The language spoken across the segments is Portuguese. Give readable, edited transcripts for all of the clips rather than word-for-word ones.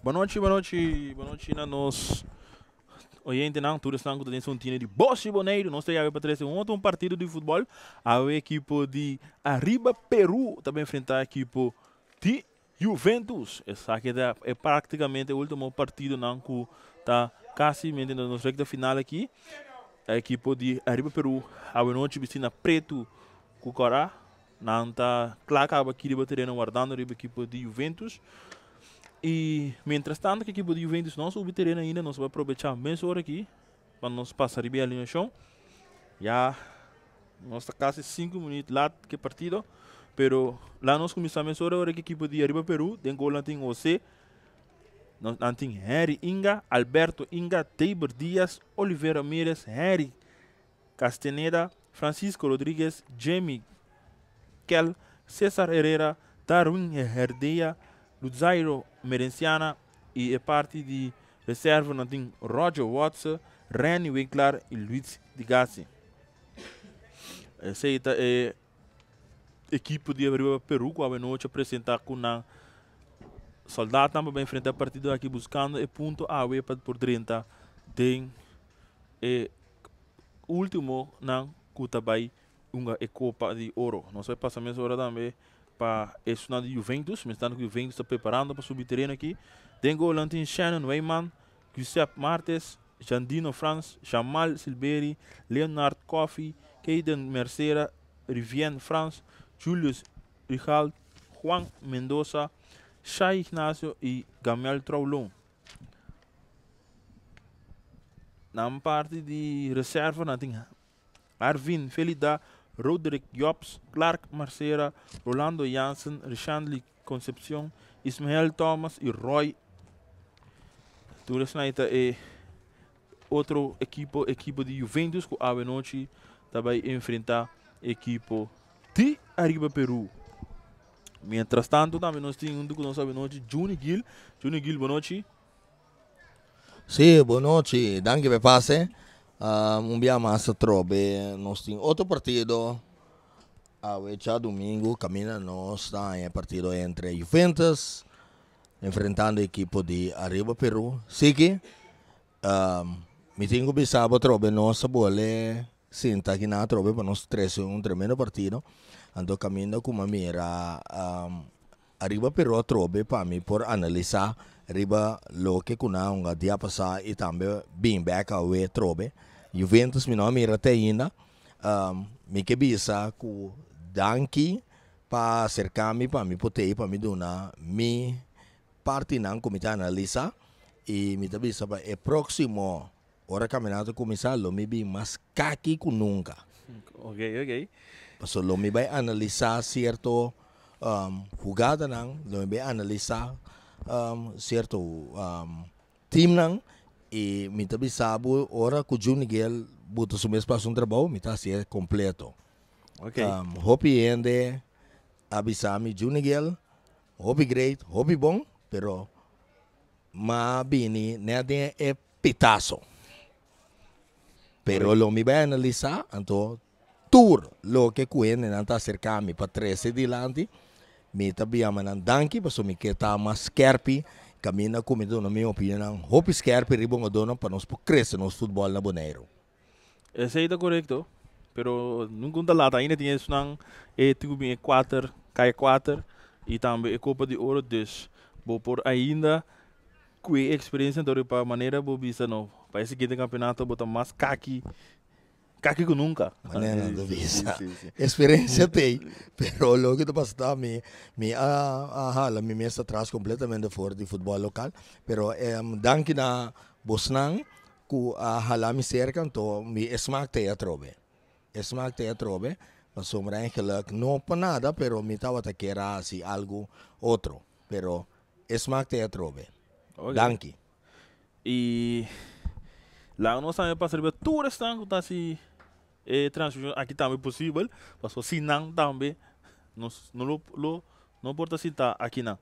Boa noite na nós. Oyente não, todos estão com atenção de Bosch Boneiro. Nós temos para trazer um partido de futebol. A equipe de Arriba Peru também enfrentar a equipe de Juventus. Essa aqui é praticamente o último partido não que está quase na reta final aqui. A equipe de Arriba Peru a noite vestindo preto com corá. Não está claro aqui de bater guardando a equipe de Juventus. E, mientras tanto, que a equipe de Juventus não soube terreno ainda, nós vamos aproveitar meia hora aqui, para nós passar bem ali no chão. Já, nós está quase 5 minutos lá que partido, pero lá nós começamos a hora que a equipe de Arriba Peru, tem gol tem José, nós tem Harry Inga, Alberto Inga, Teiber Dias, Oliveira Mires, Harry Castaneda, Francisco Rodrigues, Jamie Kell, César Herrera, Darwin Herdeia, Luzairo Merenciana e a parte de reserva não tem Roger Watson, Reni Winkler e Luiz de Gassi. Essa é a equipe de Peru que a noite apresentar com a soldado também vai enfrentar a partida aqui buscando e ponto a para por 30 tem o último na Cutabai uma Copa de Ouro. Nós vamos passar mais hora também para esse de Juventus, mas tanto que o Juventus está preparando para subir terreno aqui. Tem gol tem Shannon Weyman, Giuseppe Martes, Jandino Franz, Jamal Silberi, Leonard Coffey, Keiden Mercera, Rivien Franz, Julius Richard, Juan Mendoza, Shai Ignacio e Gamel Traulon. Na parte de reserva, não tem Arvin Felida, Roderick Jobs, Clark Marcera, Rolando Jansen, Richandli Concepción, Ismael Thomas e Roy. Tudo é outro equipe de Juventus que a noite vai enfrentar a equipe de Arriba Peru. Mientras tanto, também nós temos um que nós sabemos noite, Juni Gil. Juni Gil, boa noite. Sì, buonanotte, danke per passe. Abbiamo a trobe, nós temos outro partido. Já domingo, caminha nós está em partido entre Juventus, enfrentando a equipe de Arriba Peru. Sim que, me tenho que sábado trobe nós bole, sinta aqui na trobe para nós três tremendo partido. Então caminho com uma mira Arriba Peru trobe para mim por analisar Arriba lo que kuna um dia passar e também bem back away trobe. Juventus mi não mira até ainda, me que bisa com danke para acercar-me para me poder para me dar mi parte não comitê analisa e me também para o próximo hora caminhada começar lo me bem mais caqui que nunca. Ok. Passo lo me vai analisar certo jogada não, lo me vai analisar certo team não e me também sabe hora que o Junigel botou o mesmo espaço trabalho me tá ser completo. Ok. Hopi ende abisami Junigel, hopi great, hopi bom, pero ma bini nede é pitaço. Pero lo me vai analisar, então tour lo que cuene não tá cercami para 13 dilante, me também amanan danki, passo me que tá mais scarpi, caminha comido na minha opinião, hopi scarpi ribong adona para nós crescer nos futebol na Bonaire. Esse aí está correto. Pero não conta lá, ainda tinha isso não tipo em Equator, K4 e também a Copa de Ouro dus. Bo por ainda com a experiência de para maneira bo bisa não. Parece que tem campeonato bota mais caqui que nunca. Maneira de visa. Experiência tem, pero logo que passa me hala me mesa atrás completamente fora de futebol local, pero danke na Bosnang ku hala me cerca então me smaak te atrobe. Smaak te atrobe, mas sombra eigenlijk não para nada, pero me estava a querer assim algo outro, pero smaak te atrobe. Okay. Danke. E lá nós também passamos tudo estão que tá se transfusão aqui também possível, mas se não também não pode citar aqui não.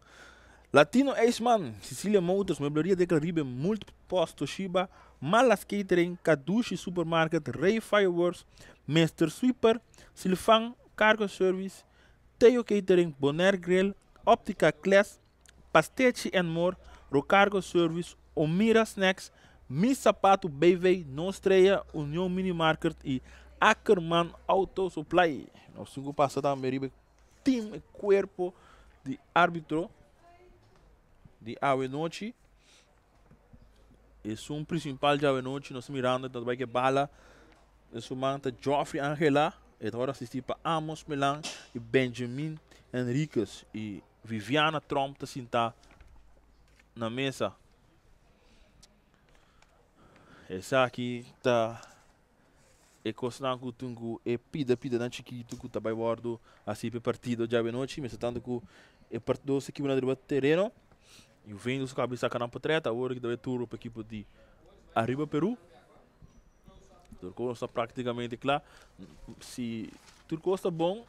Latino Eisman, Cecilia Motors, Meblaria de Caribe, Multipost Toshiba, Malas Catering, Kadushi Supermarket, Ray Fireworks, Mr. Sweeper, Silfang Cargo Service, Teo Catering, Bonaire Grill, Optica Class, Pastechi and More, Rocargo Service, Omira Snacks, Mi Sapato BV, Nostreia, União Minimarket e Ackerman Auto Supply. Nós cinco passamos também team e corpo de árbitro de Ave Noite. Esse um principal de Ave Noite, nós mirando também que bala. Esse manta Geoffrey Angela, e agora assistir para Amos Milan e Benjamin Henriquez e Viviana Trump tá sentar na mesa. Essa aqui tá e cosnan ku tungu e pida na chiquito ku tabai bordo assim pe partido de Ave Noite, mas tanto ku e partido se que na driba terreno. E vem os cabeça canal potreta, agora que deve turno para equipe de Arriba Peru. Turco está praticamente claro. Se Turco está bom,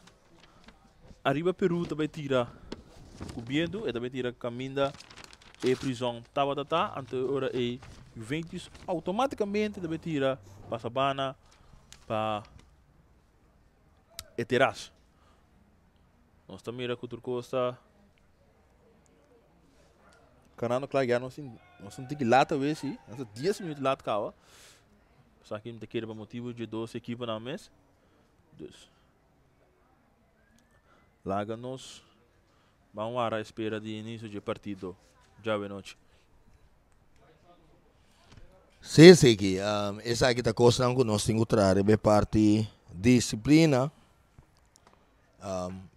Arriba Peru também tira Cubiendo e também tira Caminda e Prisão Tabatata. Ante hora e Juventus automaticamente também tira Passabana para Eteras. Nós também mira que o Turco está canal claro já nós não tem que lá talvez sim, nós 10 minutos lá cá. Só que não tem que ir para motivo de 12 equipes na mês. Dus. Laga nós vamos à espera de início de partido de Ave Noite. Sim, sim, que essa aqui tá costando que nós temos que trazer parte disciplina.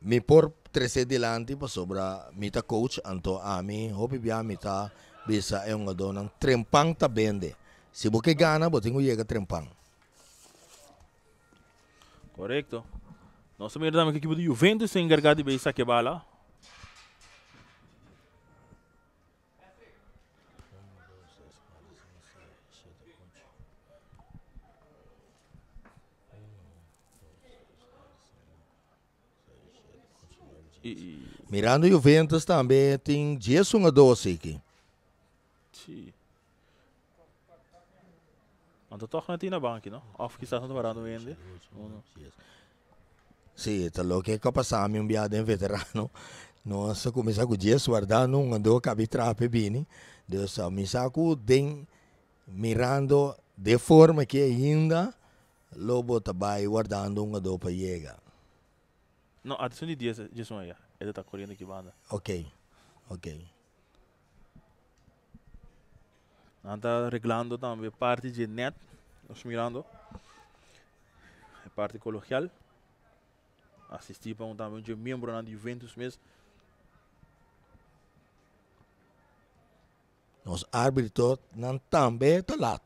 Me por trazer delante para sobra mita coach anto ami hopi bia mita bisa é um adonang trempang ta bende. Se você gana, você tem que chegar trempang. Correto. Nós também damos que a equipe de Juventus se encarregar de beisar que bala. Mirando Juventus também tem 10 a 12 aqui. Sim. Anto toch na tina banki, no? Of quizás não parando vende. Sim, tá louco que passar um biado em veterano. Nós começamos com 10 guardando um andou cabe trape bini. Deus começar com den mirando de forma que ainda lobo tabai guardando um andou para chegar. Não, a de 10 aí. Ele tá correndo aqui banda. Ok. Anda arreglando também parte de net, nós mirando, a parte colegial, assistir para também de membro na Juventus mesmo. Nos árbitros não também tá lá.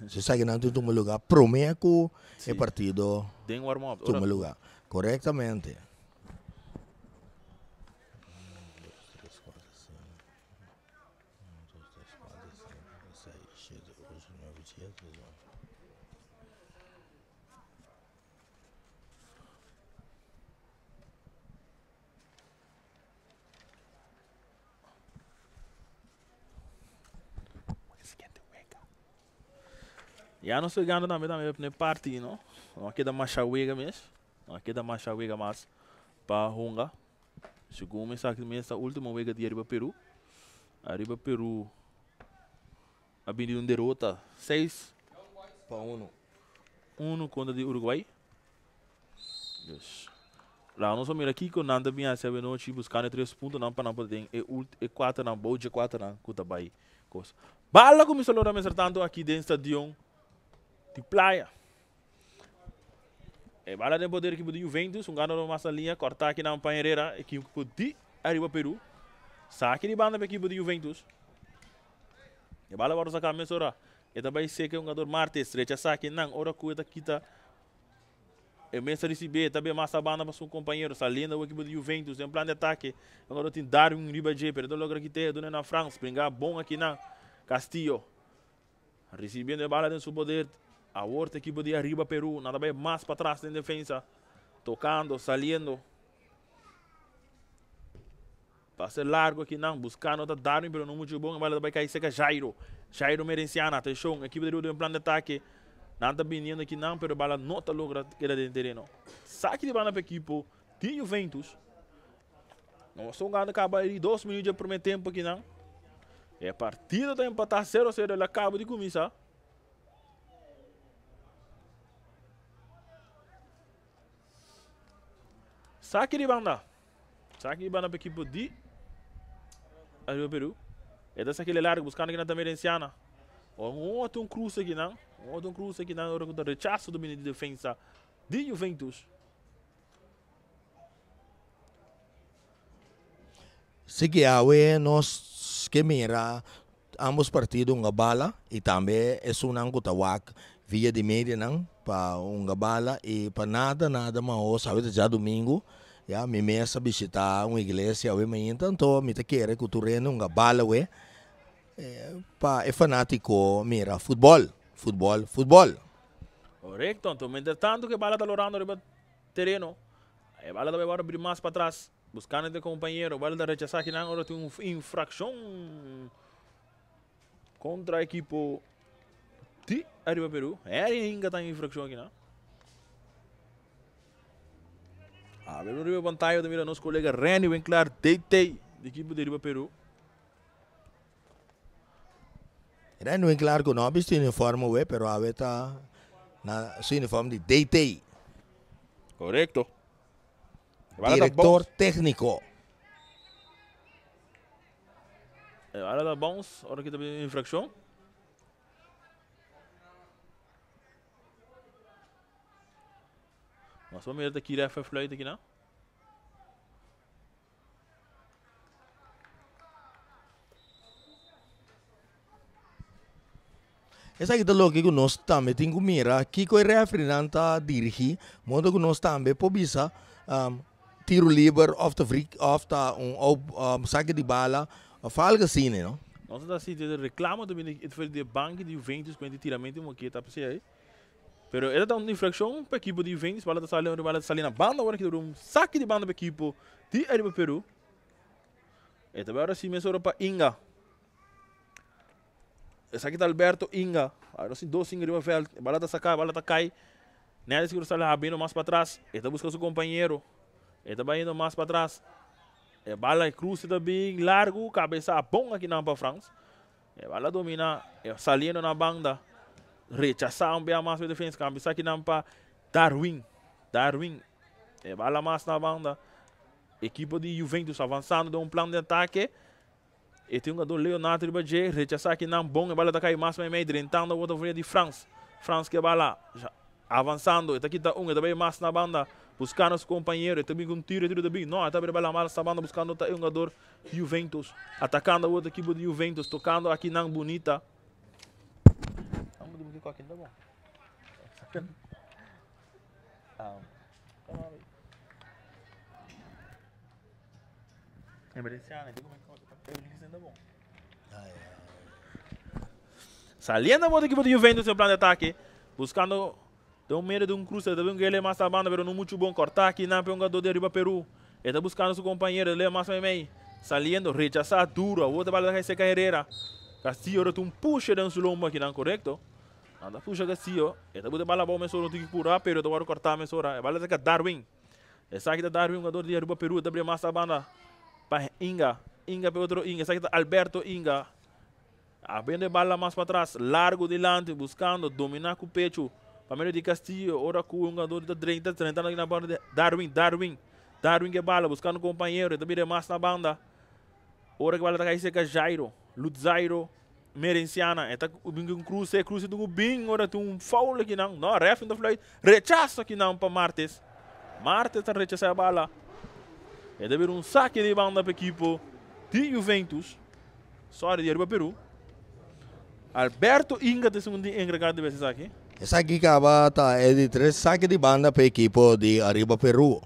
Se sai não tem um lugar, prometo o partido tem warm-up, um lugar, corretamente. Já não estou ganhando também na parte, não? Não aqui da Machawega mesmo. Não aqui da Machawega mais para Honga. Segundo mensagem mesmo, a última vega de Arriba Peru. Arriba Peru a uma derrota 6 para 1 contra o Uruguai. Yes. Lá nós vamos aqui com nada bem assim, a noite buscando 3 pontos não para não poder e 4 não, boa de 4 não, Cutabai. Bala começou a acertando aqui dentro do estadião de Praia. E bala de poder equipe de Juventus, ganador massa linha, cortar aqui na Panhereira, equipe de Arriba Peru. Saque de banda para equipe de Juventus. E bala para sacar mesmo ora. E também sei que um jogador Martes, estrecha saque não, ora cuida quita. E mesmo receber também massa banda para seu companheiro, saliendo o equipe de Juventus, em plano de ataque. Agora tem Darwin Ribaje, perdão logo aqui tem, dona na França, springar bom aqui na Castillo. Recebendo a bala em seu poder. A outra equipe de Arriba Peru, nada bem mais para trás na defesa. Tocando, saliendo. Passe largo aqui não, buscando o Darwin, mas não muito bom. A bola vai cair seca Jairo. Jairo Merenciana, atenção, equipe de Rio em plano de ataque. Nada vindo aqui não, mas a bola não está logra que era dentro do terreno. Saque de bola para a equipe de Juventus. Nós estamos ganhando acaba aí 2 minutos de primeiro tempo aqui não. E partido está empatar 0-0, ele acaba de começar. Saque de banda. Saque de banda para a equipe de Arriba Peru. E dessa aquele largo buscando aqui na Tamerenciana. Um outro cruz aqui não. Um outro cruz aqui na hora do rechaço do menino de defesa de Juventus. Se que awe nós que mira ambos partidos uma bala e também é um kutawak via de média não para uma bala e para nada mas sabe já domingo já me mesa visitar uma igreja we me tanto me te querer que tu reno uma bala we para é fanático mira futebol. Correcto, então, entretanto que a bala está lorando no terreno, a bala vai abrir mais para trás, buscando o companheiro, a bala está rechazando aqui, agora tem uma infração contra a equipe de Arriba Peru. Ainda está em infração aqui, não? A ver, no pantalla também nosso colega Reni Winkler, DT, da equipe de Arriba Peru. Reni Winkler que não é visto uniforme we, pero a ver tá na seu uniforme de DT. Correcto. Diretor técnico. Agora tá bom, hora que tem infração. Nós vamos ver daqui a flight aqui, não? Essa aqui tá louco que nós também tem que mirar que o referee não tá dirigir, modo que nós também pobisa tiro livre of the saque de bala, falga assim, não? Nós estamos assim, reclama também de banco de Juventus com o tiramento de que tá para aí. Pero ele dá uma infração para a equipe de Juventus, bala tá saindo na banda, agora que deu um saque de banda para a equipe de Arriba Peru. E também agora sim, mesmo para Inga. Esse aqui tá Alberto Inga. Agora sim, dois Inga de veld. A bala tá sacar, a bala tá cai. Nada seguro está abrindo mais para trás. Ele tá buscando seu companheiro. Ele tá indo mais para trás. A bala é cruz também, largo, cabeça bom aqui na França. A bala domina, saliendo na banda. Rechazar bem mais para defesa, cabeça aqui na Darwin. A bala mais na banda. Equipe de Juventus avançando de um plano de ataque. E tem um jogador Leonardo Ribadje, rechazar aqui não bom, a bola está caindo mais para meio, drentando a outra vez de France que a bola avançando, está aqui está também mais na banda, buscando seu companheiro, também com tiro também, não, está bem a bola mais na banda, buscando um jogador Juventus, atacando a outra equipe de Juventus, tocando aqui não bonita. Saliendo a outra equipe de Juventus em plano de ataque, buscando de um meio de um cruce, de um guele mais na banda, mas não muito bom cortar aqui na jogador de Arriba Peru. Ele está buscando seu companheiro, ele é mais meio, saliendo, rechazar duro, a outra bola vai ser Herrera. Castillo tem um push de um lombo aqui, não correto? Anda puxa Castillo, ele está botando a bola mesmo, não tem que purar, pero agora cortar mesmo, a bola é Darwin. Essa aqui é Darwin, jogador de Arriba Peru, está abrindo mais na banda para Inga para outro Inga, essa aqui é Alberto Inga. Abrindo a bola mais para trás, largo delante, buscando dominar com o pecho. Para meio de Castillo, ora com o jogador de 30 aqui na banda de Darwin que bala, buscando o companheiro, também mais na banda. Ora que a bola está caindo com Jairo, Lutzairo, Merenciana, está com um cruze do bem, ora tem um foul aqui não, ref não foi, rechaço aqui não para Martes. Martes está rechazando a bola. É de haver um saque de banda para a equipe de Juventus, sorry de Arriba Peru. Alberto Inga tem segundo encarregado de esse aqui. Essa aqui acaba é de 3 saques de banda para a equipe de Arriba Peru.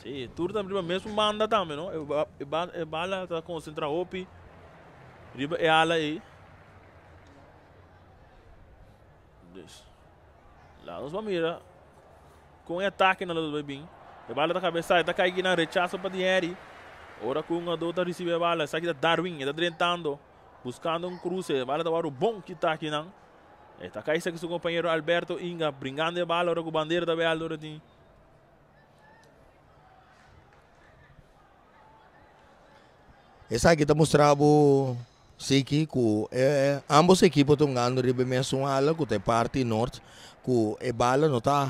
Sim, tudo também mesmo banda também, não? A bala está concentrada opi, Arriba é ala aí. Lá nós vamos mirar com o ataque na luz do bem. A bala da cabeça está caindo na rechaço para Thierry. Ora com o jogador está recebendo a bala, essa aqui é Darwin, está drentando. Buscando um cruce, a bola da hora bom que está aqui não. Está caindo aqui seu companheiro Alberto Inga, brincando a bola, com a bandeira da Beal Doratin. Essa aqui está mostrando que ambos equipos estão ganhando riba mesmo ala, que tem parte norte, que a bala não está a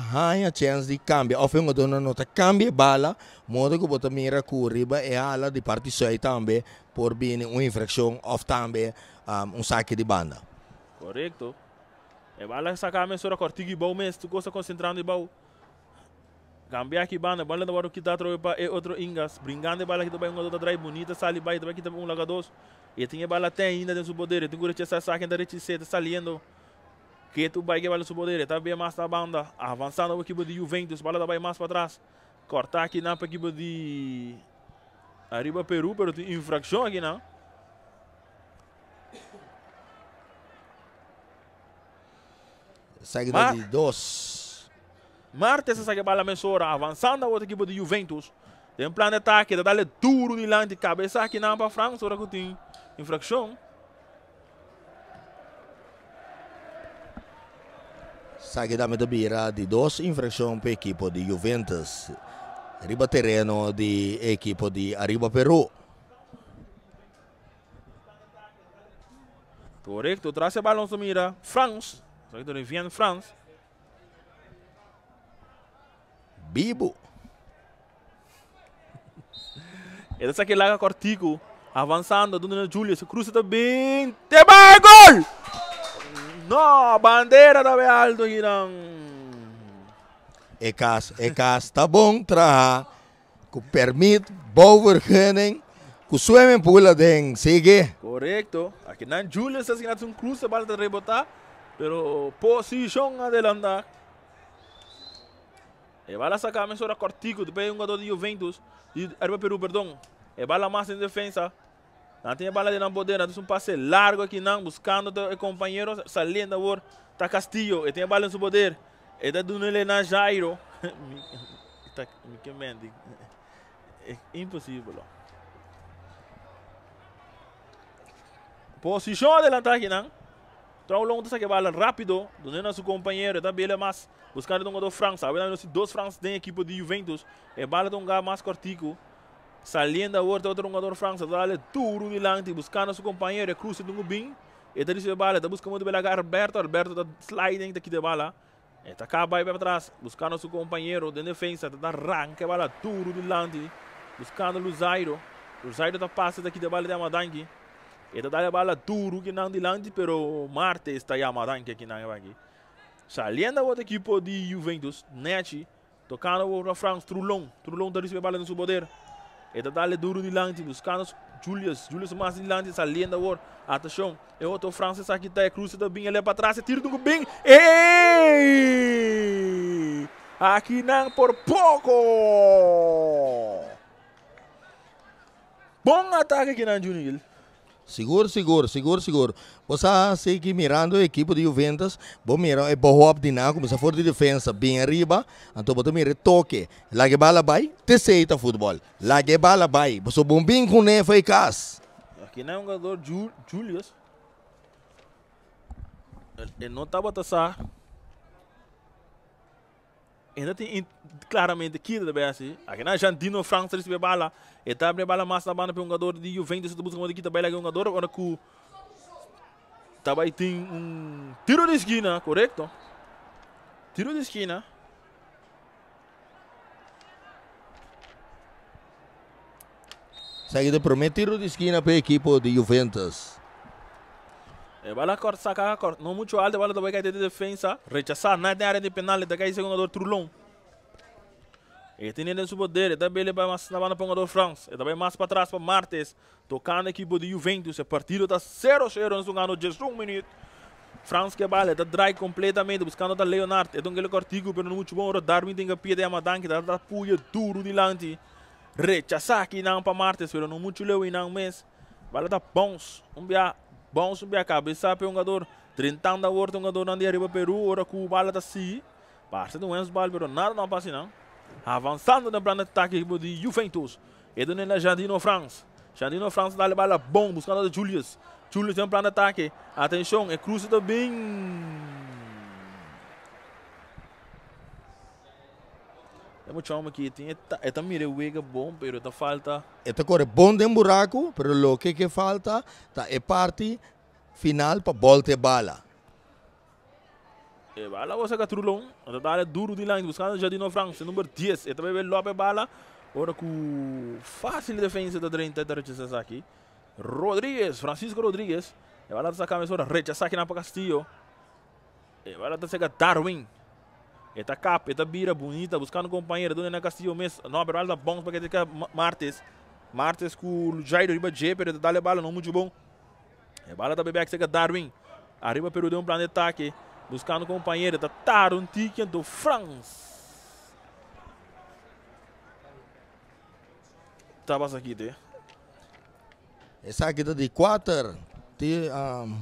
chance de cambiar, ou um dono não está cambia bala, modo que você mira que riba é ala de parte sul também, por vir uma infração ou também saque de banda. Correto. A bala saca mesmo a cortiga e bom mesmo, tu gosta concentrando e bom. Cambiar aqui banda, bala da hora que dá para outro ingas, brincando a bala que também outra drive bonita, sali vai também que também lagados. E tinha bala até ainda dentro do poder, tem que essa saca da reticência saliendo. Que tu vai que bala do poder, tá bem mais da banda, avançando o equipe de Juventus, bala da vai mais para trás. Cortar aqui na equipe de Arriba Peru, pero tem infração aqui não. Saída de 2. Martes essa bola mensura, avançando a outra equipe de Juventus. Tem um plano de ataque, dá-lhe duro de lante, cabeça aqui na para França, ora que tem infração. Saída de beira de 2, infração para a equipe de Juventus. Riba terreno de equipe de Arriba Peru. Correto, traz a bola no mira, France. Só que vem France. Bibo. Ele está aqui lá cortico, avançando, dando Júlia, se cruza bem, te vai gol! Não, bandeira da bem alto aqui não. É cas, tá bom, traha, que permite, boa vergunning, que swimming pool den, sigue. Correto, aqui não Júlia está assim, um cruza, bala de rebotar, pero posição adelante. E bala sacar mesmo a cortico, depois jogador de Juventus, de Arriba Peru, perdão. E bala mais em defesa. Não tem bala de não poder, não tem um passe largo aqui não, buscando o companheiro, saliendo por tá Castillo, e tem bala em seu poder. E tá dando ele na Jairo. Que mente. É impossível. Posição adelante aqui não. Então longo dessa bola rápido, dando a seu companheiro, tá bem mais. Buscando um jogador França, agora se 2 França tem equipe de Juventus, e bala de um lugar mais cortico, saliendo a outro jogador França, dá-lhe duro de lante, buscando seu companheiro, e cruza de um bem, e tá recebendo a bala, tá buscando muito bem Alberto tá sliding daqui de bala, e tá cá vai para trás, buscando seu companheiro de defesa, tá arranca a bala duro de lante, buscando Luzairo tá passa daqui de bala de Amadangue, e tá dando a bala duro que não de lante, pero Marte está aí Amadangue aqui não é aqui. Saliendo a outra equipe de Juventus, Nechi, tocando o França, Trulon está recebendo a bala no seu poder. Ele dá duro de lante, buscando Julius mais de lante, saliendo a outra, atenção, e outro França aqui está, cruza também, ele é para trás, tira do bem, ei! Aqui não por pouco! Bom ataque aqui na Junil. Seguro. Você sei que mirando a equipe de Juventus, bom mirar é bom de nada, começa fora de defesa, bem arriba, então você mira toque, lá que bala vai, te seita futebol, lá que bala vai, você bom bem com ele foi cas. Aqui não é um jogador Julius. Ele não estava a ainda tem claramente aqui da BS. Aqui na Argentina, França recebe bala. E está abrindo bala mais na banda para um jogador de Juventus. Está buscando aqui também um jogador. Agora que também tem um tiro de esquina, correto? Tiro de esquina. Seguida promete tiro de esquina para a equipe de Juventus. Bala corta, saca, corta. Não muito alto, bala também cai de defesa. Rechazar, na área de penal, da cai segundo jogador Trulon. E tem ele em seu poder, e também ele vai mais na banda para o jogador France. E também mais para trás para Martes, tocando a equipe de Juventus. O partido está 0-0, nós jogando just 1 minuto. France que bala, está drive completamente, buscando a Leonard. Então ele cortigo, mas não muito bom. Darwin tem que pia de Amadan, que está puia duro de lante. Rechazar aqui não para Martes, mas não muito leu e não mês. Bala está bons, bom subir a cabeça para um jogador, 30 anos da outra, um jogador não de Arriba Peru, ora que o bala está assim, parte do Enzo Bala, mas nada não passa não. Avançando no plano de ataque de Juventus, e do Nela Jandino France dá a bala bom, buscando a Julius tem um plano de ataque, atenção, é cruza também. É muito chama que tem é mira wega bom, pero tá falta. Esta corre bom de buraco, pero lo que falta tá é parte final para volte bala. E bala você que trulong, anda dale duro de lá, buscando Jardino França, número 10. E também vai lope bala. Ora com fácil defesa da 30 da rechaça aqui. Rodrigues, Francisco Rodrigues. E bala tá sacando essa rechaça aqui na Castillo. E bala tá sacando Darwin. Eta capa, eta bira bonita, buscando companheiro, dona na Castillo mesmo. Não, pero ela bom para que tenha Martes. Martes com Jairo riba J, pero dá-lhe bala não muito bom. E bala da bebê que chega Darwin. Arriba Peru deu plano de ataque. Buscando companheiro, tá Taron Tiken do France. Tá passa aqui, te. Essa aqui tá de 4.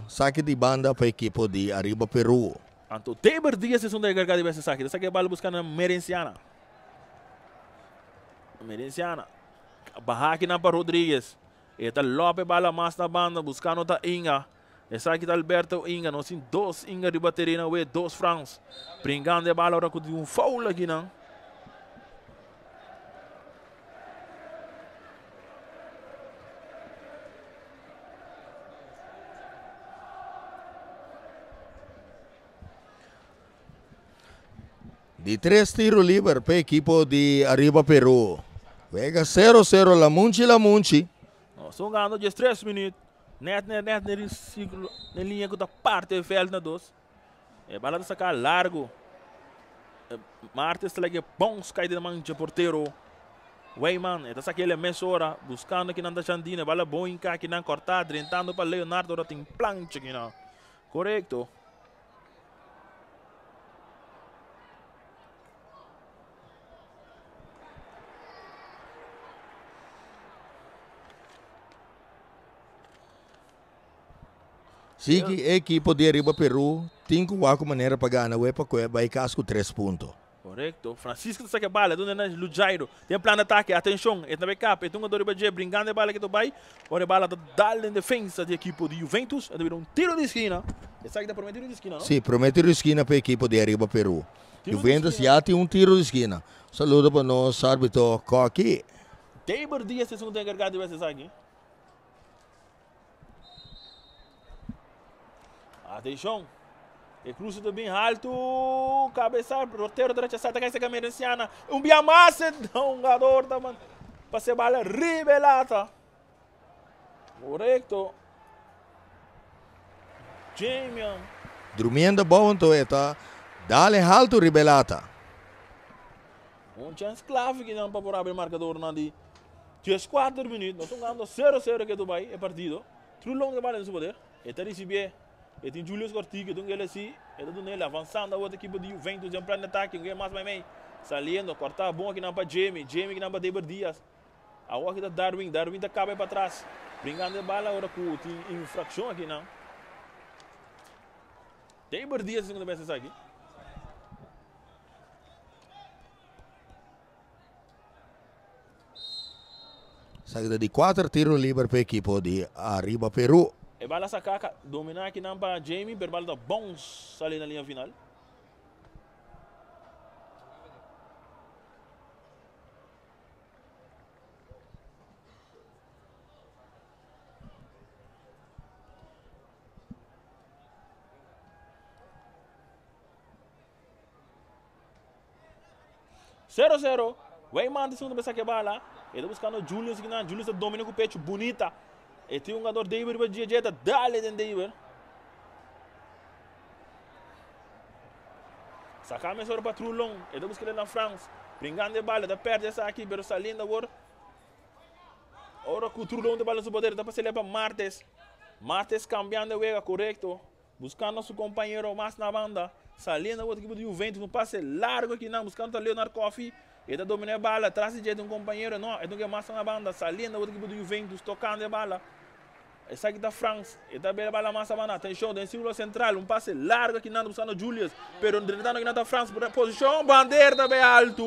Saque de banda para a equipe de Arriba Peru. Anto Teber Dias é um descarregado de essa saque. Essa aqui é bala buscando a Merenciana. Merenciana. Barra aqui na para Rodrigues. Eta Lope bala mais na banda, buscando a Inga. Essa aqui tá Alberto Inga. Nós temos 2 Inga de bateria na UE, 2 France. Brincando de bala, agora com um foul aqui, não. De 3 tiros livres para a equipe de Arriba Peru. Vega 0-0 La Munchi. Nós estamos ganhando de 3 minutos. Net ciclo, na linha que está parte do veld na 2. É bala de sacar largo. Martes está lá bom cai de mancha porteiro. Weyman, está saquele meia hora buscando aqui na Chandina, bala bom em cá aqui na cortada, tentando para Leonardo, ora tem plancha aqui na. Correto. Sim, a equipe de Arriba Peru tem que uma maneira para ganhar, vai casco 3 pontos. Correto. Francisco está bala, donde na Lujairo. Tem plano de ataque, atenção, é também capa, é um jogador de brincando de bala que tu vai. Ora bala da dal em defesa da equipe de Juventus, é um tiro de esquina. Essa aqui está prometendo de esquina, não? Sim, prometeu de esquina para a equipe de Arriba Peru. Juventus já tem um tiro de esquina. Saludo para o nosso árbitro Coqui. Teber Dias é um encarregado de essa aqui. Atenção. E cruza do bem alto. Cabeçar. Roteiro direita. Sai da caixa camerenciana. Biamassa. Um jogador da man. Passe bala. Ribelata. Correto. Jamian. Dormindo bom, então dale alto Ribelata. Chance clave que não para abrir marcador na de 4 minutos. Nós estamos ganhando 0-0 que Dubai é partido. Trulong de bala no seu poder. E está recebendo. E tem Julius Cortiga, então ele assim, ele do nele avançando a outra equipe de Juventus, em plano de ataque, um mais bem, saliendo, cortar bom aqui na para Jamie que na para Teber Dias, a outra da Darwin da cabe para trás, brincando de bala, agora com tem infração aqui não. Teber Dias segunda vez aqui. Saída de 4 tiros livres para a equipe de Arriba Peru. E bala sacar, dominar aqui não para Jamie, per bala da bons ali na linha final. Zero, zero. Weyman de segunda vez que bala. Ele buscando Julius aqui não. Julius domina com o pecho, bonita. E tem um jogador David para dieta, dá-lhe den David. Sacar mais para Trulong, ele busca ele na França. Brincando de bala, da perde essa aqui, pero saliendo agora. Agora com o Trulong de bala no poder, dá para se levar para Martes. Martes cambiando de vega, correto. Buscando seu companheiro mais na banda. Saliendo agora equipe de Juventus, um passe largo aqui não, buscando o Leonardo Coffee. Ele está dominando a bala, atrás de um companheiro, não, ele não quer mais na banda, saliendo agora equipe de Juventus, tocando a bala. Essa aqui da France, está bem a bala mais na banda, atenção, tem círculo central, um passe largo aqui não, buscando Julius, pero entretanto aqui na France, posição, bandeira também alto.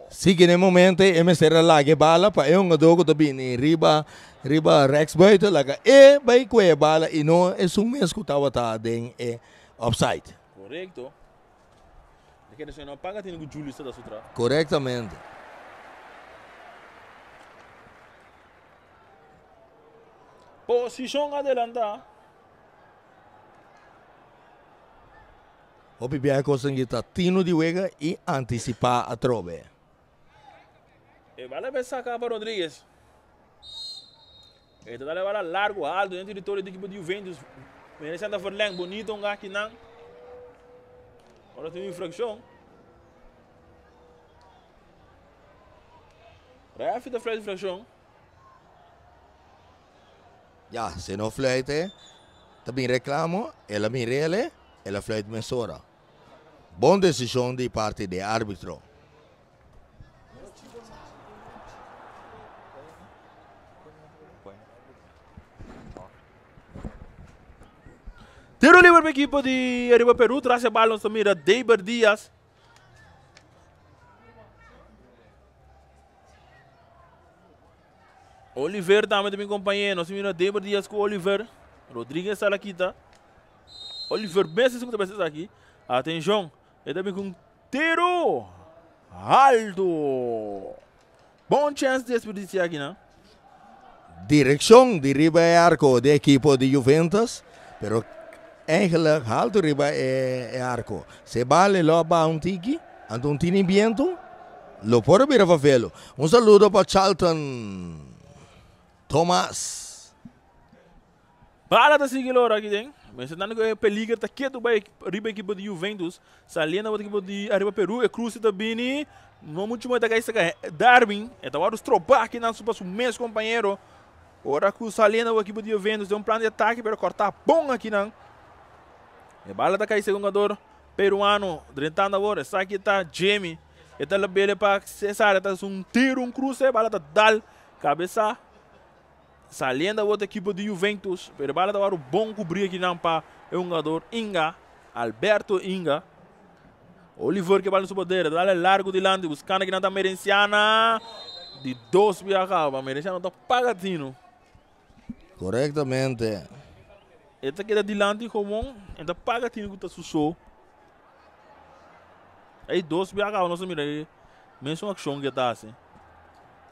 Sim, que no momento, MSR lá que bala, para um jogo também, riba Rex buiten, laga vai com a bala e não é um mês que estava em offside. Correto. quer dizer, não paga tem que Júlio está da sutra. Corretamente. Posição adelanta. O PBI consegue tino de wega e antecipar a trobe. E vale para sacar para Rodrigues. E tá levando largo, alto, dentro do território da equipe de Juventus. Merecendo a Verleng, bonito, um aqui não. Agora tem uma infração. Ref da fluit infração. Ja, se não fluite, também reclamo, ela me rele, ela fluite mensura. Boa decisão de parte do árbitro. Tiro livre para a equipe de Arriba Peru, traz a bola, se mira Deiber Dias. Oliver também meu companheiro, se mira Deiber Dias com Oliver. Rodrigues está aqui, tá? Oliver, bem segunda vez aqui. Atenção, ele também com tiro alto. Bom chance de desperdiciar aqui, né? Direção de riba é arco da equipe de Juventus, pero eigenlijk alto riba é arco. Se vale lo ba un tiki, ante un tini viento, lo pode vir a favelo. Um saludo para Charlton Thomas. Bala da seguidora aqui, hein? Mas não é peligro, tá quieto para a equipe de Juventus. Saliendo a equipe de Arriba Peru, é cruz da Bini. Não muito mais da cabeça Darwin. É tava os trobar aqui na super mês companheiro. Ora que saliendo a equipe de Juventus tem um plano de ataque para cortar bom aqui não. É bala da cabeça jogador peruano, tentando agora. Essa aqui tá Jamie. Eta la bele para Cesar, eta um tiro, um cruce, bala da dal, cabeça. Saliendo a outra equipe de Juventus, pero bala da o bom cobrir aqui não para o jogador Inga, Alberto Inga. Oliver que bala no seu poder, dá largo de lande, buscando aqui na Merenciana. De 2 viajar, a Merenciana tá pagatino. Corretamente. Esta aqui é de lande comum, ainda pagatino que tá sussou. Aí 2 viajar, não se mira aí. Mesmo uma ação que tá assim.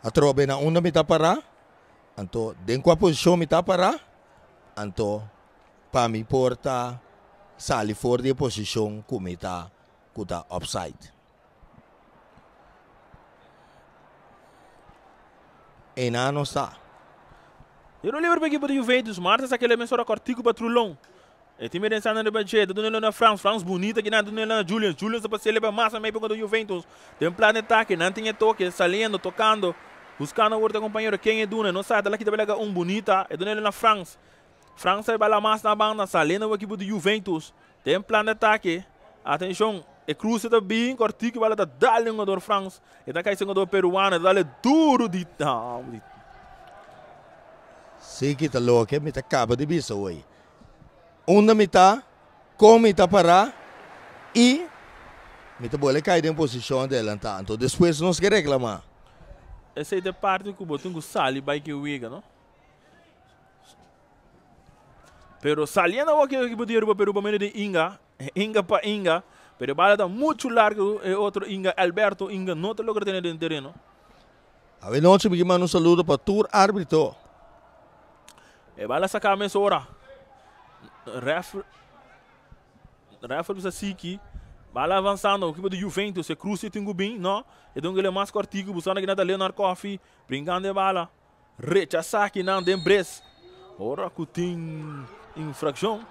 A trobe na una mita para, anto dentro a posição mita para, anto para mi porta sali fora de posição kumita kuta offside. E não está. Tiro livre para a equipe de Juventus, Marta aquele mensura cortico para Trulon. E time pensando no budget, do na France, France bonita que nada na Julian, Julian se passa leva massa meio para o Juventus. Tem um plano de ataque, não tem toque, saliendo, tocando, buscando o outro companheiro, quem é Duna, não sabe, daqui também um bonita, é do na France. France vai lá mais na banda, saliendo a equipe de Juventus. Tem um plano de ataque. Atenção, e cruza também, cortico vai lá dar um jogador France. E tá caindo um jogador peruano, dá duro de Se kita louco, me acaba de bisa hoje. Uma mita, com mita para e mita boleh cair em posição dela, então depois nós que reclamar. Essa é a parte que o botungo sali vai que o Iga, não? Pero saliendo o que o equipe de Arriba Peru para meio de Inga para Inga, pero bala está muito largo e outro Inga, Alberto Inga, não te logra ter no terreno. A ver, nós me mandamos saludo para tour árbitro. E bala sacar a mesa hora. Refer bisa siki. Bala avançando, o equipe de Juventus, se cruza tem bem, não? E então ele é mais cortico, buscando aqui na Leonard Coffee, brincando de bala. Rechaçar aqui na Dembres. Ora que tem infração.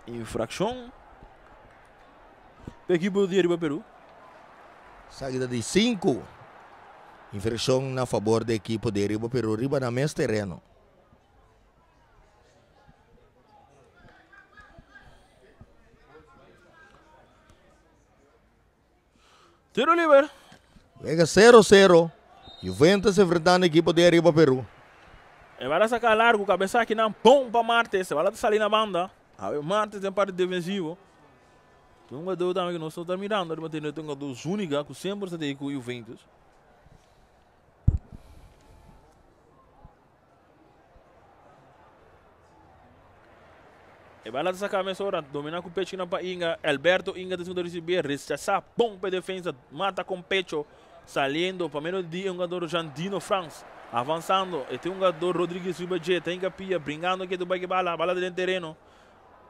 Infração. Equipe de Arriba Peru. Saída de 5. Infração na favor da equipe de Arriba Peru, riba na mesmo terreno. Tiro livre. Pega 0-0. Juventus enfrentando a equipe de Arriba Peru. E vai sacar largo, cabeça aqui na pompa Martes. Vai lá sair na banda. A ver, Martes tem parte defensivo. Tem um jogador também que nós estamos mirando. Ele tem um jogador único que sempre está com o Juventus. E vai lá sacar a mesora, dominar com o pecho na Inga, Alberto Inga de receber, rechazar, bom para defesa, mata com pecho, saliendo, para menos de jogador Jandino France, avançando, e tem jogador Rodrigues Ribajet, tem capia, brincando aqui do baile bala dentro do terreno,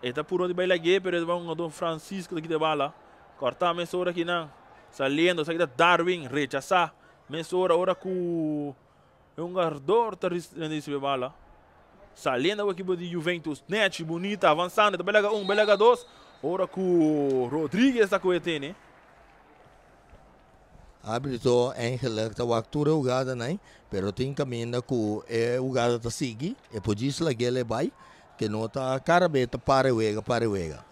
e tá por onde vai lá aqui, pero vai jogador Francisco aqui de bala, cortar a mesora aqui não, saliendo, sai da Darwin, rechazar, mesora, ora com um jogador tá recebendo bala. Saliendo o equipo de Juventus, net, bonita, avançando, belega 1, belega 2, ora com Rodrigues está com o ET, né? Árbitro eigenlijk de waktura jogada, né? Pero tem caminho com a jogada tá seguir, e podia se laguele vai, que não tá carabeta para o ega.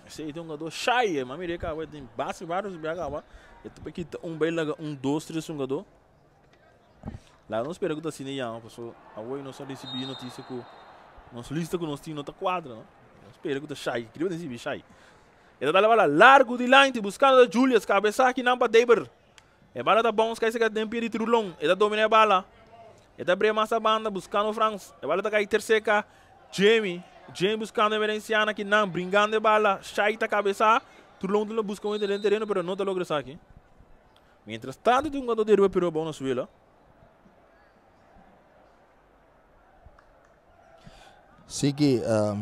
Sim, tem um jogador Shai, mas mire cá, tem base vários BH, e tu aqui belega 1, 2, 3 jogador. Lá não espero que tá assim, não, porque a Oi não só recebi notícia que nossa lista que nós tínhamos nota quadra, não? Espero que tá Shai, queria receber Shai. Ele tá lá largo de line, buscando a Julius, cabeça aqui não para Deber. E bala tá bom, que esse tempo de trulong, ele tá dominando a bala. Ele tá brema essa banda, buscando o France. E bala tá cair terceira, Jamie buscando a Valenciana aqui não, brincando a bala, Shai tá cabeça, trulong não busca muito dentro do terreno, pero não tá logra aqui. Mientras tanto, tem um jogador de Rua Peru bom na suela. Sim que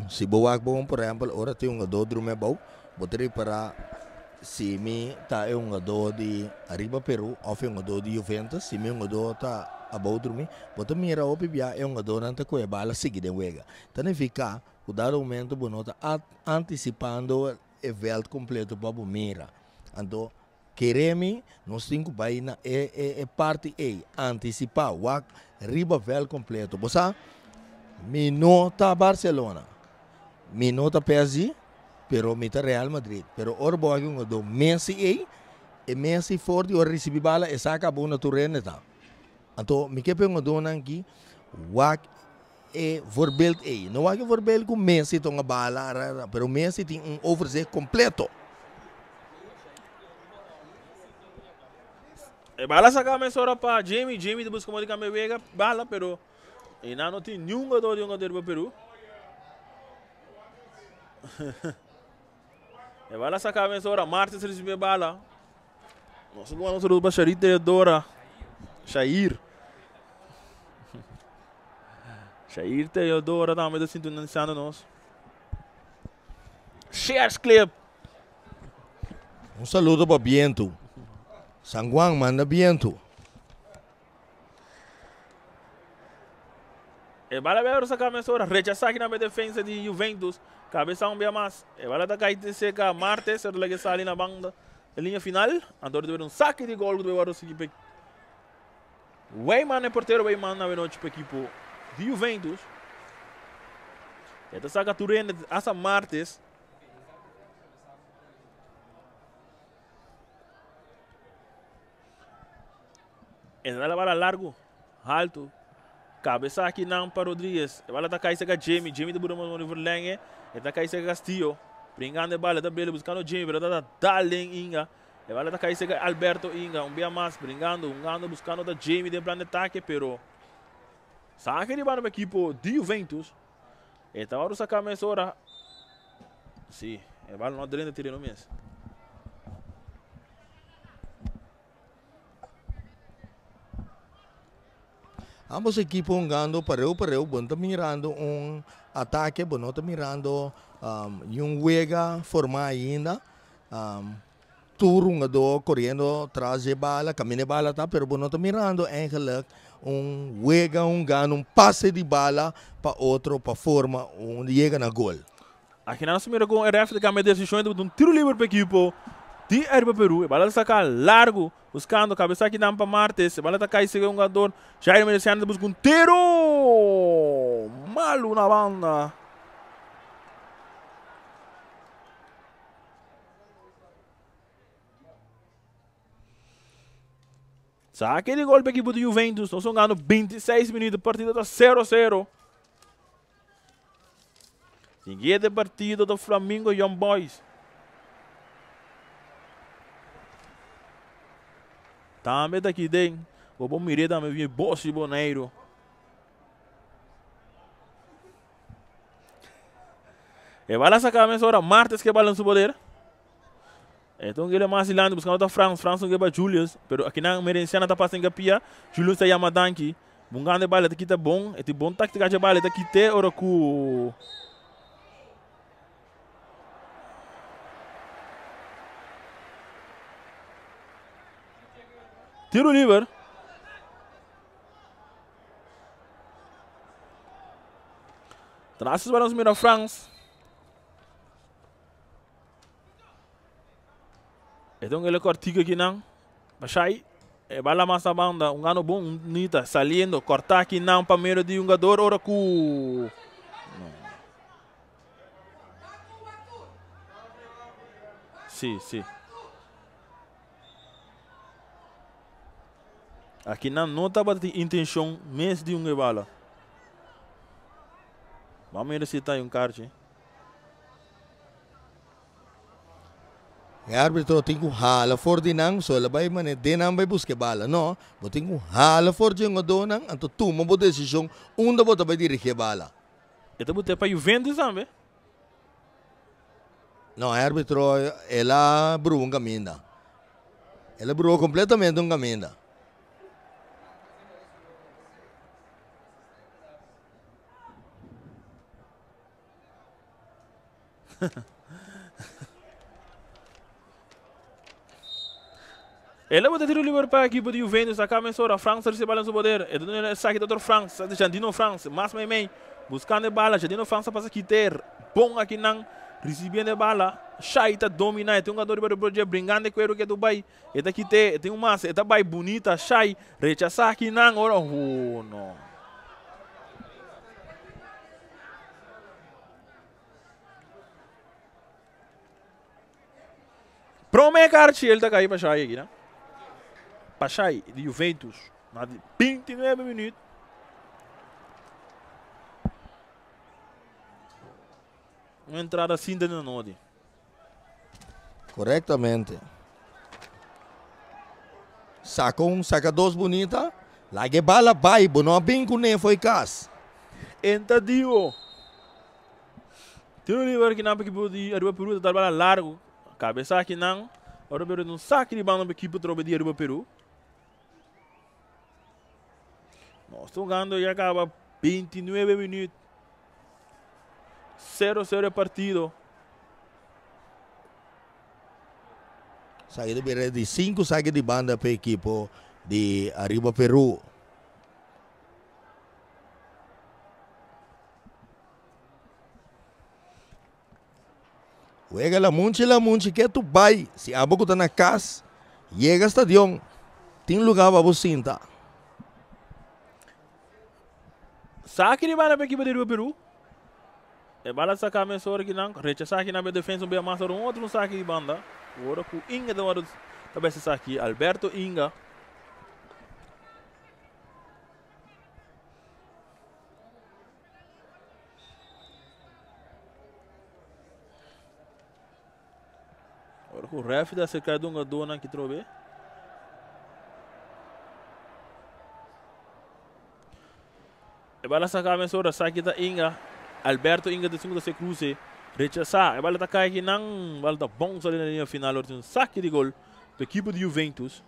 se boa bom, por exemplo, ora tem um jogador de Rua Bom, botaria para se me tá um jogador de Arriba Peru, ou um jogador de Juventus, se me um jogador tá a bom dormir, bota mira o pibia é um jogador não tá com a bala seguida em wega. Então fica o dado momento bom tá antecipando o evento completo para o mira. Então queremos nós temos que vai na é parte antecipar o Arriba vel completo. Você minota Barcelona, minota PSG, pero mita Real Madrid. Pero ora boa que um do Messi e Messi forte ora recebi bala e saca bona terreno tá. Então me que pengo do aqui, wak e voorbeeld não é que voorbeeld com Messi tem uma bala, pero Messi tem um overzicht completo. E bala saca a mesora para Jamie de busca de cambiar bala, pero e não tem nenhum jogador de do Peru. E bala saca a mesora, Martins recebe bala. Nossa, como nosso bacharito é Dora. Shair Teodora também da sintonizando nós. Shares clip. Um saludo para Biento. San Juan manda Biento. E bala ver sacar a mesora, rechazar aqui na defesa de Juventus. Cabeça bem mais. E bala da caída seca Martes, ele que sai ali na banda. A linha final, andor de ver um saque de gol do Eduardo Sigipe. Weyman é porteiro, Weyman na noite para a equipe de Juventus. Esta saca Turene, essa Martes. Ela dá bala largo, alto. Cabeça aqui não para Rodrigues. Ela está caindo com Jamie de Burama no nível lenge. Ela está caindo com Castillo. Brincando a bala, está bem buscando Jamie, ela está Darling Inga. Ela está caindo com Alberto Inga, dia mais, brincando, buscando da Jamie de plano de ataque, pero saca de bala para a equipe de Juventus. Esta hora saca a mesora. Sim, a bala não adrena terreno mesmo. Ambos equipos jogando pareu, bom tá mirando ataque, bom tá mirando wega formar ainda, tour jogador correndo atrás de bala, caminha bala tá, pero bom tá mirando eigenlijk wega gano, passe de bala para outro, para forma, chega na gol. Aqui nós miramos com o RF de câmera de decisão de tiro livre para a equipe de Arriba Peru. A bala saca largo, buscando cabeça aqui para Martes. A bala está caindo segundo jogador. Jair Mereciano busca um tiro malo na banda. Saque de gol para a equipe de Juventus. Nós estamos ganhando 26 minutos. A partida está 0-0. Seguida partida do Flamengo e Young Boys. Também daqui dentro, o bom mirê também vinha Bossi Boneiro. E vai lá sacar a hora, Martes que bala no seu poder. Então ele é mais ilando, buscando outra France não para Julius, pero aqui na Merenciana tá passando pia, Julius tá chama Danki, bungando bala tá aqui tá bom, é bom tática de bala tá aqui te ora cu. Tiro livre. Traz os balões para France. Então ele cortiga aqui não. Baixai. Bala massa banda. Ano bom. Nita. Saliendo. Cortar aqui não. Para meio de jogador. Ora cu. Sim, sim. Aqui não estava de intenção. Mesmo de bala. Vamos ver se está carte. O árbitro tem que hala for de nang, so labay man de nang vai buscar bala, no? Bo tem que hala for de nang, anto toma bo decisão, onde bota vai dirigir bala. Então botar para Juventus também. Não, o árbitro ela brou um caminho. Ela brou completamente um caminho. Ele vai tirar o livre para a equipe de Juventus, a Camensora, a França recebe a bola no poder, e ele saque do outro França, Jandino France, mais meio, buscando a bola, Jandino France passa aqui ter, bom aqui não, recebendo a bola, Shaita domina, tem um jogador para o projeto, brincando com ele que é do Bahia, e daqui tem um massa, é da Bahia bonita, Shai, rechaçar aqui não, ora, não. Promete carte, ele está caindo para Shai aqui, né? Pachai de Juventus, na 29 minutos. Uma entrada assim de Nodi. Corretamente. Saca dois bonita. Lage bala vai, não bem com nem foi cas. Entadio. Tem um livro que não para equipe de Aruba Peru, tá bala largo. Cabeça aqui não. Agora Peru não saque de bala para equipe de Aruba Peru. Nós estamos ganhando e acaba 29 minutos. 0-0 partido. Saída de 5 saídas de banda para a equipe de Aruba Peru. Juega la munchi que tu vai. Se a boca está na casa, chega ao estadião. Tem lugar para você sentar. Saque de bala para a equipe de Aruba Peru. E bala saca a mensura que não. Rechaçar aqui na defesa, um massa, um outro saque de banda. Agora com Inga, também se saque. Alberto Inga. Agora com o ref da cerca de uma dona que trouxe. E bala saca a mensura, saque da Inga. Alberto Inga de segunda se cruze. Rechaçar. A bola está caindo aqui, não. A bola está bom ali na linha final. Um saque de gol da equipe de Juventus.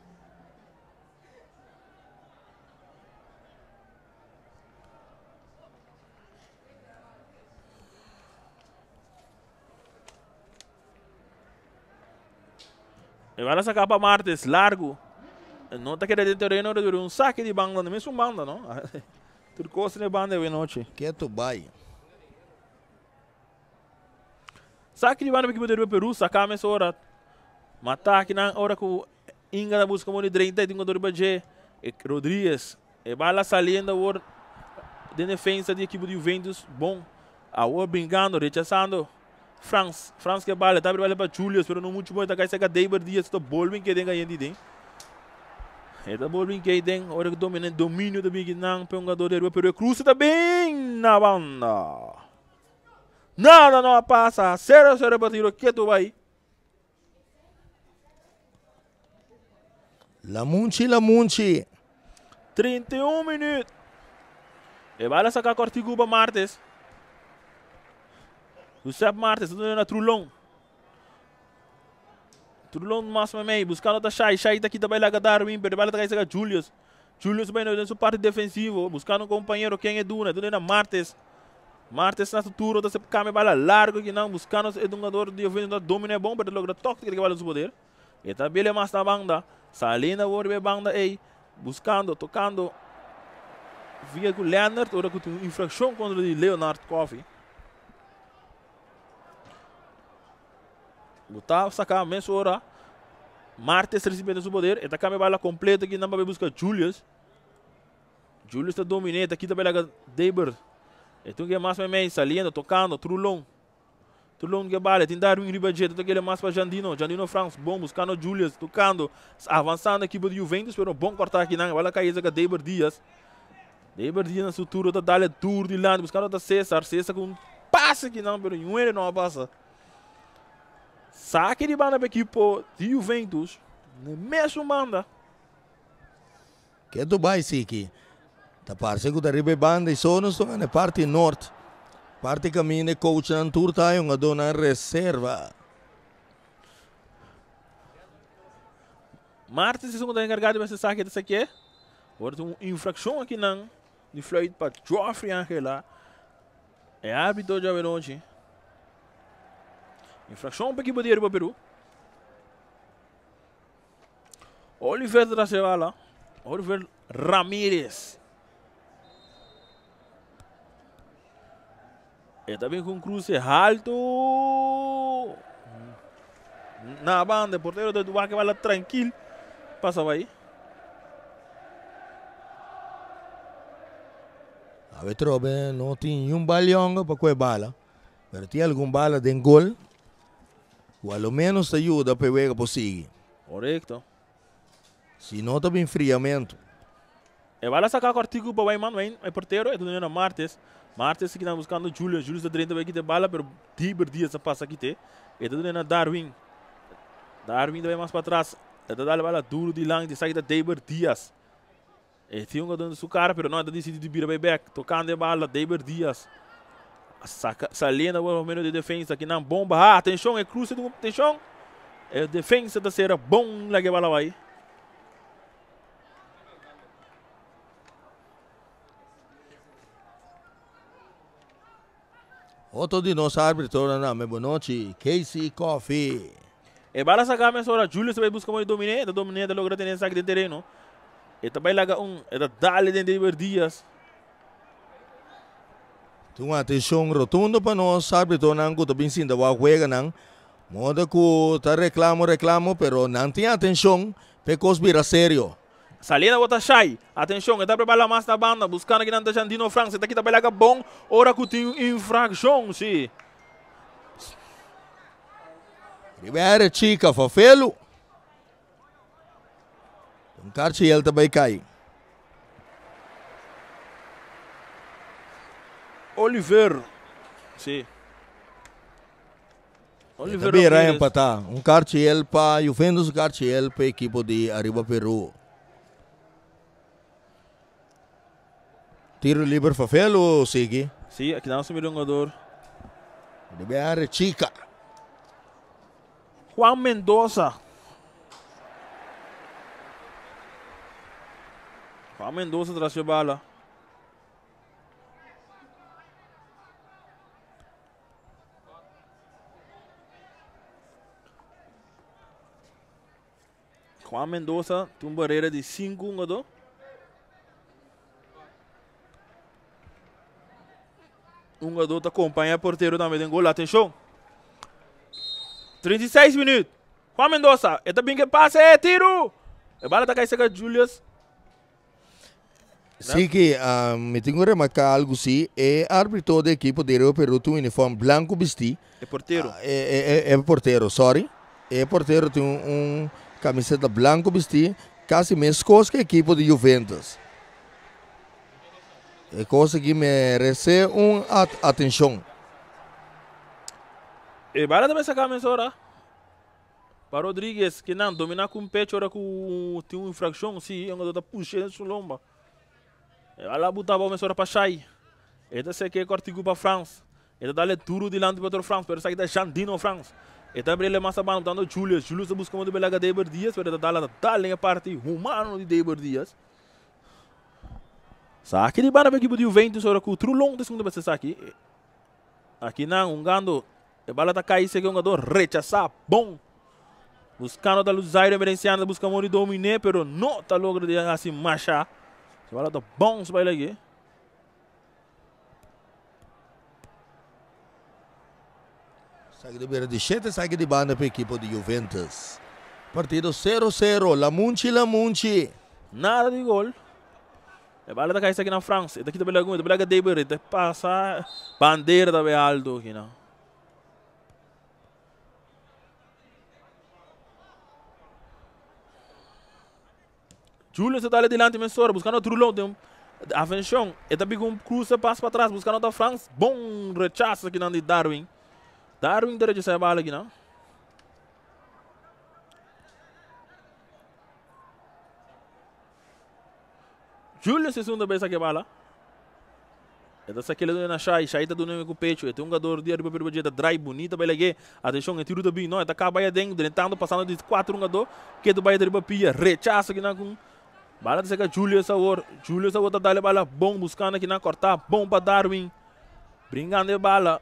E a bola saca para Martes, largo. Não está querendo dentro do terreno, um saque de banda, não é mesmo banda, não? Tudo coisa de banda é noite. Que tu vai. Saque de banda para a equipe de Aruba Peru, sacar a hora. Matar aqui na hora que o Inga na busca de 30, tem um jogador de Rodrigues. E bala saliendo agora de defesa da equipe de Juventus. Bom, agora brincando, rechaçando. France que bala, tá bala para Julius, mas não muito bom, tá caindo David Dias, tá bolving que tem ganhando de. É da bolving que tem, hora que domina domínio da Big Nang, para um jogador de Aruba Peru, cruza também na banda. Não passa. 0-0 partido. Que tu vai? La Munchi. 31 minutos. E vai sacar Cortiguba Martes. Josep Martins, está na Trulon. Trulon mais para mim, buscando a Shai. Shai está aqui também lá com Darwin, pero bala está com Julius. Julius bem na sua parte defensiva, buscando um companheiro quem é Duna, Duna Martins. Martins na turno, está sempre câmbio bala largo que não, buscando o jogador de ofensa, domina é bom, para logo toque que bala no poder. E está bem mais na banda, Salina volve banda aí, buscando, tocando. Via com Leonard, ora com infração contra o Leonard Coffee. Gustavo sacar a mesma hora. Martins recebendo seu poder. Eta câmbio bala completa que não vai buscar Julius. Julius está dominando. Aqui também lá Deber. Então que é mais para mim. Saliendo, tocando. Trulon. Trulon que bala. Tem Darwin Ribadjet. Então que ele é mais para Jandino. Jandino Franks. Bom buscando Julius. Tocando. Avançando a equipe de Juventus. Pero bom cortar aqui. Não. Bala cair com Deber Dias. Deber Dias na sua turno. Está dando tour de lado. Buscando a César. César com um passe aqui. Não. Pero ele não passa. Saque de banda para a equipe de Juventus. Mesmo banda. Que tu vai aqui. Tá parecendo que arriba banda e só nós estamos na parte norte. Parte caminho de coach na tour tá uma dona reserva. Martins se segundo encarregado desse saque desse aqui. Agora tem uma infração aqui não. De Floyd para Joffrey Angela. É árbitro de noite. Infração para a equipe de Peru. Oliver traz a bala. Oliver Ramírez. E também com cruce alto. Na banda, porteiro do Duarte que vai lá tranquilo. Passa aí. A ver, trobe, não tinha balão para qual bala. Mas tinha algum bala de gol. O ao menos te ajuda para ver que seguir. Correto. Se não está bem friamento. E vai lá sacar o artigo para o Wayman, o porteiro, e do Martins. Martins que está buscando Julius. Julius está dentro aqui de bala, mas Tiber Dias passa aqui. E do Darwin. Darwin vai mais para trás. E dá a bala duro de lang, de saída Tiber Dias. E tinha um dando sua cara, mas não é decidido de virar back. Tocando a bala, Tiber Dias. Salena o menos de defesa que não bomba. Ah, atenção, é cruce do atenção. É defesa da serra bom lá que bala vai. Outro de nós árbitros na boa noite, Casey Coffee. E bala sacar mais hora, Julius vai buscar mais dominar, logra ter saque de terreno. E também lá é da Dali de Dias. Tem uma atenção rotunda para nós, árbitro não está bem sim da juega não. Moda que tá reclamo, pero não tem atenção, porque vira sério. Salina bota Shai, atenção, está preparando mais na banda, buscando aqui na Jandino Franks, está aqui também lá bom, ora que tem infração, sim. Ribeira Chica, Fafelo. Um cartiel também cai. Oliver. Sim. Oliver também irá empatar. Um cartiel para Juventus, cartiel para a equipe de Arriba Peru. Tiro livre Fafelo, segue. Sim, aqui dá um jogador. Ribeira Chica. Juan Mendoza. Juan Mendoza traz a bala. Juan Mendoza tem uma barreira de 5 jogadores. Um jogador acompanha o porteiro também tem gol. Atenção. 36 minutos. Juan Mendoza. É também que passa. É tiro. A bala está caindo com Julius. Sim, que me tenho que remarcar algo assim. É árbitro da equipe de Rio Peru tem um uniforme branco vestido. É porteiro. É porteiro, sorry. É porteiro tem camiseta branco vestido. Quase mesmo coisa que a equipe de Juventus. É coisa que merece atenção. E bala também sacar a mensura. Para Rodrigues, que não domina com o pecho, ora com tem uma infração, sim, um jogador puxando sua lomba. E bala botar a mensura para Shai. Esta é que é o artigo para França. Ele dá tudo diante para o France, pero sai da Xandino France. Ele abre ele mais abaixo, dando Julius busca muito bem a David Dias, pero dá linha parte humano de David Dias. Saque de banda para a equipe de Juventus, ora com o Trulong de segunda vez saque. Aqui não, gando, a bola está caindo, segue um jogador, rechaçar, bom. Buscando da Luzairo Merenciano, busca muito dominar, pero não está logrando de assim marchar. A bola está bom, se vai aqui. Saque de beira de 7, saque de banda para a equipe de Juventus. Partido 0-0, La Munchi. Nada de gol. A bola está caindo aqui na França. Daqui também lagoa, também lagoa David, tem que passar bandeira também alto aqui não. Julius está ali delante, mensora, buscando outro lado. Atenção, ele está com cruza, passa para trás, buscando outra França. Bom rechaço aqui de Darwin. Darwin deve sair a bola aqui não. Julius é a segunda vez aqui a bola. Ele está aqui na Shai está dando com o pecho. Ele tem um jogador de arriba para o drive bonita para ele. Atenção, ele tira do bem, não, ele está acabando aí dentro, tentando passando de 4 jogador, que do vai arriba pia, rechaça aqui na com bala de seca Julius Awor está dando a bola bom buscando aqui na cortar, bom para Darwin. Brincando a bola.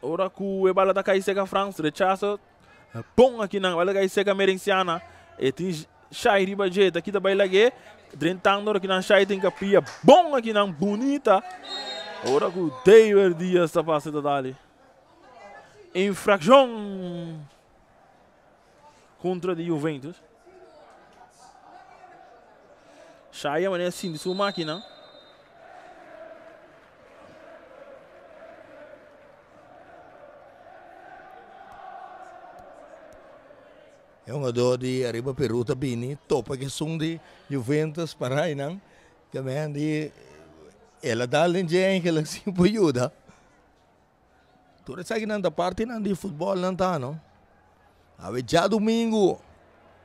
Ora que a bola está caindo seca France, rechaça. Bom aqui na bola cai seca Merenciana. E tem Shai riba jeito aqui da baila aqui. Tentando aqui na Shai tem capia, bom aqui na bonita. Ora que o David Dias está passando dali. Infração contra de Juventus. Shai é assim de sua máquina. É um jogador de arriba Peru também, topa que são de Juventus para aí não. Que vem de ela dá além de que ela se ajuda. Tudo isso aqui não da parte não de futebol não tá não. Ave já domingo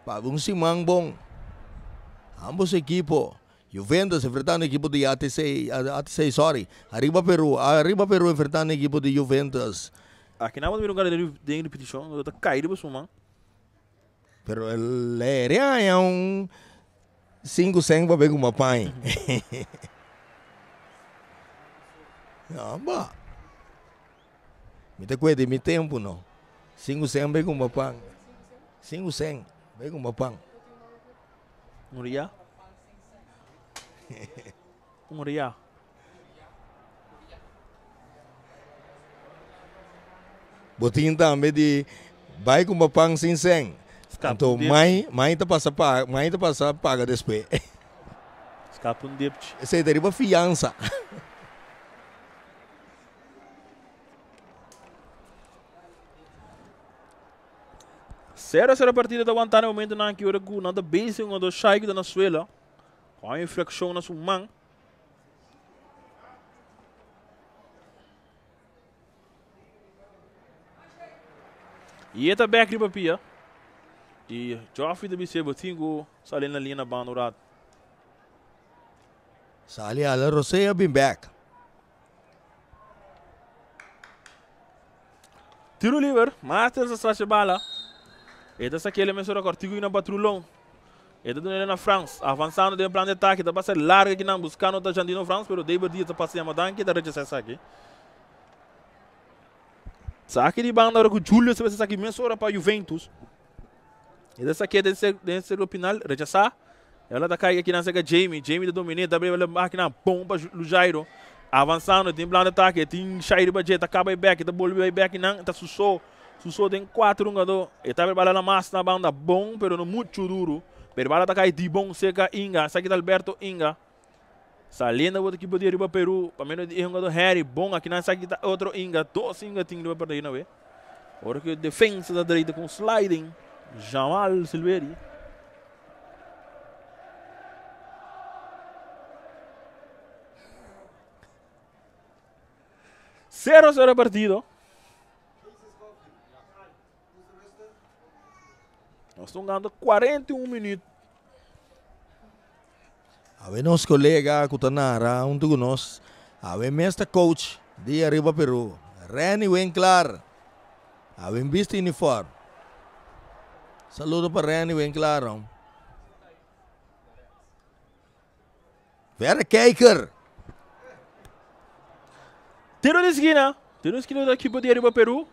para um simão bom. Ambos equipos. Juventus enfrentando a equipe de ATC, sorry. Arriba Peru enfrentando a equipe de Juventus. Aqui não vamos ver um cara de repetição, eu tô caído para sumar. Pero el área é um 5-5 para ver como pai. Não, bah. Me te cuide mi tempo não. 5-5 ver como pai. 5-5 ver como pai. Muria. Muria. Botinho também de vai como pai 5-5. Então, mãe tá passa paga depois. Escapa um débito. Esse deriva fiança. Será a partida da aguentar no momento na que hora que nada base um do Shai da Venezuela. Com a infração na sua mão. E esta back riba pia. E Joffrey de BC botinho sali na linha banurado. Sali ala Rosea been back. Tiro livre, Masters atrás de bala. Esta é aquele mesmo cortigo na patrulhão. Esta é na França, avançando de plano de ataque, está passando larga aqui não buscando o Jandino France, pero David Dias está passando a madan que está rechazando aqui. Saque de banda agora com o Julius se vai aqui mesmo hora para Juventus. Essa aqui é desse final, rechazar. Ela está caindo aqui na seca Jamie da dominé, da breve máquina, bomba Lujairo. Avançando, tem plano de ataque, tem Shai de budget, acaba back, está bolando back, não, está Sussou tem 4 jogadores. Ele está trabalhando mais na banda, bom, pero não muito duro. Pero bala está caindo de bom, seca Inga, saque de Alberto Inga. Saliendo outra equipe de Riba Peru, para menos de um jogador Harry, bom, aqui na saque outro Inga, 2 Inga tem de perder, não é? Agora que defesa da direita com sliding. Jamal Silveri. Zero partido. Nós estamos ganhando 41 minutos. A ver nosso colega Kutanara, um de nós, a ver mestre coach de Arriba Peru, Reni Winkler. Hebben visto uniform. Saludo para Reni Winkler. Verrekijker. Tiro de esquina. Tiro de esquina da equipe de Arriba Peru.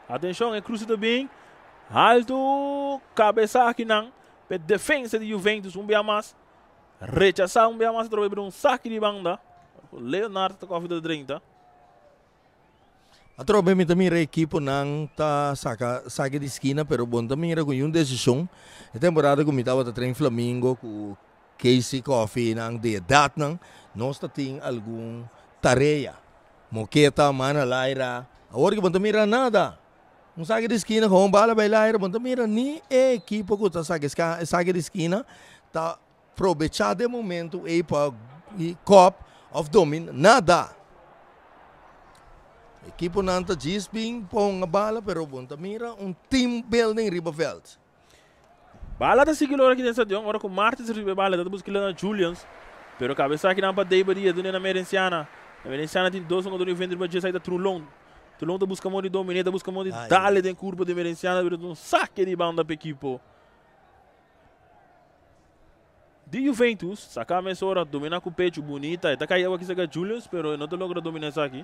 Atenção, é cruze também. Alto. Cabeça aqui não. Defesa de Juventus, mais. Rechazar mais. Trouxe um saque de banda. Leonardo está com a vida de 30. A tropa me também a equipe não tá saque de esquina, pero bom também era com uma decisão. A temporada que me estava a treinar Flamengo com Casey Coffee não de idade não, nós tem algum tarefa. Moqueta, mana, Laira. Agora que bom também era nada. Um saque de esquina com bala vai Laira, bom também era nem a equipe que tá saque de esquina tá aproveitar de momento e para cop of domin nada. Equipo nanta Gisping pong bala pero bunta mira team building Ribaveld. Bala da seguir aqui dentro de agora com Martins ribe bala da busca na Julians. Pero cabeça aqui na Deibaria do na Merenciana. A Merenciana tem dois jogadores vender para sair da Trulon. Trulon da busca mão de dominar, da busca mão de dale den curva de Merenciana, pero um saque de banda para equipo. De Juventus, sacar a mesora, dominar com o peito bonita, tá caindo aqui saca Julians, pero não te logra dominar isso aqui.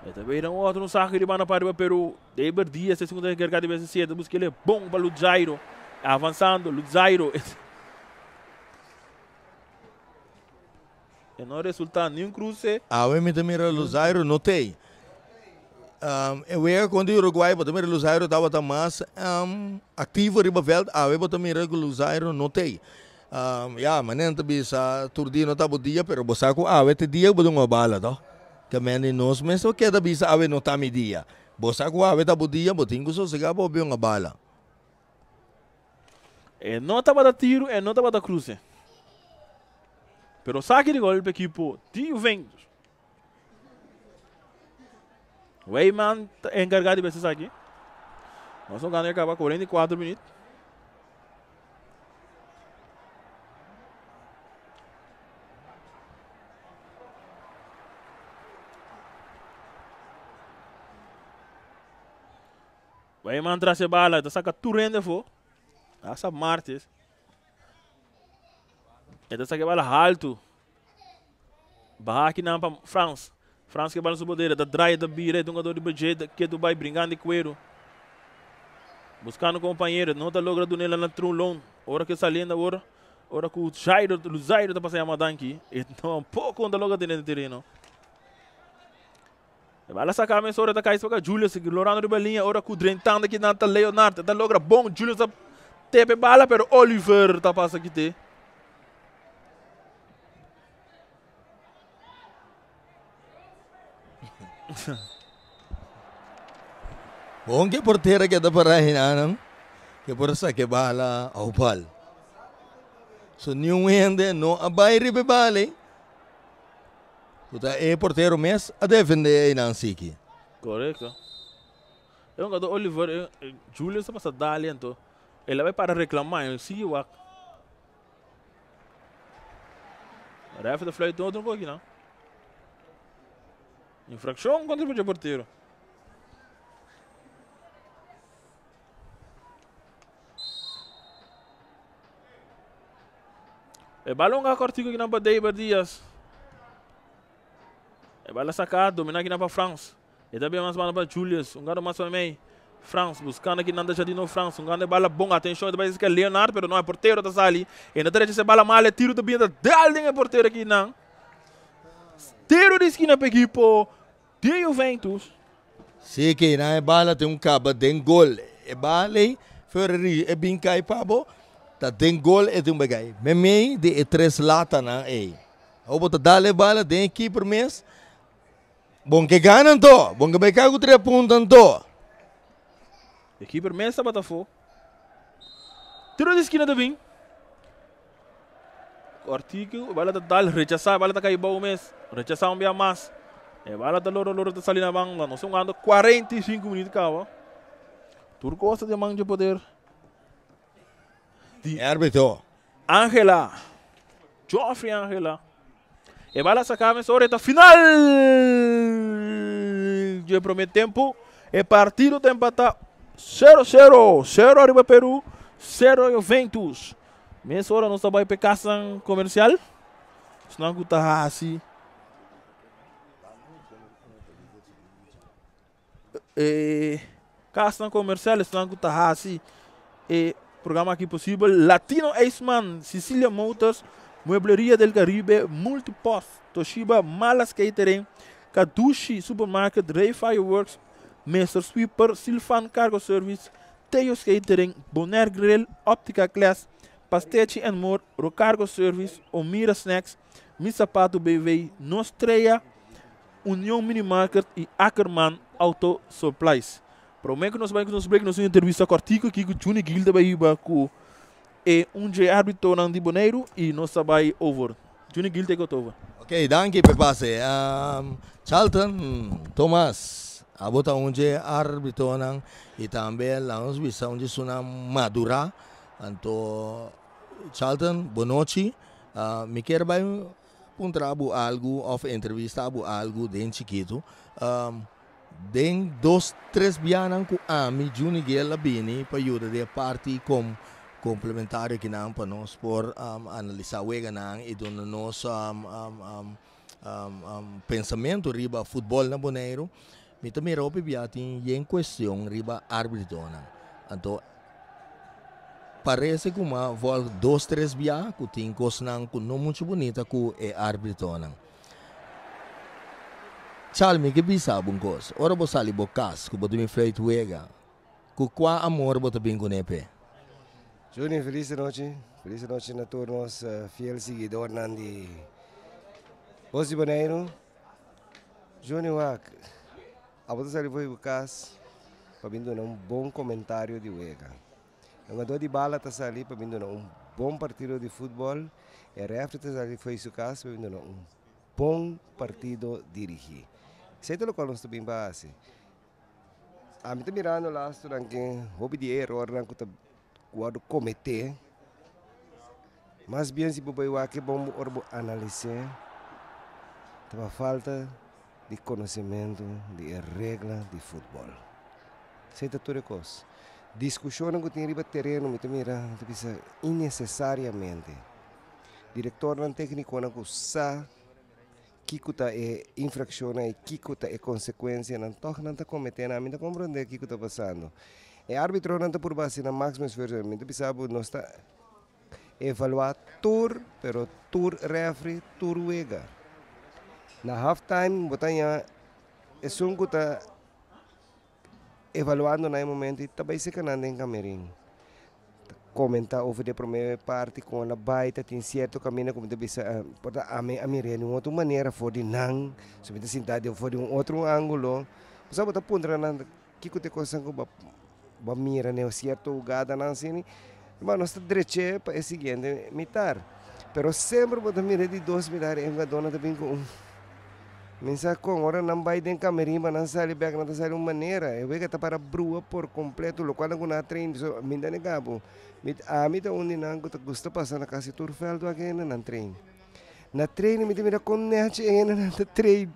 E também um outro saque de banda para o Peru. Deiber Dias, a segunda carregada de BC7, busca ele bom para Luzairo. Avançando, Luzairo. E não resulta nenhum cruze. Eu me também Luzairo notei. Eu ia quando o Uruguai, também Luzairo estava mais ativo Ribaveld. Eu também Luzairo notei. Mas também sa Turdino estava dia, pero bosaco este dia bodo uma bala, tá? Kami nos mas o que da bisa awe no tami dia. Bosa ko awe tabu dia botingo so sega bo nga bala. E não estava da tiro e não estava da cruze. Pero saque de gol para equipo de Juventus. Weyman encargado de esse saque. Nós vamos ganhar acabar 44 minutos. Vai mandar essa bala, tá saca turende fo. Essa Martins. Ele saca bala alto. Barra aqui na France. France que bala sua poder, da dry da bire, do jogador de budget que do vai brincando de cuero. Buscando companheiro, não tá logra do nela na Trulon. Ora que saliendo agora, ora que o Jairo tá passando a madan aqui. Então um pouco onde logra dentro do terreno. Bala sacar a mensura da caixa para Julius, Lorano de Belinha, ora com o Drentando aqui na Leonardo, tá logra bom, Julius tá teve bala, pero Oliver tá passa aqui te. Bom que porteira que dá para hinanam, que por essa que bala ao pal. So nenhum ende no abai ribe bale. Puta, é porteiro mesmo a defender não siki. Correto. É jogador Oliver, Julius está passando dali então. Ele vai para reclamar, ele sigue o ac. Ref da flight todo um pouquinho, não? Infração contra o porteiro. É balão que cortico aqui na Deiber Dias. É bala sacado, dominar aqui na para France. E também mais bala para Julius, garoto mais para mim. France, buscando aqui na deixa de novo France, garoto bala bom, atenção, depois que é Leonardo, mas não é porteiro da sali. E na direita se bala mal, é tiro também da Dalding é porteiro aqui não. Tiro de esquina para equipo de Juventus. Sim, que não é bala tem cabo de gol. É bala, Ferrari é bem cai pabo. Tá tem gol é de bagay. Memei de 3 lata na é. Ou bota dale bala de equipe mês. Bom que ganham to, bom que vai cair com 3 pontos to. Equipe mesa Botafogo. Tiro de esquina também. Cortico, bala da dal, rechazar, bala da cair bom mês. Rechazar bem mais. E bala da loro da salina bangla. Nós estamos ganhando 45 minutos cá. Turco gosta de mão de poder. Árbitro. Angela. Joffrey Angela. E bala sacame sobre a final de primeiro tempo. E partido está empatado 0-0. 0 Arriba Peru, 0 Juventus. Nessa hora nós estamos para casa comercial. Senão que está assim. Casa comercial, senão que está assim. Programa aqui possível. Latino Aceman, Sicilia Motors, Muebleria del Caribe, Multipost, Toshiba, Malas Catering, Kadushi Supermarket, Ray Fireworks, Mr. Sweeper, Silfan Cargo Service, Teos Catering, Bonaire Grill, Optica Class, Pastechi and More, Rocargo Service, Omira Snacks, Misapato BV, Nostreia, União Minimarket e Ackerman Auto Supplies. Prometo que nós vamos break nossa entrevista cortica aqui com o Juni Gilda Baíba com um árbitro de Bonaire e nós vai over. Juni Gilda take over. Ok, danke Pepase. Charlton Thomas, abota árbitro e também lá nos visão de suna madura. Então Charlton, boa noite. Me quero vai puntra algo of entrevista algo den chiquito. Den 2-3 bianan ku ami Juni Gela Bini para ajuda de parte como complementário que não para nós por analisar o que não e do nosso pensamento riba futebol na Bonaire. Me também roupa biatin em questão riba árbitro não. Então parece que uma vol 2-3 bian ku tem coisa não ku não muito bonita ku é árbitro não. Chalmi que bisa bungkos. Ora bo sali bo kas ku botu mi feito wega. Ku qua amor botu bingo nepe. Juni, feliz noite a todos fiel seguidor de Bosi Bonaire. Juni wak. Abotu sali foi bukas para vindo um bom comentário de wega. Um dor de bala tá sali para vindo um bom partido de futebol. E refre tá sali foi su casa para vindo um bom partido dirigir. Sei tudo qual nós também base. A mim tá mirando lá durante hobby de erro que tá quando cometer. Mas bem se bobai wa que bom orbo analisar. Tava falta de conhecimento de regra de futebol. Sei tudo coisa. Discussão que tem riba terreno me tá mirando, tá bisa innecessariamente. Diretor não técnico não sa kikuta é infração e kikuta é consequência não toca não tá cometendo a mim tá compreender que tá passando é árbitro não tá por base na máximo esforço me tá pensando não está evaluar tour pero tour referee tour wega na half time botanya é sungo tá evaluando na momento e também se canando em camerim comentar over de primeira parte com a baita tem certo caminho como deve ser para a minha de uma outra maneira for de não se me sentar de for de outro ângulo você botar ponta na que te coisa com ba mira né certo gada não assim mas nós está direito para o seguinte mitar pero sempre botar mira de 2 mitar em uma dona também com mensa com ora não vai den camerimba não sai back não sai uma maneira eu vejo que tá para brua por completo lo qual não na treino so me dá negabo a mim tá onde não gosta passar na casa turfeld aqui na treino na treino me mira com net ainda na treino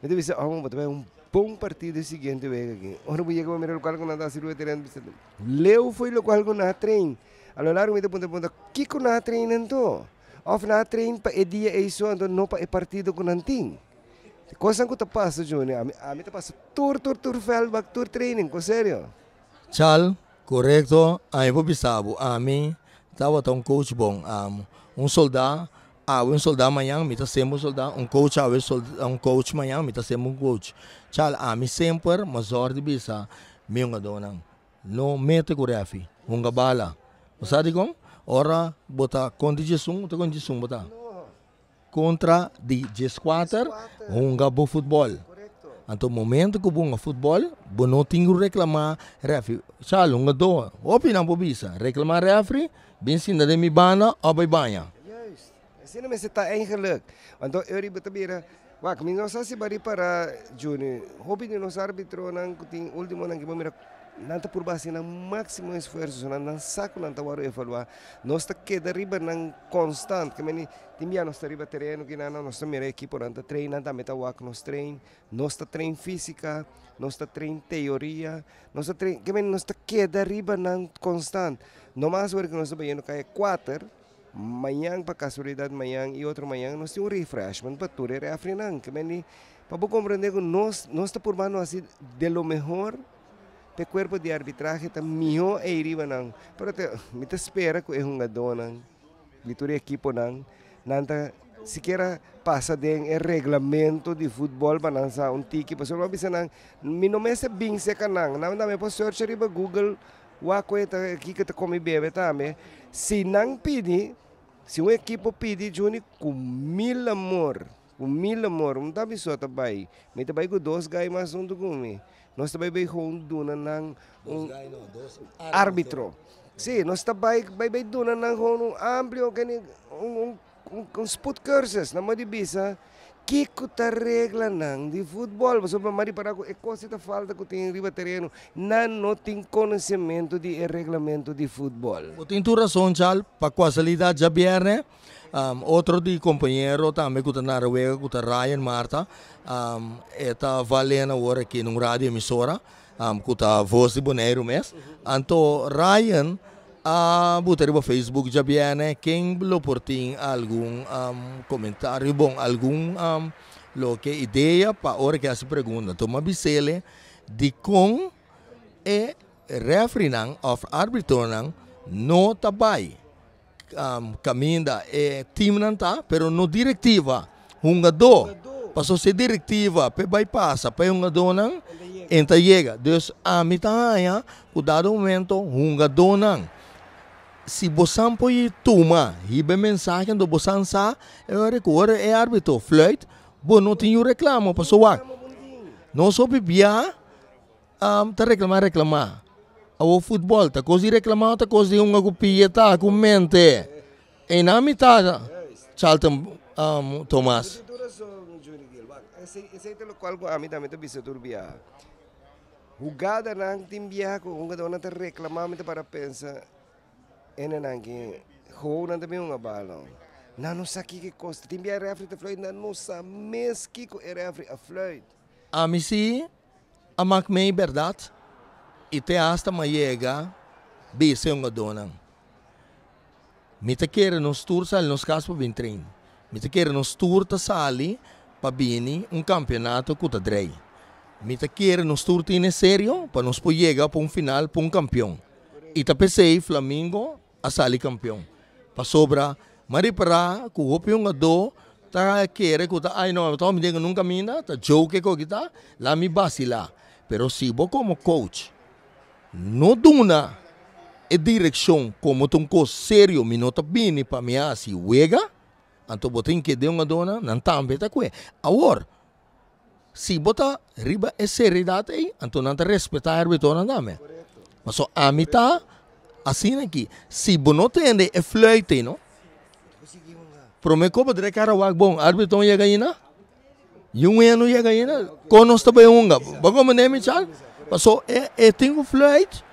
me deve ser um bom partido seguinte vejo aqui ora vou chegar mirar o qual não dá cirurgia terreno leu foi o qual na treino a lo largo me dá ponta que com na treino então off na treino para dia isso então não para partido com nanting. Coisa que tá passa, Juni, a mim tá passa tour feldback, tour training, com sério. Chal, correto, aí vou pensar, a mim tava um coach bom, soldado, um soldado amanhã, me tá sendo um soldado, coach, um coach amanhã, me tá sendo coach. Chal, a mim sempre, mas ordem bisa, minha dona, não mete com refi, bala. Você sabe como? Ora, bota condição, bota. Contra de G4 bo futebol. Então momento que bunga futebol, não tem que reclamar referee. Chalo nga do, opina po bisa, reclamar referee, bensin na mi bana o bay banha. Juist. Assim não me está eigenlijk. Então eu riba tabira, kami não sabe se bari para Juni, hobby de nos árbitro nang kuting último nang kibamira nanta por base ng máximo esforço, nang saco nanta waro evaluar, nós está queda riba ng constant, que meni timbia nós está riba terreno que nós está mira equipo nanta treina, nanta meta wak nós está trein física, nós está trein teoria, nós está trein, que meni nós está queda riba ng constant, no mais que nós está bayano kaya 4 manhã para casualidade manhã e outro manhã nós temos um refreshment para tudo é afrinang, que meni para compreender que nós está por mano assim de lo mejor o corpo de arbitragem está melhor e riba não. Pero me espera que é dona, litura equipo não, nanta sequer passa de regulamento de futebol para lançar tiki, para só bisa não, me não me se bem se canang, não me posso search riba Google, wa ko aqui que tá come bebe também, se não pedi, se equipo pedi juni com mil amor, não tá biso tá bai, me tá bai com 2 gai mais do comi. Nós também vamos duna ng árbitro. Sim, nós também vamos duna ng amplio sport curses na madibisa que ta regla ng di futebol. Mas mari para ko coisa ta falta ko tem riba terreno não tem conhecimento de regulamento de futebol. Tem tu razão, Chal, para casualidade já vierne. Outro de companheiro também que está na Noruega, que está Ryan Marta, está valendo agora aqui num rádio emissora, que está voz de Bonaire mesmo. Então Ryan, botar no Facebook já viene, quem lo portem algum comentário bom, algum lo que ideia para hora que se pergunta, toma bisele de com referee of arbitro não tabai. Caminda team nanta, pero no directiva. Hungado. Passou ser directiva, pe bypassa, pe hungado nang enta chega. Dus a mitaya, o dado momento hungado nang. Se bosan po tuma, hibe mensagem do bosan sa, eu recordo é árbitro, fluit, bo não tinha reclamo, passou wak. Não só bibia, tá reclamar. O futebol, tá coisa reclamar, tá coisa uma copia, tá com mente. E na mitad, Charlton Thomas. Esse é o qual a mim também bisa turbia. Jugada nang timbia ko, jugada na reclamar para pensar, nang que ho nang também balo. Não sabe que costa, timbia refri te fluid, não sabe mes que é refri a fluid. A mim sim, a mak mei verdade. E te hasta maiega, bise uma dona. Mita queira nos tursa nos casos para vir treino. Mita queira nos turta sali para vir campeonato que tá drei. Mita queira nos turta in sério para nos chegar para final para campeão. E tá pensei Flamengo a sali campeão. Para sobra, mari para que o campeão do tá queira que tá ai não, tá me diga nunca mina, tá joke ko kita, lá me basila. Pero se bo como coach não duna a direção como um sério minuto bem para mim se wega então botem que deu uma dona não também tá coe agora se bota riba é seriedade aí então não tá respeitar a árbitro não dá me mas só a mitad assim aqui se não tem é fluite não prometo que poder cara wag bom árbitro ia ganhar yung ano ia ganhar conos também unga bago manem chal passou tem um flight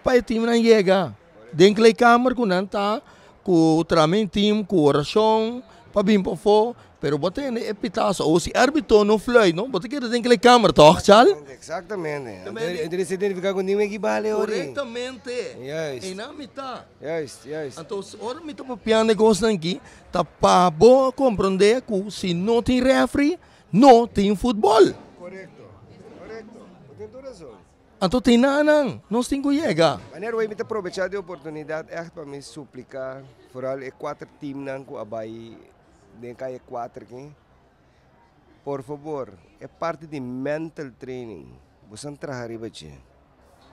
para o time não chega. Dentro da câmara com nanta, com o trabalho time, com oração, para vir para fora, pero botei é pitaço. Ou se árbitro não flight, não, botei que dentro da câmara, toh, chal? Exatamente. Então se identificar com ninguém que vale hoje. Corretamente. Yes. E na mitad. Yes. Então, ora me topa piano negócio aqui, tá para bom compreender que se não tem refri, não tem futebol. Correto. Tem toda razão. Então tem nada, nós temos que chegar. Maneiro, eu me aproveitar da oportunidade para me suplicar, foral é 4 times que abai de caia 4 aqui. Por favor, é parte de mental training. Você trabalha riba che.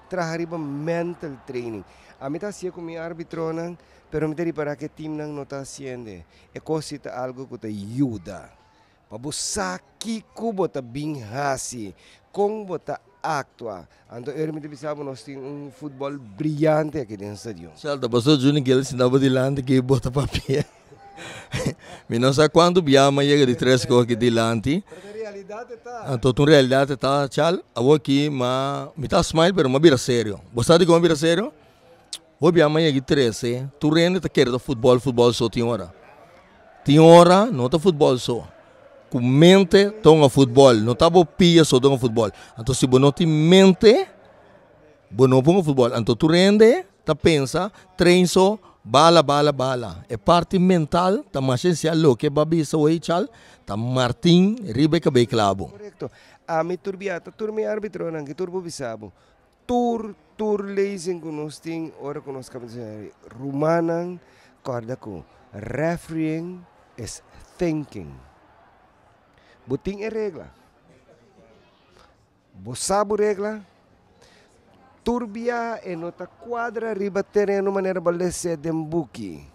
Trabalha riba mental training. A mim tá sia com minha arbitrona, pero me para que time não está haciendo. É coisa algo que te ajuda. Para você que bota bem hasi, com bota actua. Então, eu me pensava nós temos futebol brilhante aqui dentro do estádio. Salta, passou Júnior Guilherme, se não vai de lande que bota papel. Mi não sei quando Biama chega de 3 coisas delante. Pero na realidade tá. Então, na realidade, tá, tchau. Eu aqui, mas me tá smile, pero mas vira sério. Você sabe como vira sério? O Biama chega de 13, tu rende tá querendo futebol só tem hora. Tem hora, não tá futebol só. Com mente, tonga futebol. Não tá bo pia só tonga futebol. Então, se você não tem mente, você não põe futebol. Então, tu rende, tá pensa, treina só, bala. É parte mental, tá mais essencial, que babi sa way chal, tá Martin, ribe ka bay clavo. Correcto. Mi turbiata, tur mi arbitro nang turbo bisabo. Tur leasing kunosting ora kunos kami rumanang korda ko. Refereeing is thinking. Buting e regla. Bosabo regla. Turbia e nota quadra riba terreno maneira balese dembuki.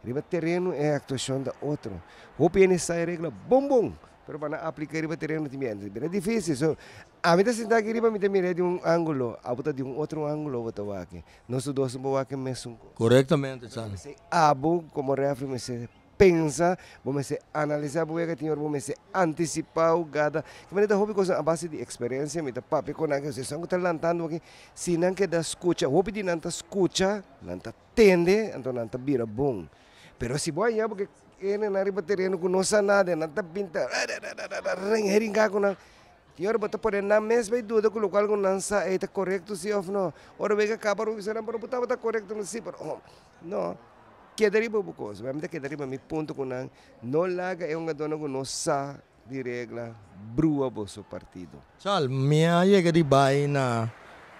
Riba terreno é a actuação da outro. Hopi ni sai regla bom. Pero para aplicar riba terreno timbian. É difícil. So, a mim tá sentado aqui riba me mira de ângulo, a botar de outro ângulo botar aqui. Nós dois boa que mesmo. Correctamente, Chan. Abo como refri me se pensa, vamos se analisar o que tinha, vamos se antecipar o gada. Que maneira hobby coisa a base de experiência, me tá papi com aqui, se são talantando aqui, se não que da escuta, hobby de não tá escuta, não tá tende, então não tá vira bom. Pero se boa ya porque ele na riba terreno com não sabe nada, não tá pinta, ringar com não. Senhor, bota por na mesma dúvida com o local com não sa é tá correto se ou não. Ora vega acaba o que será para botar tá correto não se, não. Quedaria boa coisa, mas quedaria mi ponto com não laga é uma dona com não sa de regra brua bosso partido. Chal, minha chega de bai na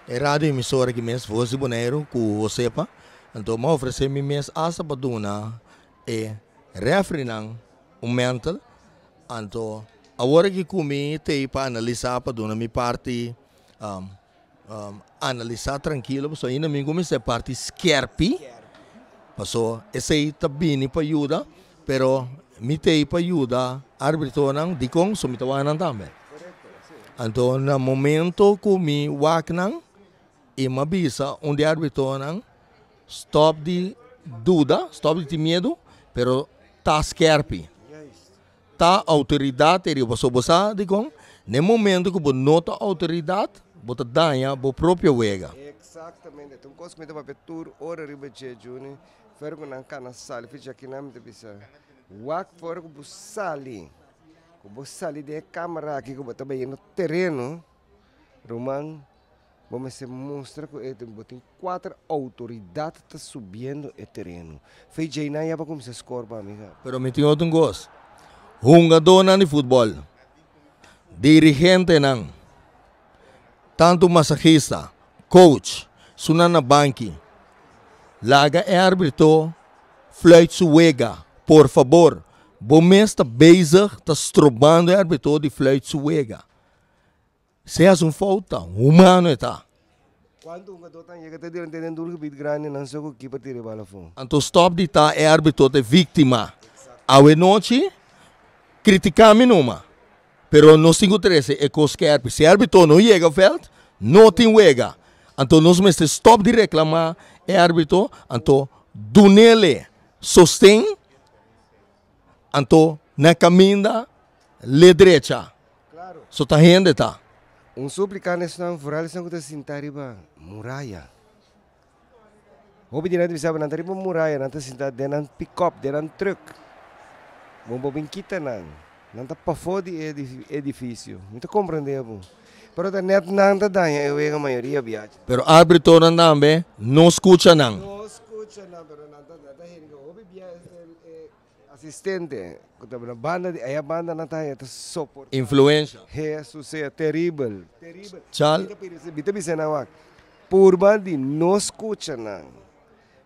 rádio emissora que mês fosse boneiro com o sepa. Então, me oferecer me mês asa para dona e refri nang mental. Então, agora que comi tem para analisar para dona mi parte analisar tranquilo, so ainda me comecei parte skerpi. Passou, esse aí tá bem para ajuda, pero me tem para ajuda, árbitro não, de com, so me tawanan também. Então, no momento que me waknang, e me avisa onde árbitro não, stop de dúvida, stop de medo, pero tá skerpi. Tá autoridade, ele passou você de com, no momento que você nota autoridade, você danha a própria wega. Exatamente, então coisa que me dá para tur hora riba de juni. Fero ko nang kana sali ficha kinam te bisa wak for ko busali de câmera aqui ko bata no terreno romang vamos se mostra que tem 4 autoridades tá subindo o terreno fei jaina ya para começar a score para amiga pero me tinha outro gosto jogador de futebol dirigente não tanto massagista coach sunana banki Laga é árbitro, fluit suega, por favor. Você está bezig, está estrobando o árbitro de fluit suega. Se é uma falta, humano está. Quando um garoto chega até diante de um bit grande, não sei o que para tirar bala fora. Então, stop de tá é árbitro de vítima. A noite, criticamos numa. Pero no 5-13 é coisa que árbitro. Se árbitro não chega ao feld, não tem wega. Então, nós temos que stop de reclamar. É árbitro, então, do nele sostém, então, na caminha, le direita. Claro. Só tá rende, tá? Suplicante não fural não está sentar riba muralha. Hobi di nanti bisa nanti riba muralha, nanti sentar denan pick up, denan truck. Bom kita nanti pafo di edifício. Muito compreendeu. Pero da net nang da danha eu a maioria viaja. Pero árbitro também não escuta não. Não escuta não, pero nada heringa. Hobi assistente, quando a banda aí a banda não tá suporte. Influência. Isso é terrível. Tchau. Bita bisa na por bandi não escuta não.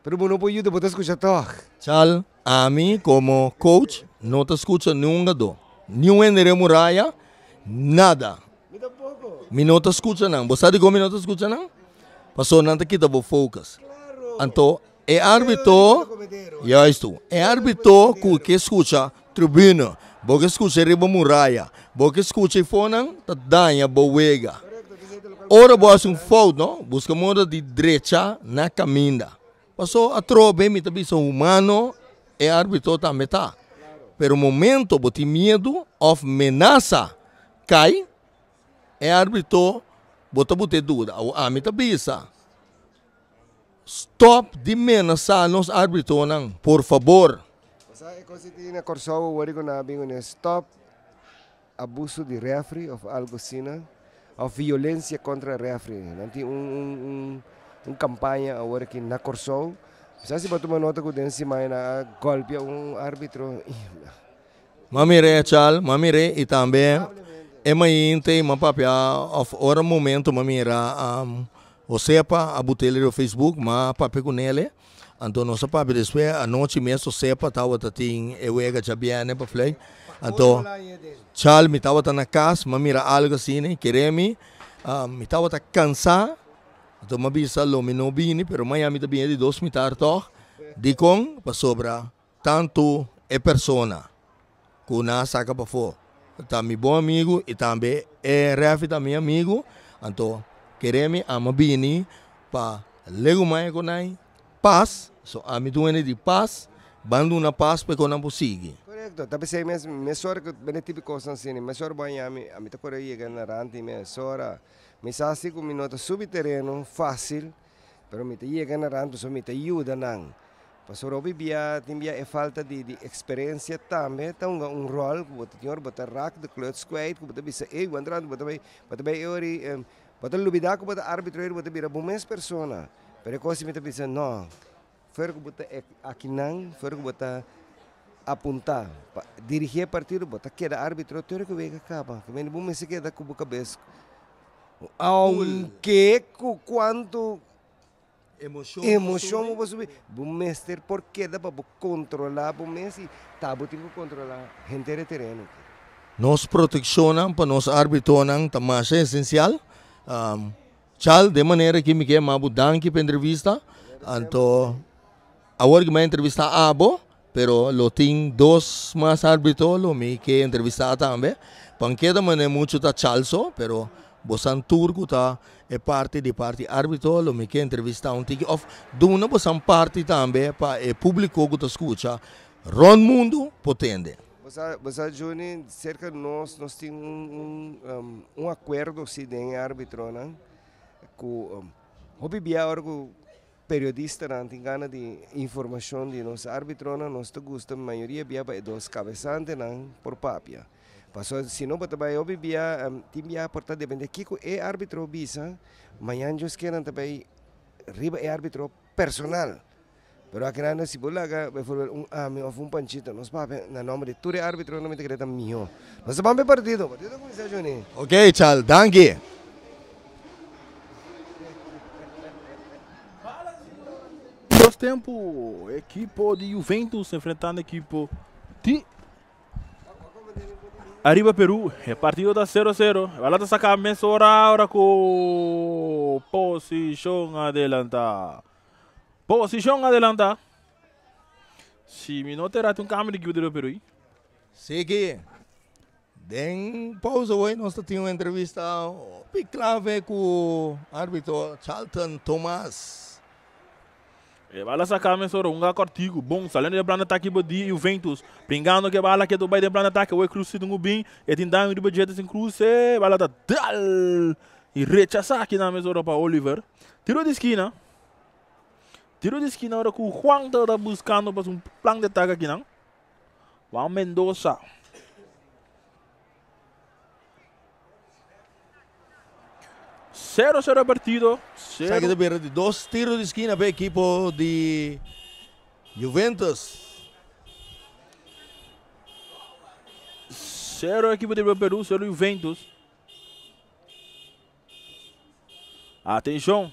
Pero não pode ajudar para escutar toh. Tchau. A mim como coach não te escuta nunca do. Nenhum entre muralha, nada. Me não te escuta não. Você sabe como não te escuta não? Passou não te quita o focus. Então, é árbitro, já estou. É árbitro que escuta tribuna, porque escuta riba muralha, porque escuta fona, tá danha boega. Ora você falta, não? Busca moda de direita na caminha. Passou a trobe, me também sou humano, é árbitro também tá. Pero o momento bote medo of ameaça cai, é árbitro bote dúvida. A mim tá bisa. Stop de ameaçar nos árbitros não, por favor. Sa coisa na Corsol, o que na bingo stop abuso de referee of algo assim, ou violência contra referee. Nanti campanha agora que na Corsol, se você tomar nota que dentro mais na golpe árbitro. Mamire chal, mamire e também é mais inte, mas papel of hora momento mamira o sepa a botele do Facebook, mas papel com ele. Então nossa papel depois a noite mesmo sepa tava tating eu ega jabiane para flay. Então chal me tava na casa, mamira algo assim, né? Queremi, me tava cansado. Então me bisa lo me não bini, pero amanhã me também de 2 mitar toch. Dicon para sobra tanto é persona. Kuna saca para fora. Tá meu bom amigo e também é refi também amigo. Então queremi ama bini para legumai conai paz. So ami tuene de paz, bando na paz para que não possível. Correto. Tapi saya mesor que bene típico assim, mesor banha ami tá corre chega na rante mesora. Misasi com minuto subterreno fácil, pero me te chega na rante so me te ajuda não. Pastor Obibia timbia é falta de experiência também, então rol que você tinha botar rack de clothes quiet, que você bisa entrando, você vai ori, você lubida que você arbitrar, você vira boas persona. Pero coisa me te bisa não. Fer que você aqui não, fer que você apuntar, dirigir partido, você queda árbitro, tu que vai acaba, que vem bom se queda com boca cabeça. Aunque quanto emoção você subir, bom mestre porque dá para controlar, bom mestre, tá botando controlar gente de terreno. Nos protecionam para nos arbitronam também é essencial. Chal de maneira que me quer mabu danke para entrevista, então agora que me entrevista abo, pero lo tem 2 mais árbitros, lo me quer entrevistar também. Panqueda mané muito tá chalso, pero bosan turco tá é parte árbitro, lo me quer entrevistar tique of duna bosan parte também para o público que tá escuta. Ron mundo potente. Você Johnny, cerca de nós temos acordo se tem árbitro, né? Com hobby agora com periodista não tem gana de informação de nosso árbitro, nós te gosta a maioria via para 2 cabeçantes não por papia. Passou se não botar vai hobby via timbia porta depende que é árbitro bisa, amanhã nós querem também riba é árbitro personal. Pero aqui não se bolaga, vai for um panchito, nós pape na nome de tudo árbitro não me te greta mio. Nós vamos partido com isso Johnny. Ok, Chal, danke. Tempo, equipe de Juventus enfrentando a equipe de Arriba Peru, é partido da 0-0. Vai lá sacar a mesa hora com posição adelanta. Posição adelanta. Se me não terá um câmbio de equipe de Peru. Segue. Den pausa hoje, nós temos uma entrevista clave com o árbitro Charlton Thomas. Bala sacar a mensura, cortigo, bom, salendo de plano ataque de Juventus, pringando que bala que do bairro de plano ataque, o crucido no bim, e tentando de budget sem cruce, bala da dal, e rechaçar aqui na mensura para Oliver, tiro de esquina agora com o Juan está buscando para um plano de ataque aqui não, Juan Mendoza. Zero partido. Segue de 2 tiros de esquina para a equipe de Juventus. 0 equipe de Peru, 0 Juventus. Atenção.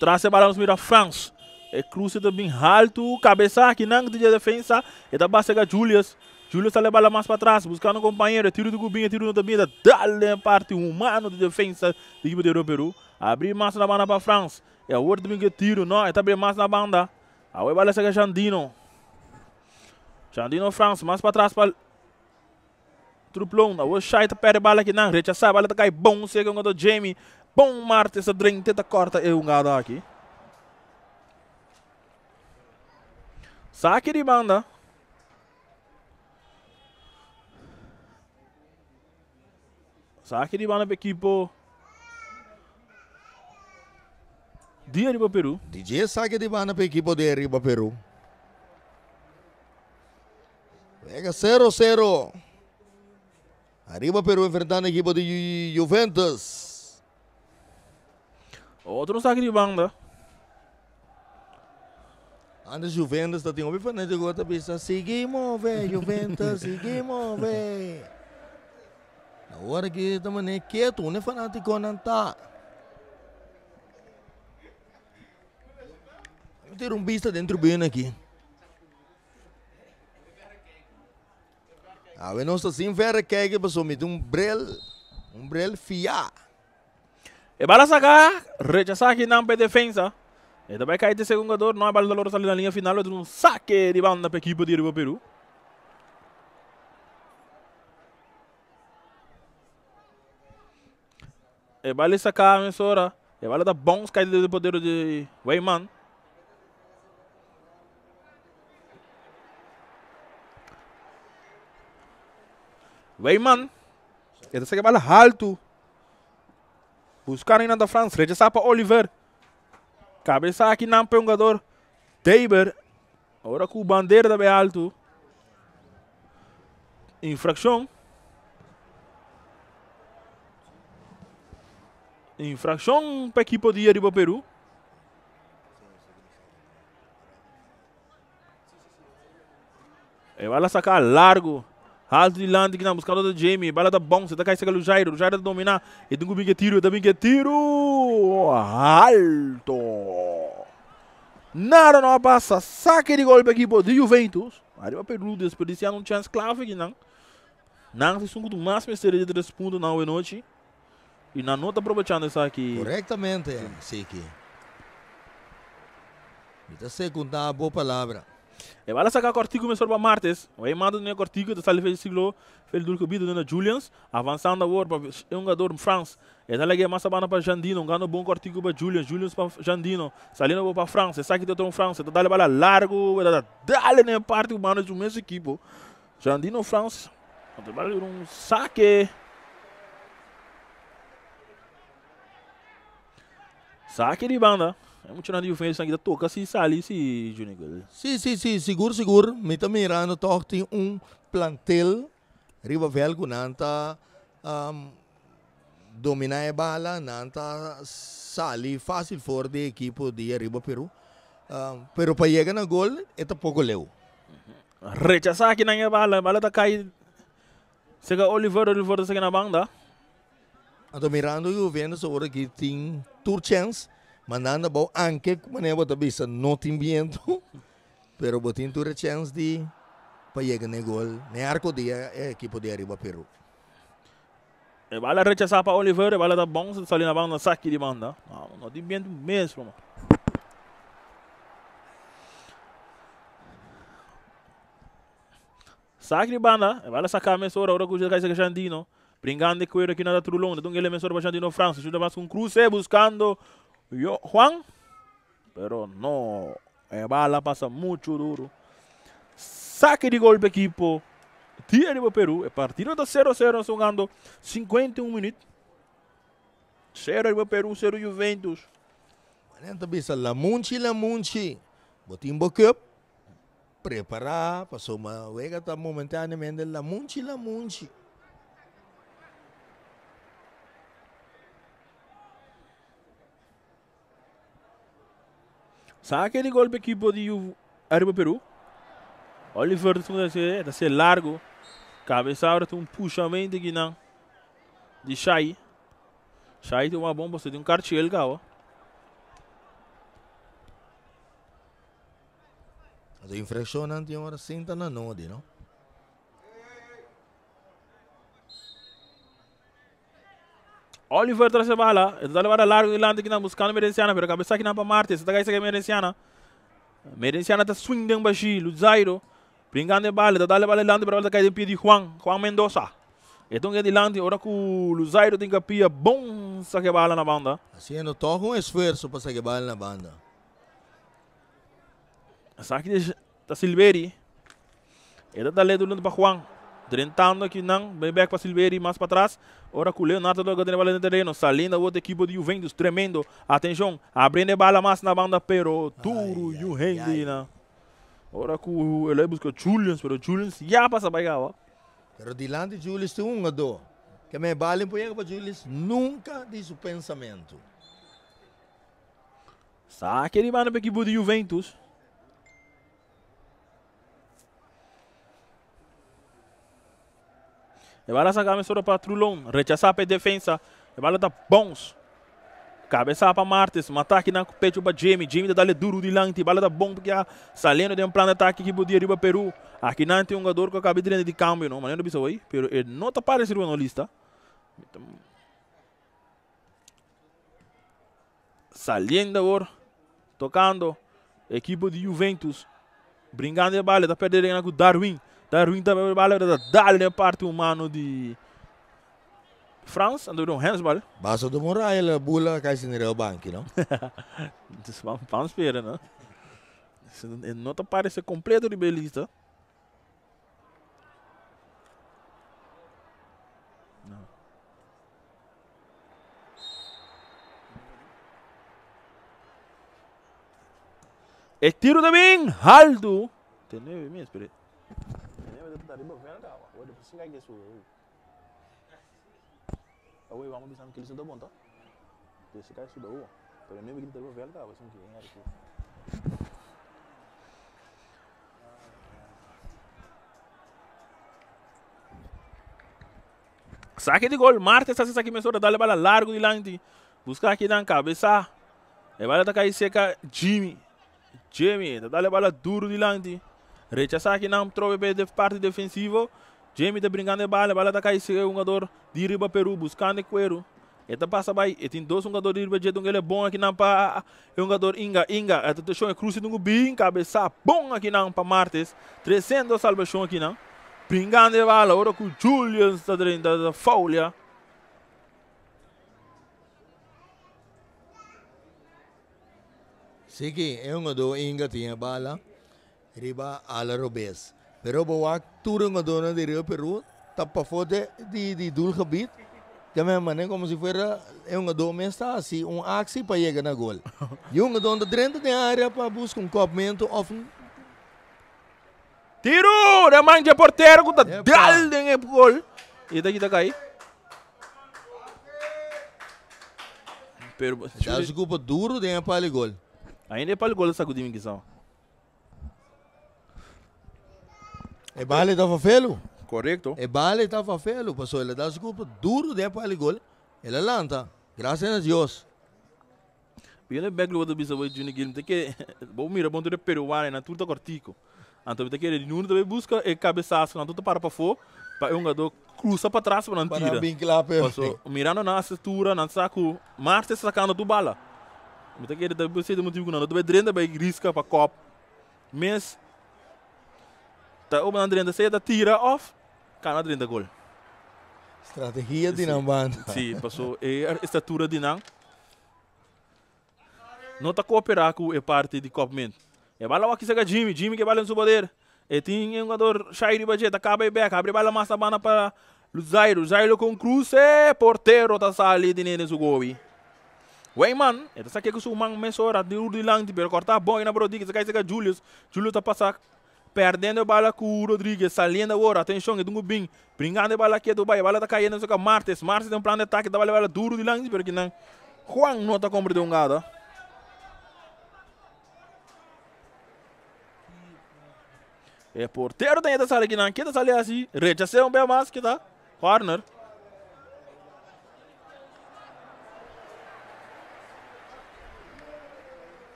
Traz a bola nos mira France. É cruze também alto, cabeça aqui não de defesa. E da base é Julius. Julius leva a bola mais para trás, buscando um companheiro, tiro do Cubinha, tiro da Bida, dá-lhe parte humana de defesa da equipe de Peru. Abrir mais na banda para a França. É o outro que tiro, não, é abrir mais na banda. A bola é Jandino. Jandino France, mais para trás para Truplon. A bola sai, perde a bola aqui, não, rechaçar, a bola cai bom, chega o Jamie. Bom Marte, essa drink, tenta corta, é um gado aqui. Saque de banda. Saque de banda para a equipe de Arriba Peru. DJ saque de banda para a equipe de Arriba Peru. Pega 0-0. Arriba Peru enfrentando a equipe de Juventus. Outro saque de banda. Antes Juventus tá tem para fazer agora pista. Seguimos ver Juventus, seguimos ver. Na hora que também quieto, não é fanático não tá. Vou ter vista dentro bem aqui. Nós estamos sem ver que passou me um brel fia. E bala sacar, rechazar aqui na defesa. E também cai de segundo jogador, não é bala da Lourdes ali na linha final, é um saque de banda para a equipe de Arriba Peru. E bala sacar a emissora, e bala da bons cai de poder de Weyman. Weyman, essa segue bala alto. Buscar ainda da França, rechazar para Oliver. Cabeça aqui na jogador Teiber. Agora com o bandeira da bem alto. Infração. Infração para a equipe de Arriba Peru. E vai sacar largo. Alto de lande que na buscador do Jamie. Bala da bom. Você tá caindo o Jairo. O Jairo dominar. E tem que tiro. Também que tiro. Alto. Nada não passa. Saque de gol para a equipe de Juventus. Arriba Peru desperdiciando um chance clave aqui. Não se suma do máximo seria de 3 pontos na noite. E na nota aproveitando isso aqui. Corretamente, sim que. Está segunda uma boa palavra. E vai sacar cortico começou para Martes. O Eimado não é cortico, está ali fez siglo, fez duro que bido na Julians, avançando agora para um jogador France. E daí que massa bana para Jandino, ganhou bom cortico para Julians para Jandino, salindo para França, saque de outro France, está dali bala largo, dali na parte humana do mesmo equipo. Jandino France, trabalha um saque. Saque de banda. É muito na diferença aqui da toca se sali se Junior. Sim, seguro. Me está mirando, tem um plantel Riva Velgo nanta dominar a bala, nanta sali fácil fora da equipe de Arriba Peru. Pero para chegar na gol, é pouco leu. Rechazar aqui na bala tá cai. Chega Oliver tá na banda. Estou mirando e vendo sobre que tem tour chance. Mandando bom anche como é botar bisa não tem viento, pero botin tour chance de para chegar no gol. Nem arco dia é equipe de Arriba Peru. E bala rechazar para Oliver, bala tá bom, sali na banda, saque de banda. Não tem viento mesmo. Saque de banda, bala sacar a mesora, agora que o José Jandino, brincando de coelho aqui na Trulong, então ele mesora para Jandino França, ajuda mais com cruce, buscando Juan, pero no, bala passa muito duro. Saque de gol para a equipe de Arriba Peru, partido está 0-0, jogando 51 minutos. 0 Arriba Peru, 0 Juventus. Então, bisa Lamunchi, botin bocup, preparar, passou uma vega, tá momentaneamente Lamunchi. Saque de gol para a equipe de Arriba Peru. Oliver está ser largo. Cabeçada tem um puxamento aqui não. De Shai. Shai tem uma bomba, você tem um cartiel cá. A infração não tem hora senta na node, não? Oliver traz a bala. Ele está levando largo e landa aqui na buscando Merenciana, pero cabeça aqui na para Martes. Está aí Merenciana. Merenciana está swingando baixo. Luzairo. Brincando de bala. Está levando landa para a cair de pé de Juan Mendoza. Então é de landa. Agora que o Luzairo tem que pia bom saque bala na banda. Haciendo todo um esforço para saque bala na banda. Saque de Tá Silveri. Ele tá lendo para Juan. Drentando aqui não. Bem back para Silveri, mais para trás. Ora com o Leonardo logo dentro do terreno. Salindo a outra equipe de Juventus. Tremendo. Atenção. Abrindo a bala mais na banda, pero Turo Juventus. Ora com ele busca Julius, pero Julius já passa para cá, ó. Pero dilante Julius tem um do. Que me balem para Julius nunca diz o pensamento. Saque de mano para a equipe de Juventus. E bala sacar a para Trulon. Rechazar para a defesa. E bala tá bons. Cabeça para Martes. Ataque na pecho para Jamie. Jamie tá dando duro de lante. Bala tá bom porque saliendo de um plano de ataque que podia arriba Peru. Aqui não tem um jogador que acaba de câmbio, não. Mas não bisa aí. Pero ele não tá parecendo na lista. Saliendo agora. Tocando. Equipe de Juventus. Brincando de bala. Tá perdendo com Darwin. Darwin tá perdendo bala. Tá dando parte humano de France. Ando um handsball. Basta do Moraes, a bula cai se nere o banco, não? Vamos esperar, não? Não tá parecendo completo de belista. E tiro também, Haldo. Entendeu? Me espere. Vamos pensar que eles são bom, tá? Esse cara estudou, pero nem me grita o velho, cara, você não quer aqui. Saque de gol, Martes está aqui começou a dar a bola largo de lante. Buscar aqui na cabeça. E vai atacar seca Jimmy. Jamie, dá a bola duro de lante. Rechazar aqui não trove de parte defensiva. Jamie está brincando de bola, a bola está caindo um jogador de riba Peru, buscando cuero. Ele passa bem, e tem dois jogadores de riba de ele é bom aqui não para o jogador Inga, ele deixou a cruz no bem, cabeça bom aqui não para Martes. 300 salvação aqui não. Brincando de bola, agora com Julius está dentro da folha. Sim, que é um jogador Inga tinha bala, riba ala Robes. Pero bawa turun ngadona de Rio Peru, tapa foto de doelgebied. Que me mané como se fuera um jogador está assim, actie para chegar na gol. E um jogador dentro da área para buscar copamento ou tiro, da mão de porteiro, que está dando em gol. E daqui está cai. Pero dá desculpa duro de para o gol. Ainda é para o gol essa coisa que são. E bale estava feio. Correto. E bale estava feio. Passou ele dá desculpa duro de para o gol. Ele lanta. Graças a Deus. Viene back lo do bisa Juni Guilherme, tem que bom mira bom do peruano na tudo cortico. Então tem que ele não deve busca e cabeçaço, não tudo para fora, para um jogador cruza para trás para não tira. Para bem claro. Passou mirando na estrutura, na saco, Marte sacando do bala. Tem que ele deve ser do motivo não, deve drenda bem risca para copo. Mas tá o André sai da tira off, cana drenda gol. Estratégia de não banda. Sim, passou e a estatura de não. Não está cooperar com a parte de copamento. E bala aqui chega Jimmy que bala no seu poder. E tem um jogador Shairi Bajet, acaba e back, abre bala mais a bana para Zairo com cruz e porteiro tá sali de nene su gobi. Weyman, ele está aqui com o man mesora de urdilang, pero cortar bom na brodiga, chega Julius tá passar perdendo a bala com o Rodrigues, saliendo agora, atenção, é do bem, brincando a bala aqui do Bahia, a bala tá caindo com Martes tem um plano de ataque, dá bala duro de lang, pero que não. Juan não tá comprando um gado. É porteiro tem essa sala aqui não, que essa sala é assim, rechaçou bem mais que tá, corner.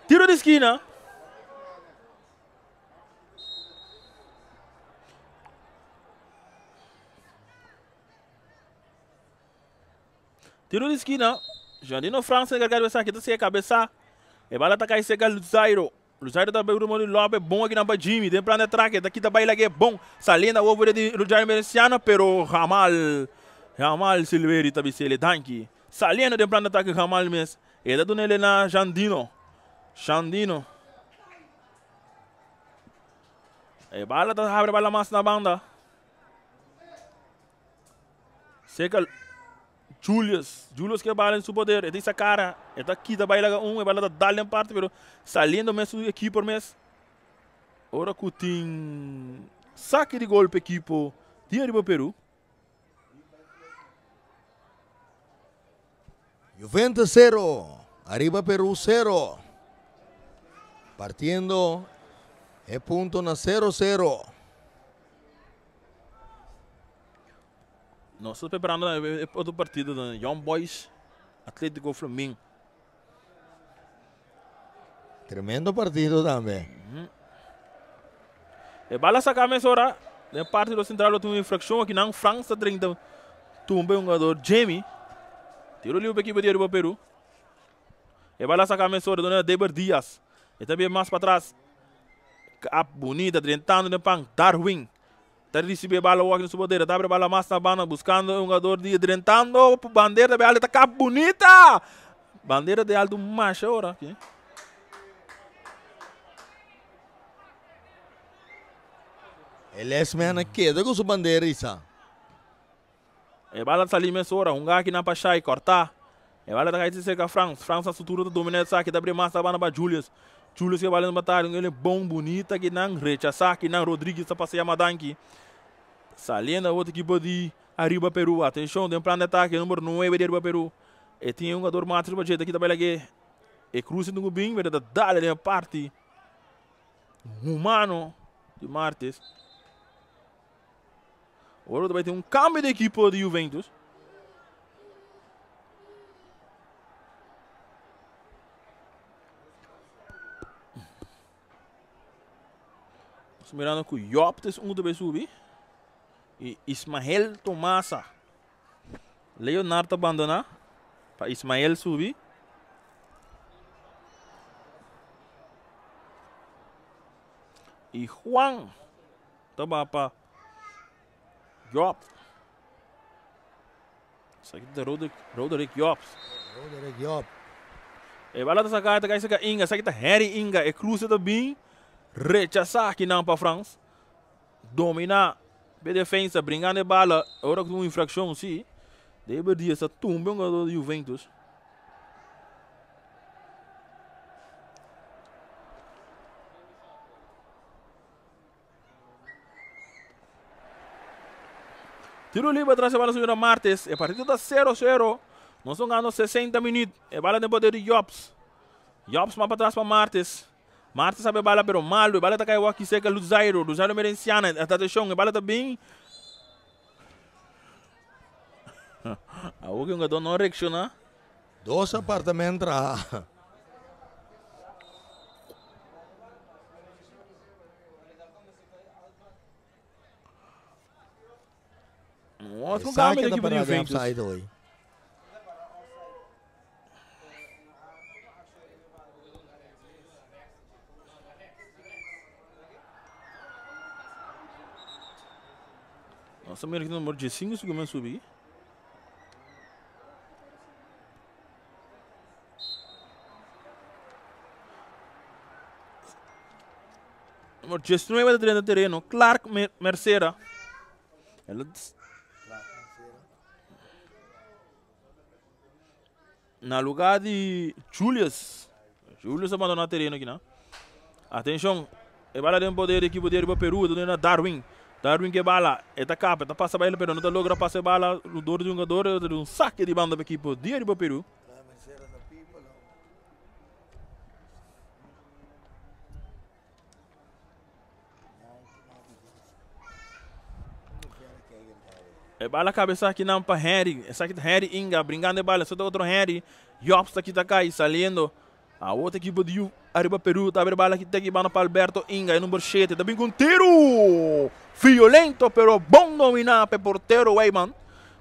Tiro de esquina. Tiro de esquina. Jandino França gargara essa aqui, tá sem a cabeça. E bala tá caindo seca Zairo. O Zairo tá bem o Lobe bom aqui na Jimmy, tem plano de traque, daqui tá baila que é bom. Salina o over de Jair Merciano, pero Ramal Silveri tá bicele danki. Salina tem plano de ataque Ramal mes. E da dona Helena Jandino. E bala tá abre bala mais na banda. Seca Julius que bala em seu poder. Ele essa cara, ele tá aqui da baila e bala da dali em parte, pero saliendo mesmo aqui por mês. Ora que tem saque de golpe equipo de Arriba Peru. Juventus 0, Arriba Peru 0. Partiendo el punto na 0-0. Nós estamos preparando outro partido do Young Boys Atlético Flamengo. Tremendo partido também. E bala sacar mais hora. Na parte do central tem uma infração aqui na França 30. Tumba um jogador Jamie. Tiro livre para a equipe de Arriba Peru. E bala sacar mais hora do Deber Dias. E também mais para trás. Cap bonita, tentando de pan Darwin. Está recebendo a bola no seu poder. Está abrindo a bola mais na banda, buscando um jogador de tentando. Bandeira de alta, está cap bonita. Bandeira de alto macho agora. Okay. Ele é semana que com sua bandeira isso. E bala está ali mais hora. Um aqui na Pachai, cortar. E bala está aí cerca França. França a sutura do domínio saque. Está abrindo mais na banda para Julius. Julius que vai batalha, ele é bom, bonita, que não rechaçar, que não Rodrigues está passando a madanque. Saliendo a outra equipe de Arriba Peru. Atenção, tem um plano de ataque, número 9 de Arriba Peru. E tem um jogador mais para jeito aqui também aqui. E cruza no bem, mas dá a parte humano de Martes. Agora vai ter um câmbio de equipe de Juventus. Mirando com Joptes também subir. E Ismael Tomasa. Leonardo abandonar. Para Ismael subir. E Juan. Também para Jop. Isso aqui é Roderick Jopes. Roderick Jop. E vai lá dessa carta, que é Inga. Isso aqui é Harry Inga. E cruza também. Rechazar aqui não para a França. Dominar a defesa, brincando de bala. Agora com uma infração, sim. Deve dia essa tumba um jogador de Juventus. Tiro livre atrás da bola sobre Martes. A partida está 0-0. Nós estamos ganhando 60 minutos. A bola tem poder de Jobs. Jobs mais para trás para Martes. Martes sabe a bala, pero malo. A bala está caindo aqui seca Luzairo. Luzairo merenciana. Está de chão. A bala está bem. A o que um jogador não reacciona. 2 apartamentos. Outro câmbio da equipe de Juventus. Nossa, aqui no número 15 começa a subir. Número 19 de terreno, Clark Mercera. Na lugar de Julius. Julius abandonou o terreno aqui, não? Atenção. E bala tem poder de equipe de Arriba Peru, do Darwin. Darwin que bala, eta capa, eta passa a bala, pero não logra passar a bala, o dor de um jogador, de um saque de banda para a equipe de Arriba Peru. E bala cabeça aqui não para Harry, essa aqui Harry Inga, brincando de bala, só tem outro Harry, Jobs aqui tá cá, saliendo. A outra equipe de Arriba Peru, tá abrindo bala aqui, tem que bala para Alberto Inga, número 7, também com tiro! Violento, pero bom dominar para porteiro Weyman.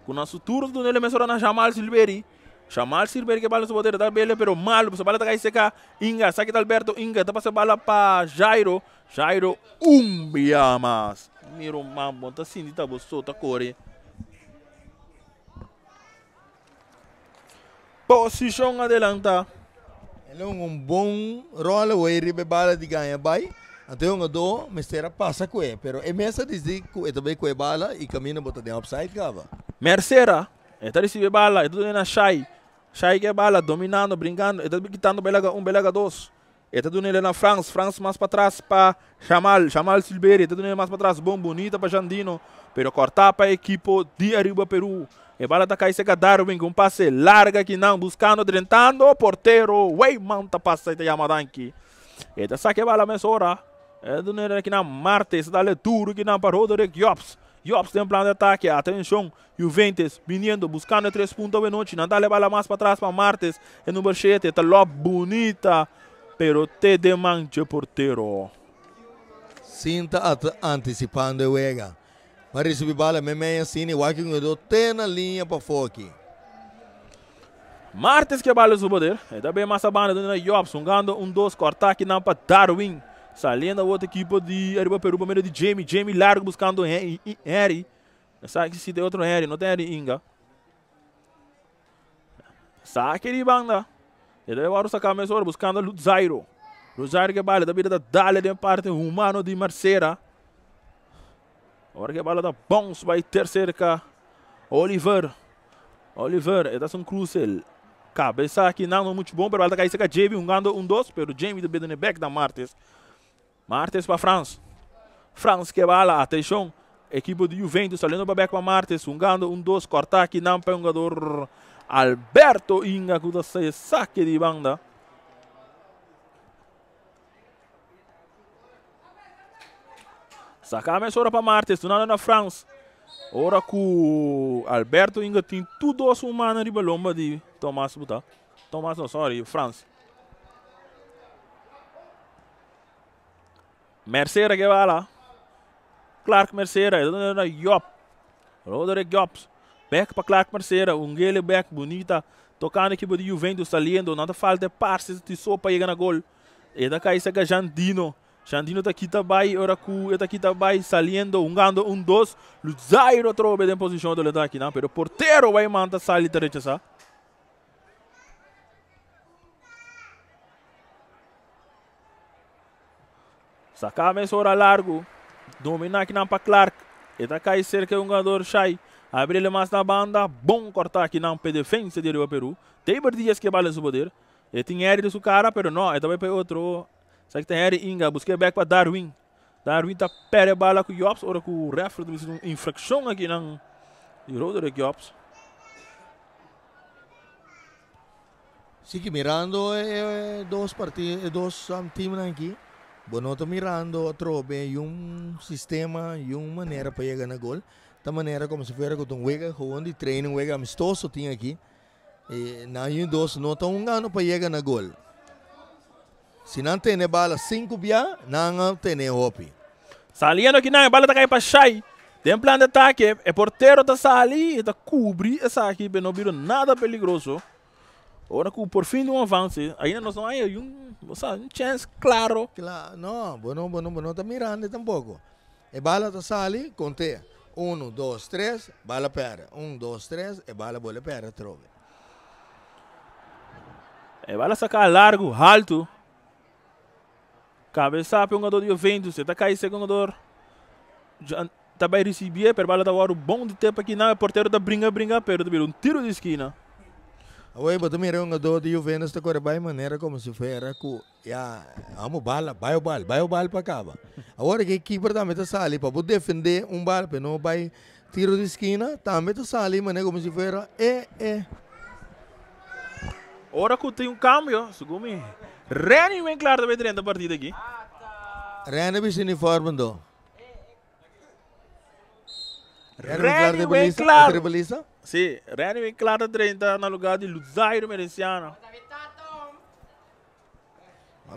Com nosso turno do nele mesmo na Jamal Silveri. Jamal Silveri que bala no poder, tá bem, pero malo, a bala tá cá e seca. Inga, saque de Alberto Inga, tá passando bala para Jairo. Jairo, biamas. Miro mambo, tá assim, tá gostoso, tá core. Posição adelanta. Ele é bom rol, o Arriba bala de ganha, vai. Então, um do, Mestera passa com ele. Pero é mesmo dizer que ele também com a bala e caminha botar de upside, cava. Mercera, ele recebe bala, ele na Shai. Shai que bala, dominando, brincando, ele quitando belega dois. Ele dando ele na France mais para trás para Jamal Silveira, ele dando ele mais para trás, bom, bonita para Jandino, pero cortar para a equipe de Arriba Peru. E bala tá caindo seca Darwin com um passe larga que não, buscando, tentando, porteiro, Weyman tá passando e Yamadanki. Ele saque bala mesora. É do nele aqui na Martes, dá-lhe duro que não parou do Jops. Jops tem um plano de ataque, atenção, Juventus, vindo, buscando 3 pontos de noite, não dá-lhe bala mais para trás para Martes, é número 7, tá lá bonita, pero te demande porteiro. Sinta antecipando o Ega. Mas recebi bala, meia assim, igual que eu tem na linha para foque. Martes que bala o poder, é também mais a banda do Jops, jogando 2, cortar aqui não para Darwin. Saliendo a outra equipe de Arriba Peru, para meio de Jamie largo buscando Harry. Sabe que se tem outro Harry, não tem Harry Inga. Saque de banda. Ele vai sacar a mesora buscando Luzairo. Luzairo que bala da vida da Dália de parte humano de Marcera. Agora que bala da Bons vai ter cerca Oliver, ele é um crucial. Cabeça aqui não é muito bom, mas vai cair cerca Jamie, jogando 2, pero Jamie de no back da Martes. Martes para France que bala, atenção, equipe de Juventus saliendo para back para Martes, jogando 2, cortar aqui não para jogador Alberto Inga, que saque de banda. Sacar a mesura para Martes, tornando na France. Ora que Alberto Inga tem tudo os humanos de balomba de Tomás Buta. Tomás não, sorry, France. Mercera que bala. Clark Mercera, Jop. Roderick Jops. Back para Clark Mercera, gele back bonita. Tocando a equipe de Juventus saliendo, não falta partes de sopa chegando na gol. E da cai seca Jandino. Jandino tá aqui também, ora que tá aqui também saliendo, jogando 2. Luzairo trobe em posição do ataque, não, pero porteiro vai mandar sair direita, sa. Sacar a mesura largo. Dominar aqui não para Clark. E tá cai cerca de jogador Shai. Abre ele mais na banda. Bom cortar aqui não para defesa de Rio Peru. Tem dias que vale o poder. Ele tem Eri de sua cara, pero não. Ele também para outro. Sabe que tem Eri Inga. Busquei back para Darwin. Darwin tá perde a bala com o Jops. Ora que o refere tem uma infração aqui não. E Roderick Jops. Sim, que mirando dois partidos, dois times aqui. Bueno, estou mirando trobe sistema e maneira para chegar na gol. Da maneira como se fosse com juega, jogando de treino, juega amistoso tinha aqui. E na dois não estão jogando para chegar na gol. Se não tem bala 5 via, não tem hopi. Saliendo aqui não, a bala tá caindo para Shai. Tem plano de ataque, o porteiro tá sali e tá cobrir essa aqui, não virou nada perigoso. Ora que por fim de avanço, ainda nós não há chance claro. Não, bueno, está mirando tampouco. E bala está sali, conte. 1, 2, 3, bala pera. 1, 2, 3, e bala bola pera, trove. E bala sacar largo, alto. Cabeça para um jogador de Juventus, está caindo segundo jogador. Tá bem receber, per bala tá agora bom de tempo aqui, não é porteiro da brinca, pero um tiro de esquina. Oi, mas também é um jogador de Juventus, tá correndo bem maneira como se fosse que amo bala, vai o bala para cá. Agora que keeper também tá sali para poder defender bala, para não vai tiro de esquina, também tá sali maneira como se fosse Ora que tem cambio, segundo mim. Reni bem claro também dentro da partida aqui. Reni bem uniforme do. Reni bem claro. Sim, Reni bem claro 30 no lugar de Luzairo Merenciano.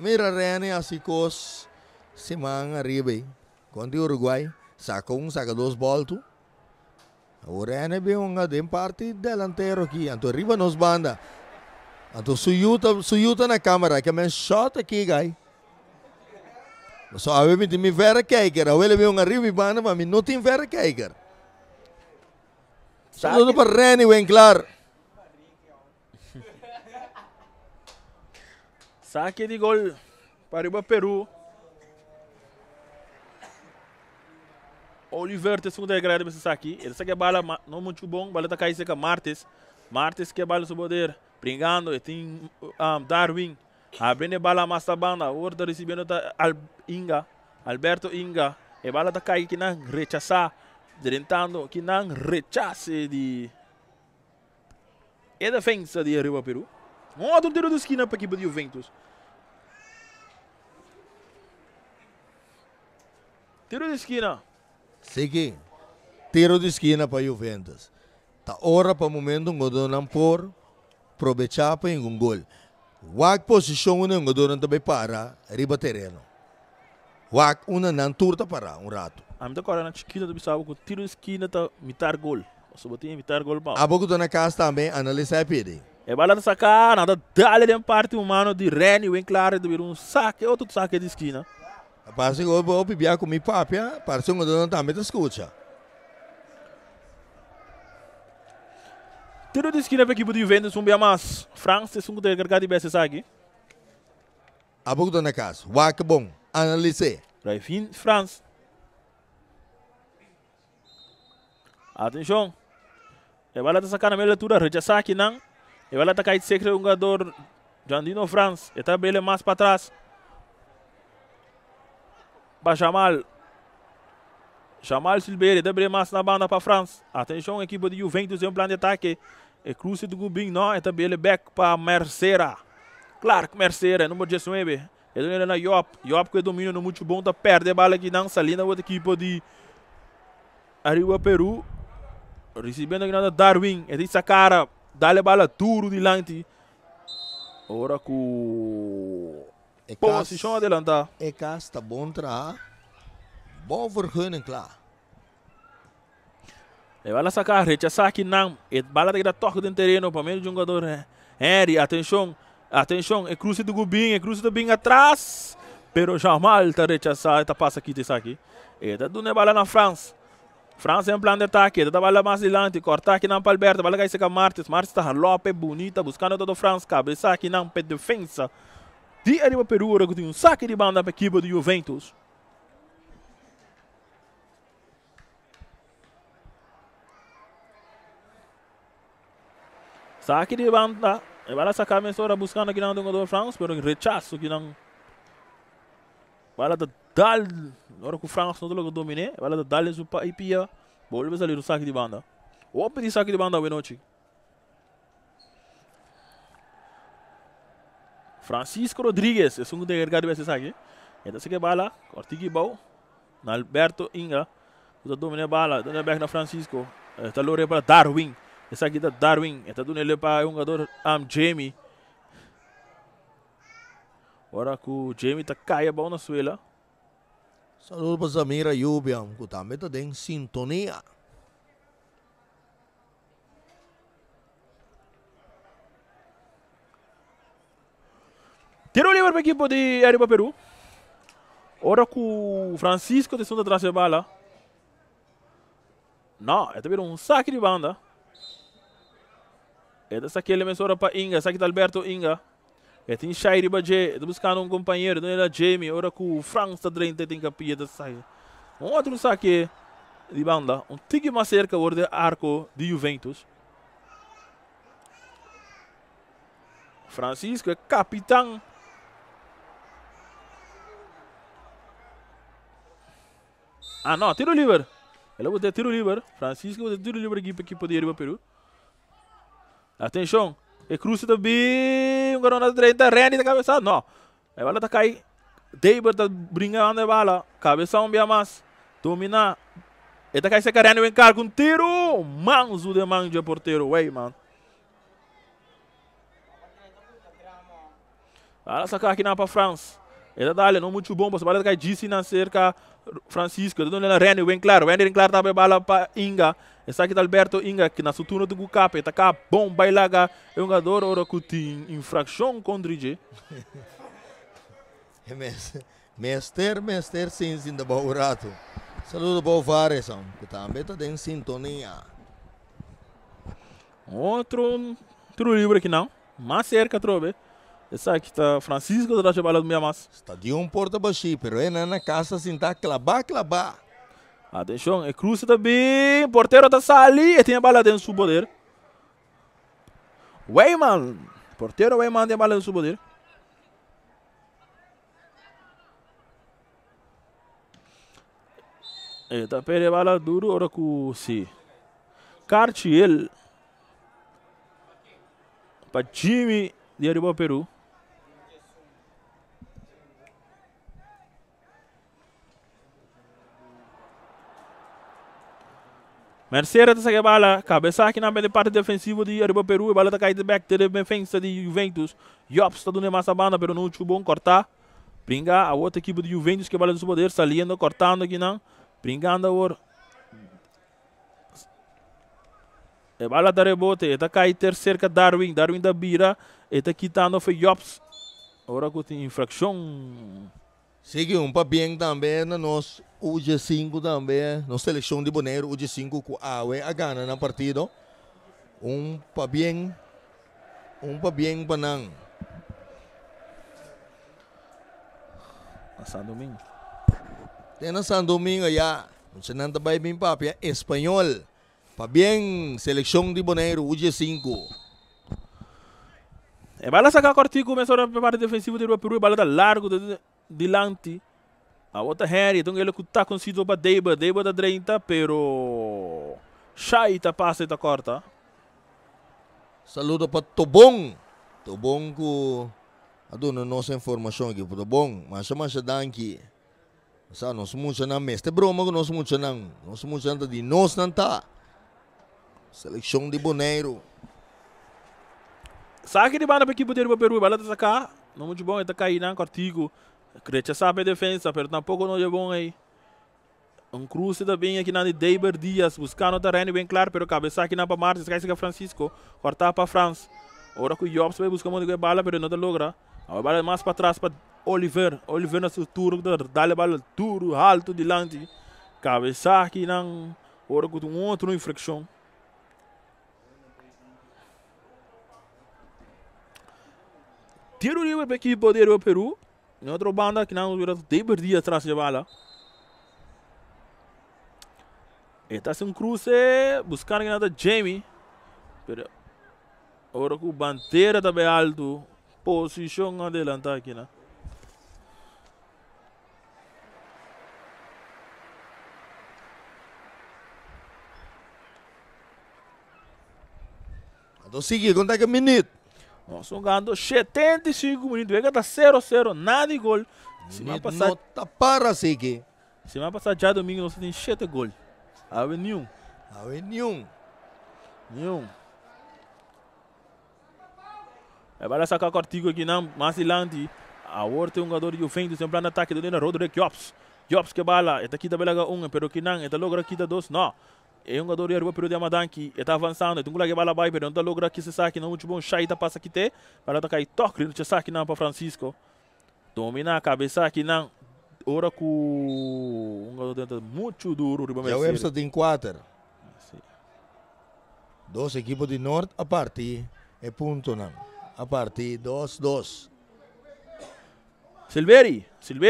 Mira Reni assim cos semana arriba contra o Uruguai, saca 2 bolas. O Reni bem um parte delantero aqui, então arriba nos banda. Então suyuta na câmera, que é shot aqui, guy. Só a ver me vera kijker, a ele bem arriba banda, mas não tem vera kijker. Tudo para Reni, bem claro. Saque de gol para o Peru. Oliver te segunda grade para aqui. Ele sabe que a bala não muito bom, bala tá caindo com Martes. Martes que a bala sobre poder, brincando, tem Darwin. Abrindo a bala mais da banda, outra recebendo da Inga, Alberto Inga. A bala tá caindo que não rechaçar, tentando que não rechace de a defesa de Arriba Peru. Outro tiro de esquina para a equipe de Juventus. Tiro de esquina. Sige, tiro de esquina para Juventus. Tá hora para o momento um godonan por aproveitar para um gol. Wag posição um godonan também para riba terreno. Wag uma não turta para rato. A minha cara na chiquita do Bissau com tiro de esquina tá mitar gol. Só botei imitar gol para. A pouco na casa também analisar a pede. É bala de sacar, nada dá-lhe em parte humano de Reni, bem claro, de um saque, outro saque de esquina. Parece que eu vou bebia com minha papia, parece que eu também escuta. Tiro de esquina para a equipe de Juventus, bem mais. França, um de carregar de BSS aqui. A pouco na casa, wag bom, analisar. Vai fim, França. Atenção. É bala de sacar na minha leitura, rechaçar aqui não. É bala de cair de secreto, jogador Jandino France. É tá bem mais para trás. Para Jamal Silveira, deve mais na banda para a França. Atenção, a equipe de Juventus tem um plano de ataque. É cruze do Gubin, não, é também ele back para Mercera. Claro que Mercera, número 19. Ele na Iop que domina no muito bom, tá perde a bala aqui não, ali na outra equipe de Arriba Peru. Recebendo aqui na Darwin, é dessa cara, dá-lhe a bala duro de lante. Ora com posição adelantar. É que está bom tra. Bom vergunning claro. E bala sacar, rechaçar aqui não. E bala de toque no terreno para meio de jogador. Henry, atenção, é cruze do Gubin, é cruze do Bing atrás. Pero Jamal está rechaçado, está passa aqui, está aqui. E tá dando a bala na França. França é um plano de ataque, tá bala mais adiante, cortar aqui não para Alberto, bala que seca Martes está Lope, bonita, buscando todo França, cabeça aqui não para defesa. De Arriba Peru, agora tem um saque de banda para a equipe de Juventus. Saque de banda, e bala sacar a mensura buscando aqui não do jogador França, pero rechaço que não. Bala da Dal, agora que o França não logo domine, bala da Dal é pia, volve a sair o saque de banda. O pedir saque de banda, boa noite. Francisco Rodrigues, é o segundo carregado desse saque. Então se que bala, cortigi bom, na Alberto Inga, usa domine a bala, dona back na Francisco, está lore para Darwin, esse aqui da Darwin, está dando ele para o jogador Jamie. Agora que o Jamie está caia bom na suela. Saludo para Zamira Yubiam, que também está em sintonia. Tiro livre para a equipe de Arriba Peru. Agora que o Francisco está atrás da bala. Não, é também um saque de banda. É dessa aqui ele mesora para Inga, saque de Alberto Inga. É tem Shairi Bajé, está buscando um companheiro, não era Jamie, agora que o França está dentro tem capinha da saia. Um outro saque de banda, um tique mais cerca do arco de Juventus. Francisco é capitão. Ah não, tiro livre. Ele vai ter tiro livre. Francisco vai ter tiro livre aqui para a equipe de Arriba Peru. Atenção. E cruza também, um garoto na direita, Reni da cabeça, não. A bola está caindo, David está brincando a bola, cabeção bem mais, dominar. Ele está caindo, Reni vem cá com um tiro, manso de manja porteiro, ué, mano. Ela saca aqui na para França. Ele dá não muito bom, porque a bola está caindo na cerca, Francisco, ele está Reni vem claro está a bola para Inga. Esse aqui é Alberto Inga, que na sua turno do Gucap, está cá, bom, bailaga, é um jogador, ora que tem infração contra o G. Mester, sim, sim, da bom rato. Saludo para o Vareson, que também está em sintonia. Outro tiro livre aqui não, mais cerca, trobe. Esse aqui está Francisco, da bola do Miamas. Está de um porta baixo, pero é na casa, assim, está clabar. Atenção, cruza também. Porteiro está sali e tem a bola dentro do seu poder. Weyman. Porteiro Weyman tem a bola dentro do seu poder. Eta pere bala duro ora ku si. Cartier. Para Jimmy de Arriba Peru. Mercedes sa bala, cabeça aqui na parte defensiva de Arriba Peru, a bola está caindo back de defesa de Juventus. Jops está dando massa banda, pero não chupa bom cortar. Bringa a outra equipe de Juventus que a bola do seu poder, saliendo, cortando aqui não. Bringando agora. A bola da rebote, está caindo terceira Darwin da Bira, está quitando foi Jops. Agora com infração. Sigue para bem também na nós UG5 também, na seleção de Bonaire, UG5 com a gana na partido. Para bem para não. San Domingo. Tem na San Domingo já, não sei nada bem bem papia, espanhol. Para bem, seleção de Bonaire, UG5. A bola saca cortico, começou a parte defensiva do Peru, a bola da largo delante. A outra Harry, então ele está conseguindo para Deiba da 30, pero Shaita passa e corta. Saludo para Tobong com a dona nossa informação aqui, Tobong, mas chama-se Danki. Sa nós muito na mês, te broma que nós muito de nós não tá. Seleção de Bonaire. Saque de banda para a equipe do Peru, a bola está sacar, não muito bom, está caindo cortico. Crecha sabe a defesa, pero tampouco não é bom aí. Cruze também aqui na de Deiber Dias, buscando o terreno bem claro, pero cabeça aqui na para Martins, cai para Francisco, cortar para Franz. Agora que o Jobs vai buscar uma bola, pero não te logra. A bola mais para trás para Oliver na estrutura, dá a bola duro, alto, delante. Cabeça aqui na, agora com outra infração. Tiro livre para a equipe do Peru. Em outra banda que não vira Deiber Dias atrás da bola. Está sem cruze, buscando aqui nada Jamie. Pero agora com bandeira também alto, posição adelantada aqui, né? Então sigue, conta que minuto. Nós estamos ganhando 75 minutos, vai estar 0-0, nada de gol. Semana passada, Nota para seguir. semana passada já domingo nós temos 7 gols. Houve nenhum. Nenhum. A bola saca cortico aqui não, mais adiante. A outra um jogador de Juventus em plano ataque do Rodrigo Jobs. Jobs que bala, está aqui da bela pero que não, está logo aqui da 2, não. É um jogador de Arriba Peru de Amadan que está avançando, tem que bola vai, pero não está logo aqui se saque, não muito bom, Shaita passa aqui te, para tocar e toque, não saque não para Francisco. Domina a cabeça aqui não. Ora com um jogador muito duro, Já o Epsa tem 4. Duas equipes de norte a partir é ponto não. A partir 2-2. Silveri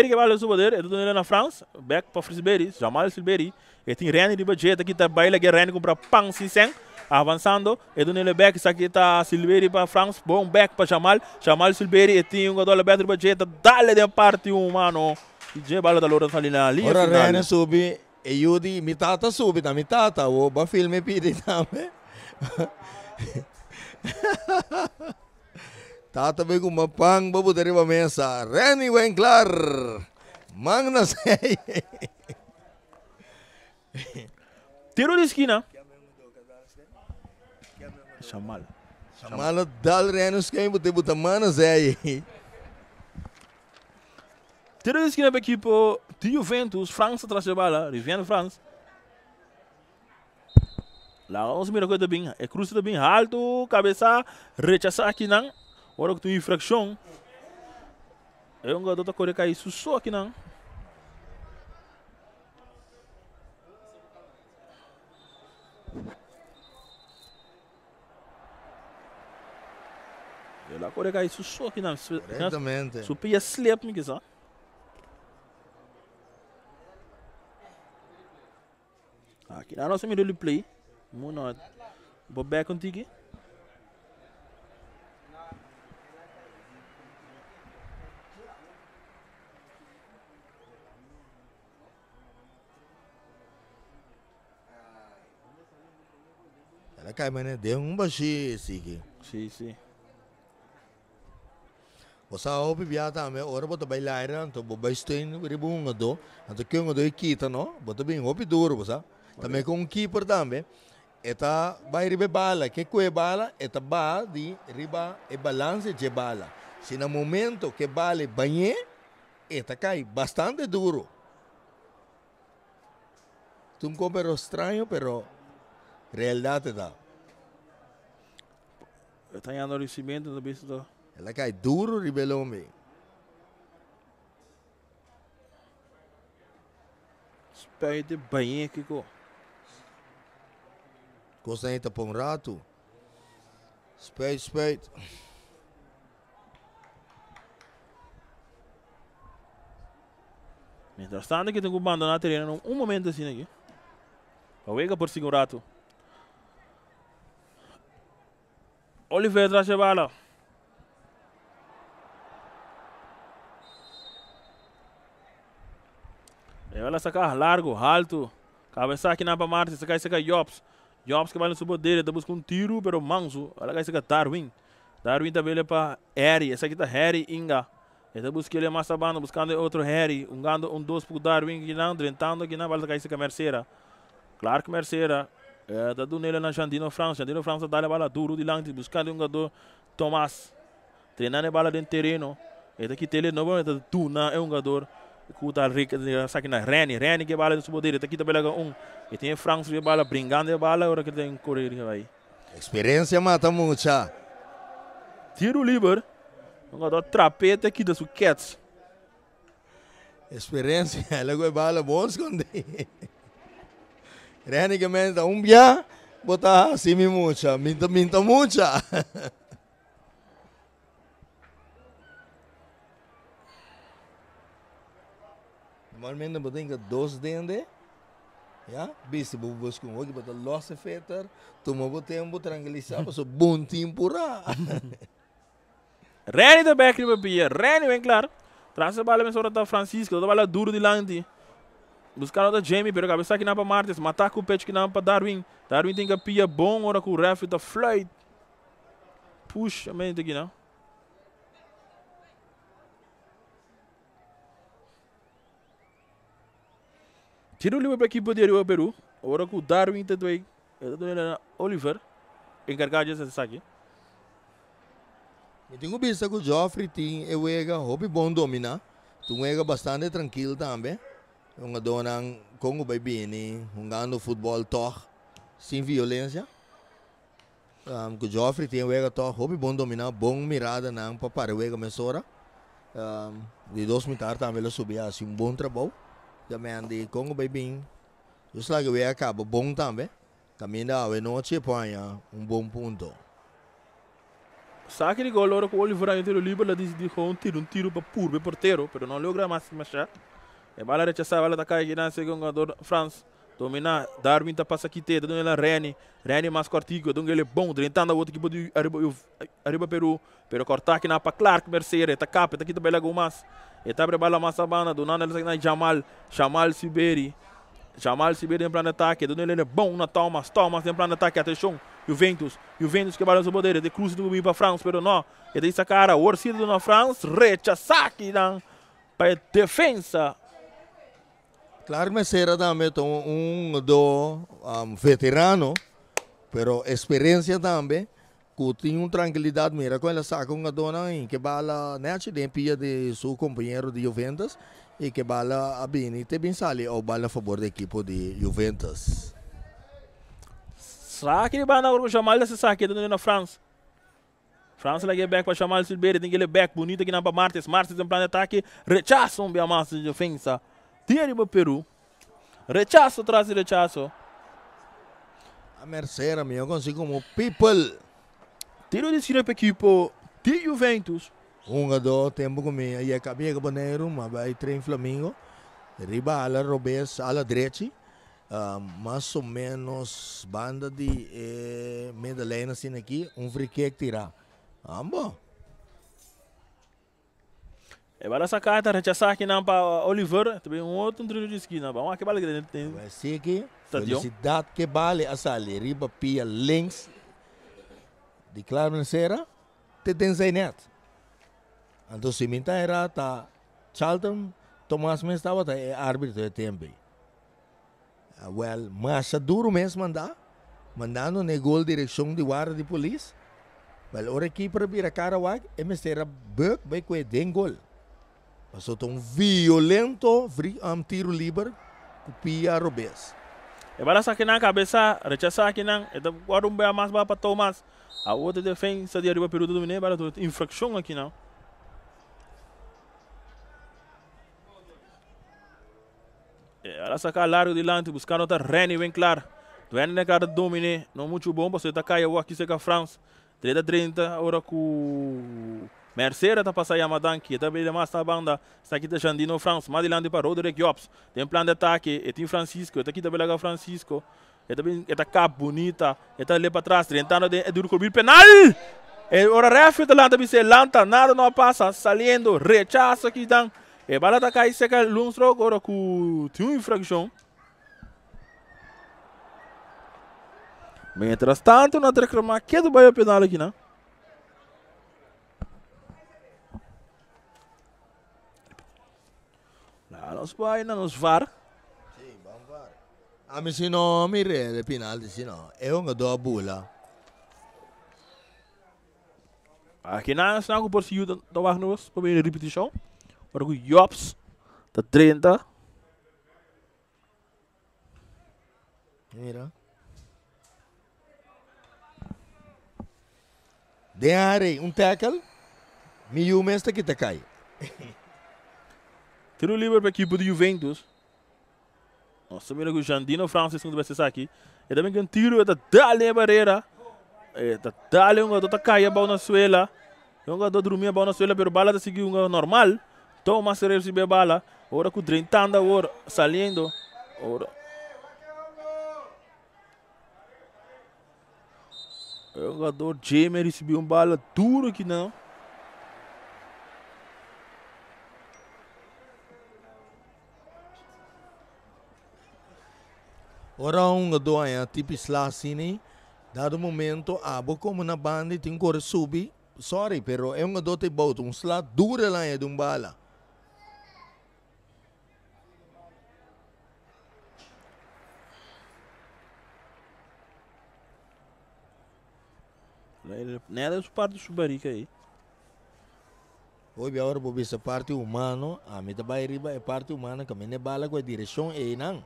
que vale o seu poder, é do ele na França, back para Frisberi, Jamal Silveri, e tem Rene de budget aqui tá baila que Rene compra Pang Siseng, avançando, é do ele back, isso aqui tá Silveri para França, bom back para Jamal Silveri, e tem um jogador back de budget, dá-lhe de parte mano, e já bala da Loura ali na linha. Ora Rene sube, e Yudi, mitata sube, tá mitata, o ba filme pide também. Tata bem com uma pang, babu dari ba mesa. Reni Wenklar. Mang na sei. Tiro de esquina. Jamal dal Renus quem buta mana sei. Tiro de esquina para a equipe de Juventus, França atrás da bola, Rivière France. Lá vamos mirar coisa bem, é cruza bem alto, cabeça, rechaça aqui não. Agora que tem infração, é um jogador que corre cair só aqui não. Ele corre cair só aqui não. Exatamente. Supia slip me que só. Aqui na nossa middle play. Muito. Vou back contigo. Ela cai, mas deu baixo, sim. Sim. Você ouve biata também, ora bota bailar, então boba stein, ribunga do, então que um do kita no, bota bem ouve duro, você. Também com um keeper também. Eta vai ribe bala, que é bala, eta ba de riba e balance de bala. Se no momento que bala banhe, eta cai bastante duro. Un compero estranho, pero realidade dá. Está dando recebimento do bicho. Ela cai duro ribelome. Espete bem aqui com. Costa para um rato. Spade. Mientras tanto que tenho que abandonar o terreno um momento assim aqui. Para por segurato. Oliveira traz a bola. Ela saca largo, alto. Cabeça aqui na Marte, saca Jobs. Jobs que vai no subo dele, tá buscando um tiro, pero manso. Ela vai sacar Darwin. Darwin também é para Harry. Essa aqui tá Harry Inga. Ele busca ele mais sabando, buscando outro Harry. Um dois para Darwin, que não, tentando que não, vai sacar essa Merceira. Claro que Merceira. Tá dando ele na Jandino França. Jandino França dá a bola duro de lanche, buscando um jogador Tomás. Treinando a bola dentro do terreno. Ele aqui tem ele novo, ele tá Tuna, é um jogador. Kuta Rick, sabe na Reni que bala no subo dele, tá aqui também e tem França que bala brincando a bala, agora que tem correr vai. Experiência mata mucha. Tiro livre, um jogador trapeta aqui da Suquets. Experiência, ela vai bala bom esconder. Reni que menta bia, botar assim mucha, minta mucha. Normalmente eu tenho 2 dentes, já? Biste bubos com hoje, botar loss efeito, tomou tempo tranquilizar, passou bom tempo lá. Reni da back de papia, Reni bem claro. Traz a bola mesmo da Francisco, a bola duro de lante. Buscar da Jamie, pero cabeça aqui na para Martes, matar com o pecho que não para Darwin. Darwin tem que pia bom, ora com o ref da flight. Puxa, a mente aqui não. Tiro livre para a equipe de Peru. Agora com o Darwin também. Oliver. Encarregado dessa saque. Eu tenho visto que o Joffrey tem hobby bom dominar. Tu bastante tranquilo também. Um dona com o bebê, jogando futebol toch, sem violência. O Joffrey tem hobby bom dominar, bom mirada não para o mesora. De 2 minutos também ele subia assim bom trabalho. Também de com o bebê, just like o acaba bom também. Caminha a noite põe bom ponto. Saque de gol agora com o Oliver aí tiro livre, ele decidiu um tiro para puro, porteiro, mas não logra mais machar. E bala rechazada, bala da caia que não segundo jogador France. Domina, Darwin tá passa aqui teta, dando ele Reni mais cortico, dando ele bom, tentando a outra equipe de Arriba Peru, pero cortar aqui na para Clark Mercedes, tá capa, tá aqui também lá mais. E tá abre bala mais sabana, donando ele na Jamal Siberi em plano de ataque, dando ele bom na Thomas em plano de ataque, atenção, Juventus que bala no poder, de cruz do para France, pero não, e daí essa cara, o orcido na France, rechazar aqui para defesa. Claro que Mercedes também é veterano, pero experiência também, que tem tranquilidade, mira, quando ela saca dona que bala nete dentro de seu companheiro de Juventus e que bala a bem, te bem sale ou bala a favor da equipe de Juventus. Saque de bala o Jamal desse saque na France. France lá back para Jamal Silveira, tem aquele back bonito aqui na Martes em plano de ataque, rechaça a massa de defesa. Tira para Peru. Rechaço traz rechaço. A Mercedes, eu consigo como people. Tiro de tiro para a equipe de Juventus. Tempo comigo. E acabei com o Boneiro, mas vai treinar Flamengo. Riba ala Robes, ala direita. mais ou menos banda de medalha assim aqui, free kick tirar. Bom. E bala essa carta rechazar aqui não para Oliver, também outro trilho de esquina, vamos aqui bala que tem. Vai ser que Stadion. felicidade que vale a sali, riba pia links de claro será, te tem net. Então se minta era tá Charlton, Thomas Mendes estava tá árbitro de tempo. Well, mas duro mesmo mandando ne gol direção de guarda de polícia. Well, ora aqui para vir a cara wag, emestera Burke vai com den gol. Passou tão violento, tiro livre, copia Robes. E bala aqui na cabeça, rechazar aqui não, e agora bem mais para Thomas. A outra defesa de arriba Peru do Mineiro, bala infração aqui não. Ela saca largo de lante, buscando outra Reni bem claro. Reni na cara domine, não muito bom, você tá caindo aqui seca France. 30-30, agora com Mercedes tá passando a Madanki, tá bem mais na banda, está aqui deixando Dino France, mais adiante para Roderick Jobs. Tem plano de ataque, e tem Francisco, tá aqui também lá Francisco. E também tá capa bonita, e tá ali para trás, tentando de duro cobrir penal. E ora refe tá lá também se lanta, nada não passa, saliendo, rechaço aqui dan. E bala tá caindo seca Lundström agora com tem uma infração. Mientras tanto, na reclamar que do Bahia penal aqui, não? Lá nos vai, nos VAR. Sim, vamos VAR. A mim se não me rende penal, se não. É uma do bula. Aqui não, se não por si o do Magnus, para ver a repetição. Agora com Jobs, tá 30. Mira. Denare, tackle, meio mês que te cai. Tiro livre para a equipe do Juventus. Nossa, mira que o Jandino Francis não vai ser aqui. E também que um tiro é da Dali Barreira. É da Dali um gato tá caia a na suela. Um gato dormia a na suela, pero bala tá seguindo um normal. Toma se receber a bala. Ora com 30 ora saliendo. Ora. O jogador Jamie recebeu bala duro aqui não. Ora doa tipo assim, dado momento, como na banda tem que subir. Sorry, pero é dote bout, slot dura lá é de bala. Nada de parte do Subarica aí. Hoje agora vou ver essa parte humana, a mim também riba é parte humana, que a minha bala com a direção é não.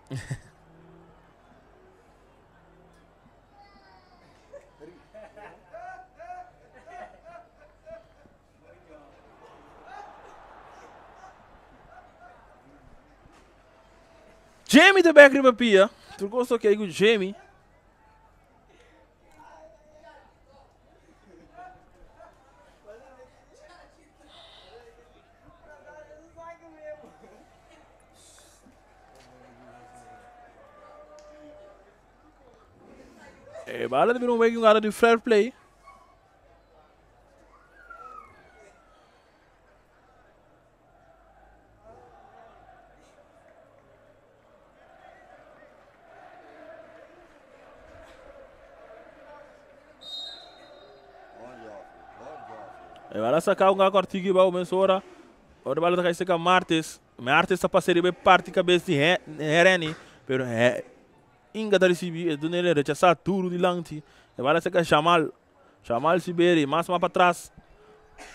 Jamie também riba pia. Tu gostou que aí o Jamie? Bala de um cara de fair play. Bala sacar um cortigo para o Mensora. Ora bala tá caindo com Martes. Martes tá passando bem parte cabeça de Reni, pero Inga da recebi, do nele rechazar tudo de lante. E vai ser que Jamal Siberi, mais para trás.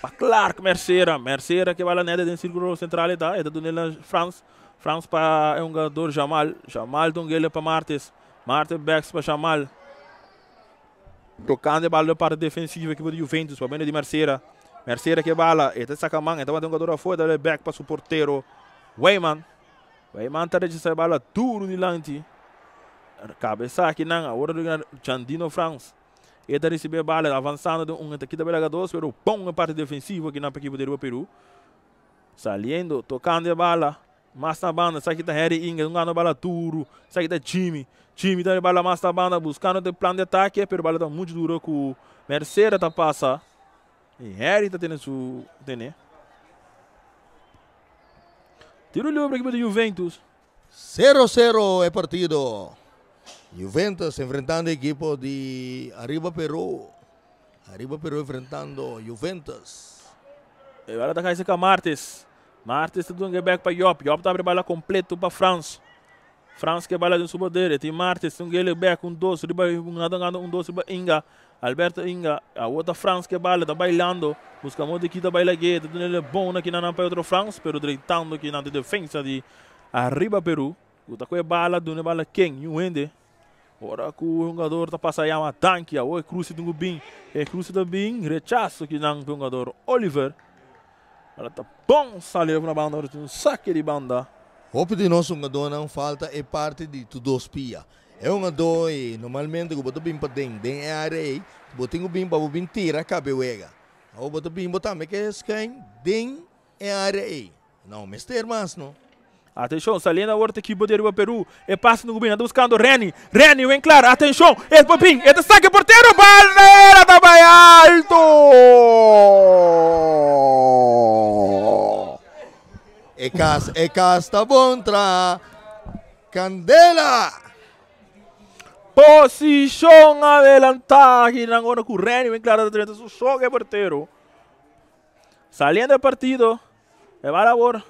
Para Clark Merceira que vai lá nele dentro do círculo central tá, é do nele France para um jogador Jamal dongele para Martes backs para Jamal. Tocando a bola para a defensiva que do Juventus, para bem de Merceira que bala, e tá saca manga, então tem um jogador fora, dá back para o porteiro Weyman tá rechazando a bola tudo de lante. Cabeça aqui não, agora do Jandino France. Ele está recebendo a bala, avançando de um aqui da Bela Gados, pero bom a parte defensiva aqui na equipe do Peru. Saliendo, tocando a bala. Mas na banda, sai que tá Harry Inga, não ganha bala duro, sai que tá Jimmy. Jimmy tá bala mais na banda, buscando o plano de ataque, pero bala tá muito duro com o Mercedes tá passa. E Harry tá tendo su... Tene. Tiro livre para a equipe de Juventus. 0-0 é partido. Juventus enfrentando a equipe de Arriba Peru. Arriba Peru enfrentando Juventus. E agora tá caindo com Martes. Martes tá dando back para Jop. Jop tá abrindo bala completo para Franz. Franz que bala de sua dele. Tem Martes, tem um back, um doce, um doce para Inga. Alberto Inga, a outra Franz que bala, tá bailando. Busca muito aqui, tá bailando aqui. Tá dando bom aqui na para outro Franz, pero deitando aqui na defesa de Arriba Peru. Tá com a bala, dando bala quem? O Ende. Ora que o jogador tá passando a uma tanque. O cruz do Bin. É cruz do Bin. Rechaço aqui na jogador Oliver. Ela tá bom salir na banda. Um saque de banda. Hope de nós jogador não falta é parte de tudo espia. É um jogador e normalmente o boto bem para dentro é área. Botinho bem para o bem tira cabeuega. O boto bem botar me que é quem dentro é área. Não, mister mas não. Atenção, saliendo a outra equipe de Arriba Peru. E passa no Gubin, anda buscando Reni. Reni, vem claro, atenção. É Popim, é de saque porteiro. Bandeira da Bahia alto. É casta bontra. Candela. Posição adelantada. Aqui agora com o Reni, vem claro, da su choque porteiro. Saliendo do partido. É para agora.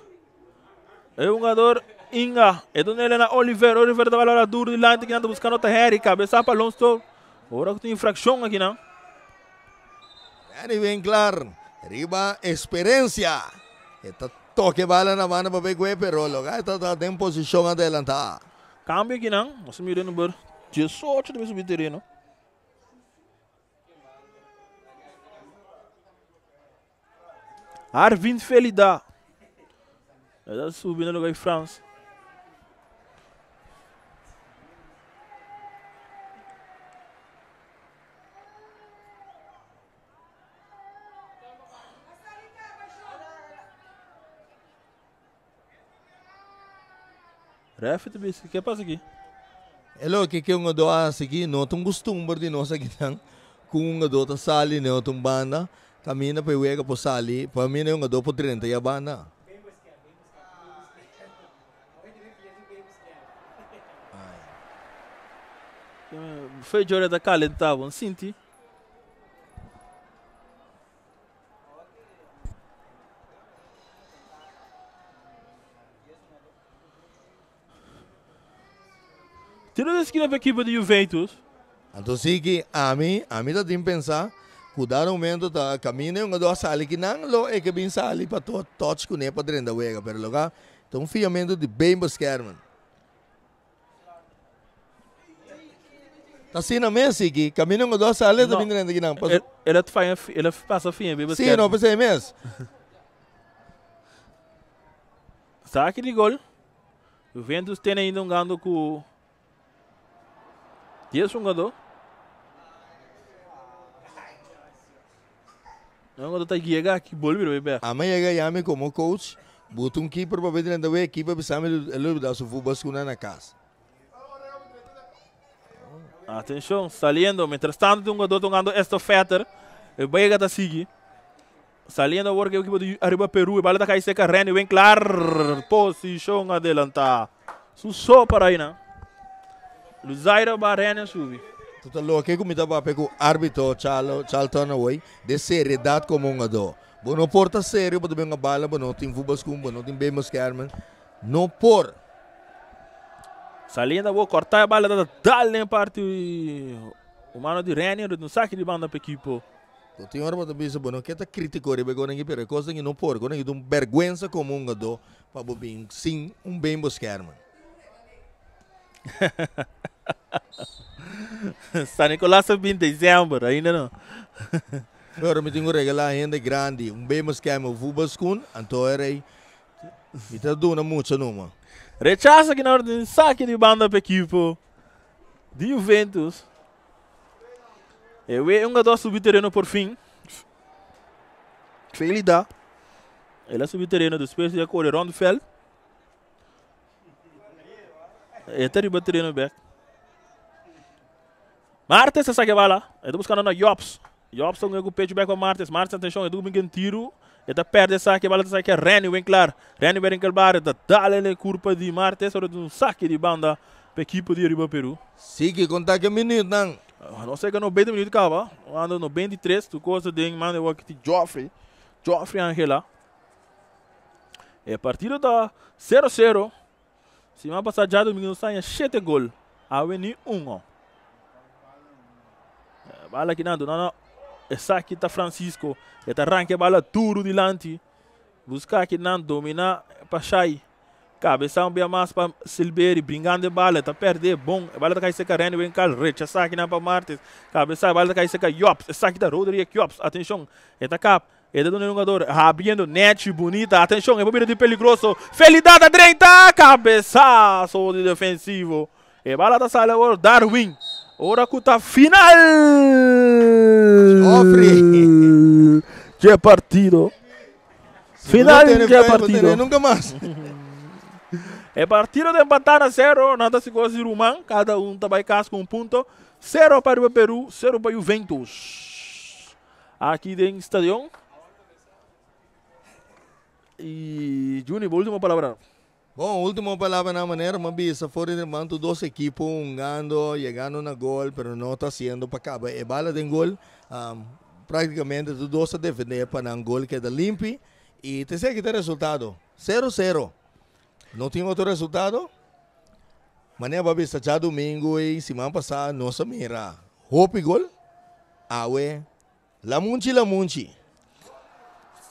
É o jogador Inga. É donde ele na Oliver. Oliver da bola duro de lado que anda buscando o Harry. Cabeça para Alonso. Agora que tem infração aqui, não? Harry bem claro. Arriba experiência. Está toque bala na mão para pegar pero logo está em posição adelantada. Cambio aqui, não? Nós estamos mirando por 18 de subir terreno. Arvin Felida. Ele está subindo no lugar de França. Ref, o que passa aqui? Hello, que é um jogador aqui, não tem costume de nós aqui, com um jogador que sali, não tem banda, camina para o ega para sali, para mim é um jogador para 30 e a banda. Foi de hora da calentavam, sinti. Tira da esquina para a equipe de Juventus. Então, sim, que a mim está tem pensar, cuidar o momento da caminho, um jogador sali que não é que bem sali para todos com nem para 30 ega, pero lugar, então um fiamento de bem basquete. Assim na mesa aqui, caminho um dois salas também dentro aqui não. Ele passa fim, bem sim, não pensei mesmo. Saque de gol. O Juventus tem ainda um gando com 10 jogador. Não gando tá guiega aqui bol biro bebê. Amanhã chega como coach, bota um keeper para ver dentro da equipe para saber ele dar seu futebol na casa. Atenção, saliendo, mientras tanto um jogador tomando esta fetter, e vai a seguir. Saliendo agora que o equipe de Arriba Peru, e bala da caixa seca, Reni, bem claro, posição adelantada. Susou para aí, não? Luzaira Barrena sube. Tudo louco, que comida para pegar o árbitro, Charlton away, de seriedade como um jogador. Bom, não porta sério, para ter uma bala, não tem futebol com, não tem bem mais carmen, não por. Saliendo, vou cortar a bala da Dalen parte o mano de Reni, no saque de banda para a equipe. Então, tem hora para pensar, bom, que está crítico, ele pegou ninguém, pero coisa que não por, quando ele tem vergonha como um jogador, para bem, sim, um bem buscar, mano. San Nicolás é 20 de dezembro, ainda não. Agora me tenho que regalar ainda grande, um bem buscar, meu futebol com, então era aí, e está dando muito, não, mano. Rechaça aqui na hora de saque de banda para a equipe de Juventus. E o jogador subir terreno por fim. Ele dá. Ele subiu terreno depois de correr Rondfeld. Este riba treino back. Martes essa que bala. Ele buscando na Jops. Jops tá com o peito back com Martes. Martes atenção, ele tem um tiro. Ele perde essa que bala que Reni vem claro. Reni vem calbar, ele dá ele curva de Martes, hora de um saque de banda para a equipe de Riba Peru. Sim, que contar que minuto não. Não sei que no 20 minutos acaba. Ando no 23, tu coisa de manda o aqui Joffrey Angela. É partida da 0-0. Se vai passar já domingo sai 7 gol. A venir 1. Bala aqui não. Essa aqui tá Francisco. Ele arranca a bala duro delante. Buscar aqui não dominar para Chay. Cabeção bem mais para Silberi, brincando de bala, tá perdendo, bom, a bala tá caindo seca, Reni vem cá, rechaçar aqui na para Martes, cabeção, a bala tá caindo seca, Jops, essa aqui tá Rodrigo Jops, atenção, ele cap, ele tá no jogador, abrindo, net, bonita, atenção, é bobina de peligroso, Felidade, direita, cabeçaço de defensivo, e bala tá saindo agora, Darwin, hora que tá final, que partido, final, que partido, nunca mais. É partida de empatar a 0, nada se gosta de Rumã, cada um tá vai com um ponto. 0 para o Peru, 0 para o Juventus. Aqui dentro do estádio. E Júnior, última palavra. Bom, última palavra na maneira, mas fora de manto, dois equipos chegando na gol, pero não está sendo para cá. É bala de gol, praticamente os dois a defender para um gol que é da limpe. E tem que ter resultado, 0-0. Não tem outro resultado? Mané vai estar já domingo e semana passada nossa mira. Hope gol? Awe. Lamunchi.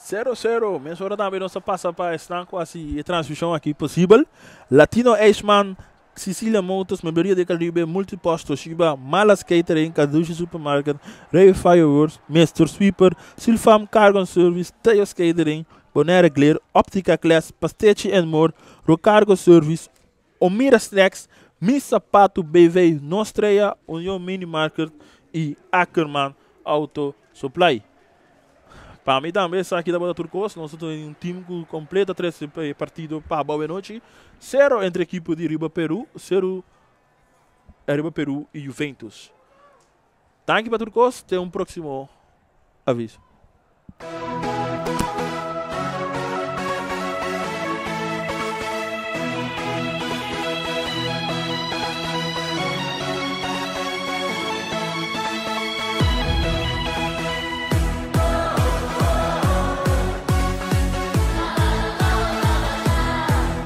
0-0. Mesmo hora também nossa passa para estar quase a transmissão aqui possível. Latino Eisman, Sicilia Motors, Memberia de Caribe, Multiposto, Shiba, Malas Catering, Kadushi Supermarket, Ray Fireworks, Mr. Sweeper, Silfam Cargo Service, Teos Catering, Bonaire Glare, Optica Class, Pastechi and More, Rocargo Service, Omira Snacks, Miss Sapato BV, Nostreia, União Mini Market e Ackerman Auto Supply. Para mim também, essa aqui da Boda Turcos, nós temos um time que completa 3 partidos para a boa noite. 0 entre a equipe de Riba Peru, 0 Riba Peru e Juventus. Tanque para Turcos, tem um próximo aviso.